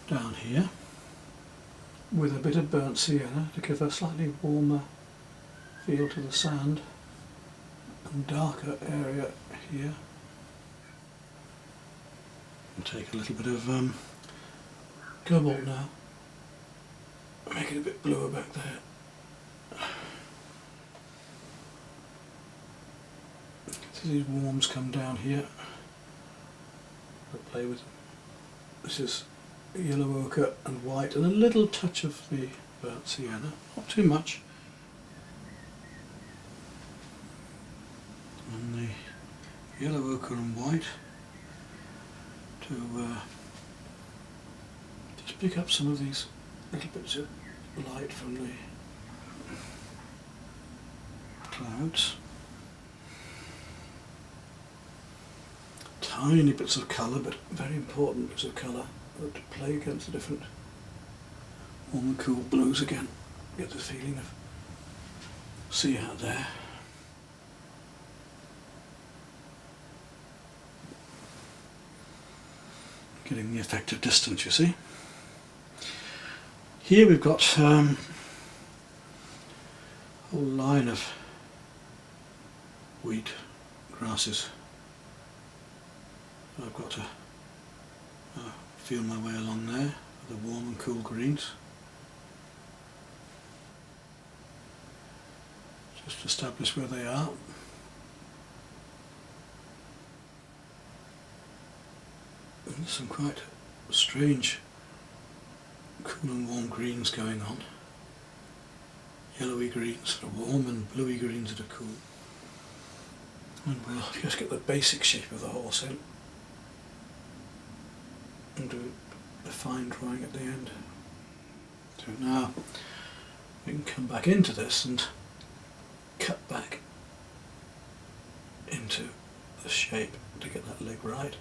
down here with a bit of burnt sienna to give a slightly warmer feel to the sand, and darker area here. And take a little bit of cobalt now, make it a bit bluer back there. So these warms come down here. I'll play with them. This is yellow ochre and white and a little touch of the burnt sienna, not too much. And the yellow ochre and white to just pick up some of these little bits of light from the clouds. Tiny bits of colour, but very important bits of colour to play against the different warm and cool blues again. Get the feeling of sea out there. Getting the effective distance, you see. Here we've got a whole line of wheat grasses. I've got to feel my way along there with the warm and cool greens. Just to establish where they are. And there's some quite strange cool and warm greens going on. Yellowy greens that are warm and bluey greens that are cool. And we'll just get the basic shape of the horse in and do the fine drawing at the end. So now we can come back into this and cut back into the shape to get that leg right.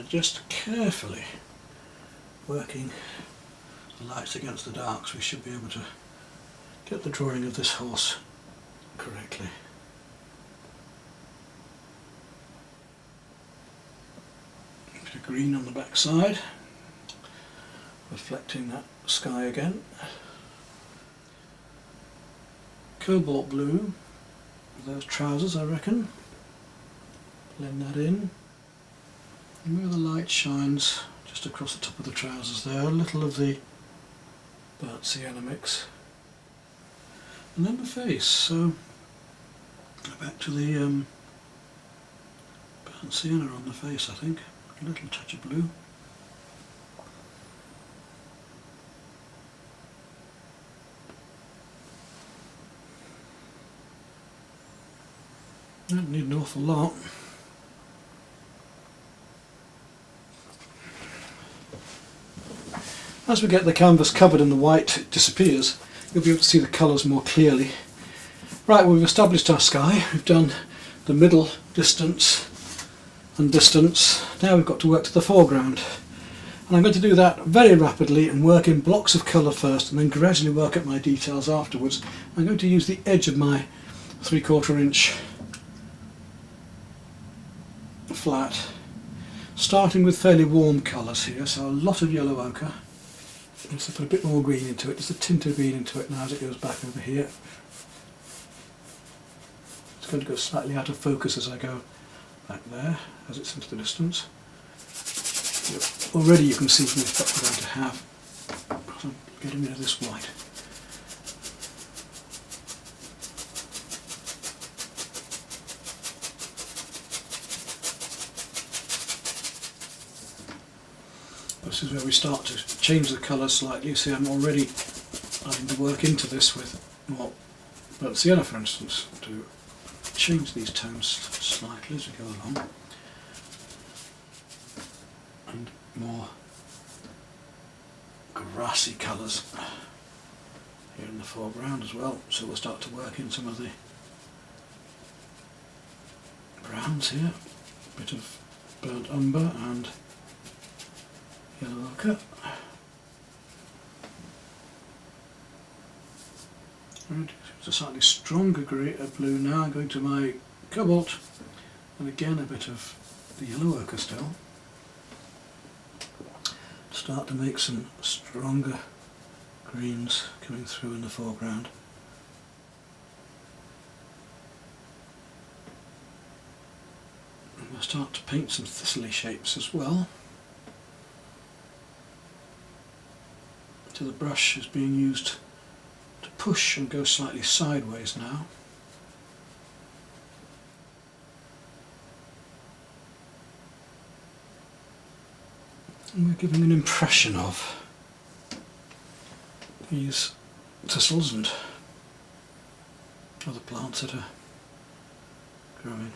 Just carefully working the lights against the darks, we should be able to get the drawing of this horse correctly. A bit of green on the back side, reflecting that sky again. Cobalt blue with those trousers, I reckon. Blend that in. And where the light shines just across the top of the trousers there, a little of the burnt sienna mix. And then the face, so back to the burnt sienna on the face, I think. A little touch of blue. Don't need an awful lot. As we get the canvas covered and the white disappears, you'll be able to see the colours more clearly. Right, well, we've established our sky, we've done the middle distance and distance. Now we've got to work to the foreground. And I'm going to do that very rapidly and work in blocks of colour first and then gradually work at my details afterwards. I'm going to use the edge of my 3/4 inch flat, starting with fairly warm colours here, so a lot of yellow ochre. Just put a bit more green into it, just a tint of green into it now as it goes back over here. It's going to go slightly out of focus as I go back there, as it's into the distance. Already you can see the effect we're going to have. I'm getting rid of this white. This is where we start to change the colour slightly. You see I'm already starting to work into this with more burnt sienna, for instance, to change these tones slightly as we go along. And more grassy colours here in the foreground as well. So we'll start to work in some of the browns here, a bit of burnt umber and yellow ochre. Right, it's a slightly stronger grey blue now. I'm going to my cobalt and again a bit of the yellow ochre still. Start to make some stronger greens coming through in the foreground. And we'll start to paint some thistly shapes as well. So the brush is being used to push and go slightly sideways now. And we're giving an impression of these thistles and other plants that are growing.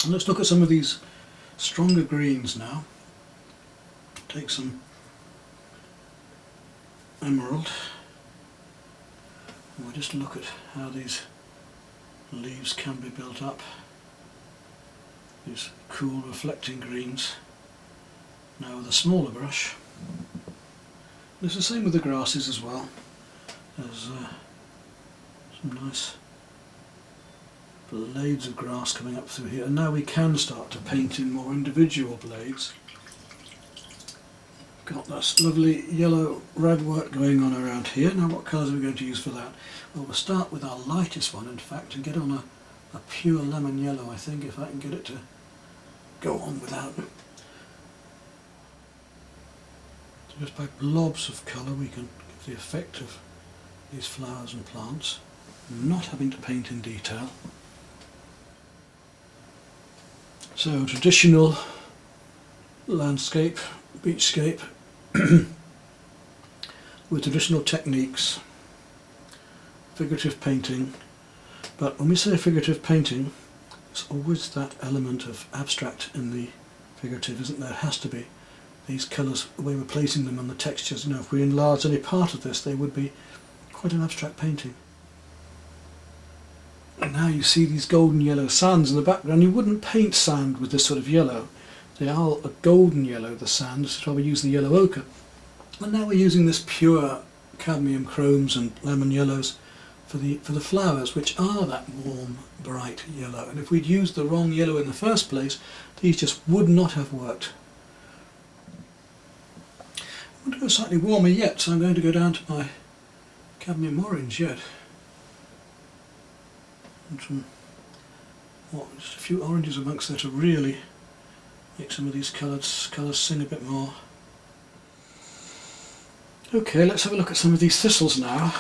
And let's look at some of these stronger greens now. Take some emerald. And we'll just look at how these leaves can be built up. These cool reflecting greens. Now with a smaller brush. And it's the same with the grasses as well. There's some nice blades of grass coming up through here. And now we can start to paint in more individual blades. Got this lovely yellow red work going on around here. Now what colours are we going to use for that? Well, we'll start with our lightest one in fact and get on a pure lemon yellow, I think, if I can get it to go on without. So just by blobs of colour we can give the effect of these flowers and plants, not having to paint in detail. So traditional landscape, beachscape, with traditional techniques, figurative painting, but when we say figurative painting, there's always that element of abstract in the figurative, isn't there? It has to be. These colours, the way we're placing them on the textures, you know, if we enlarge any part of this, they would be quite an abstract painting. And now you see these golden yellow sands in the background. You wouldn't paint sand with this sort of yellow. They are a golden yellow, the sands, so we use the yellow ochre. And now we're using this pure cadmium chromes and lemon yellows for the flowers, which are that warm, bright yellow. And if we'd used the wrong yellow in the first place, these just would not have worked. I want to go slightly warmer yet, so I'm going to go down to my cadmium orange yet. And some, just a few oranges amongst there to really make some of these colours sing a bit more. Okay, let's have a look at some of these thistles now.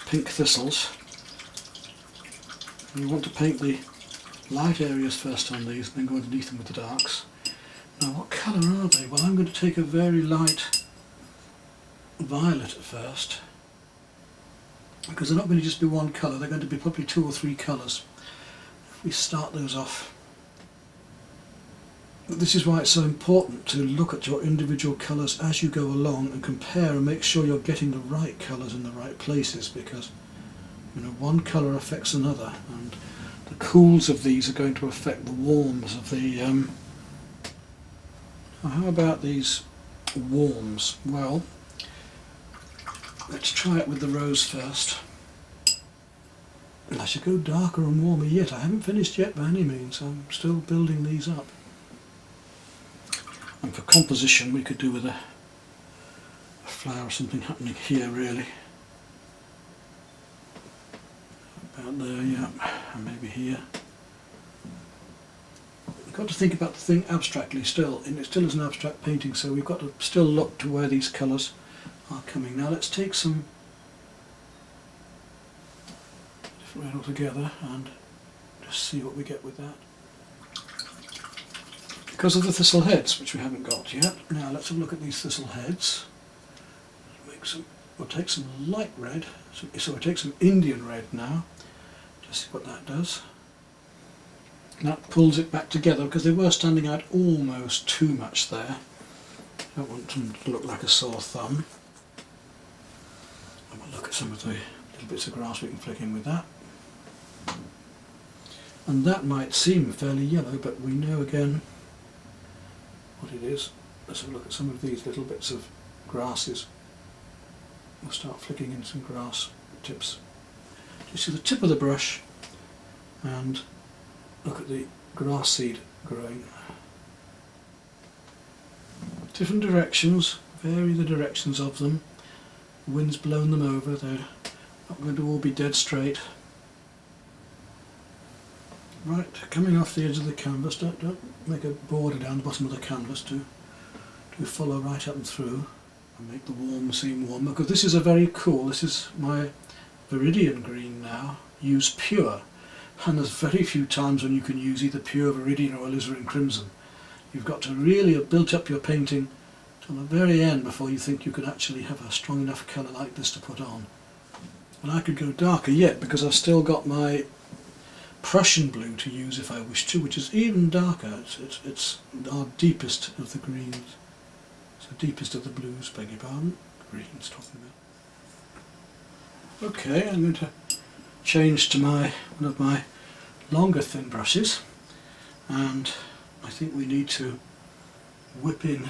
Pink thistles. And we want to paint the light areas first on these, and then go underneath them with the darks. Now what colour are they? Well, I'm going to take a very light violet at first. because they're not going to just be one colour, they're going to be probably 2 or 3 colours. If we start those off. But this is why it's so important to look at your individual colours as you go along and compare and make sure you're getting the right colours in the right places, because one colour affects another, and the cools of these are going to affect the warms of the... how about these warms? Well, let's try it with the rose first. I should go darker and warmer yet. I haven't finished yet by any means. I'm still building these up. And for composition we could do with a flower or something happening here really. About there, yeah, and maybe here. We've got to think about the thing abstractly still, and it still is an abstract painting, so we've got to still look to where these colours are coming. Now let's take some different red altogether and just see what we get with that. Because of the thistle heads, which we haven't got yet. Now let's have a look at these thistle heads. We'll take some light red, so we'll take some Indian red now, just see what that does. And that pulls it back together because they were standing out almost too much there. I don't want them to look like a sore thumb. And we'll look at some of the little bits of grass we can flick in with that. And that might seem fairly yellow, but we know again what it is. Let's have a look at some of these little bits of grasses. We'll start flicking in some grass tips. Just see the tip of the brush and look at the grass seed growing. Different directions, vary the directions of them. The wind's blown them over, they're not going to all be dead straight. Right, coming off the edge of the canvas, don't make a border down the bottom of the canvas, do follow right up and through and make the warm seem warmer, because this is a very cool, this is my Viridian green now, use pure, and there's very few times when you can use either pure Viridian or alizarin crimson. You've got to really have built up your painting till the very end before you think you can actually have a strong enough colour like this to put on. And I could go darker yet because I've still got my Prussian blue to use if I wish to, which is even darker. It's our deepest of the greens. It's the deepest of the blues, beg your pardon. Greens talking about. Okay, I'm going to change to one of my longer thin brushes, and I think we need to whip in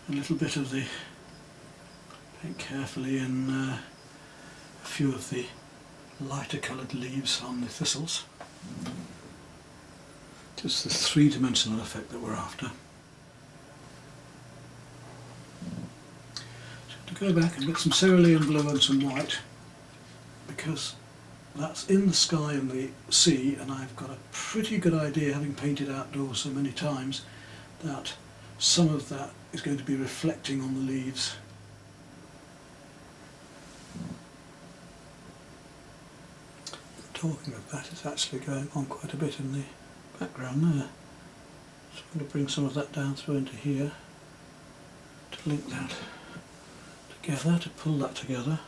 a little bit of the paint carefully in a few of the lighter coloured leaves on the thistles. Just the three-dimensional effect that we're after. So to go back and get some cerulean blue and some white, because that's in the sky and the sea, and I've got a pretty good idea, having painted outdoors so many times, that some of that is going to be reflecting on the leaves. Talking of that, it's actually going on quite a bit in the background there. So I'm going to bring some of that down through into here to link that together, to pull that together.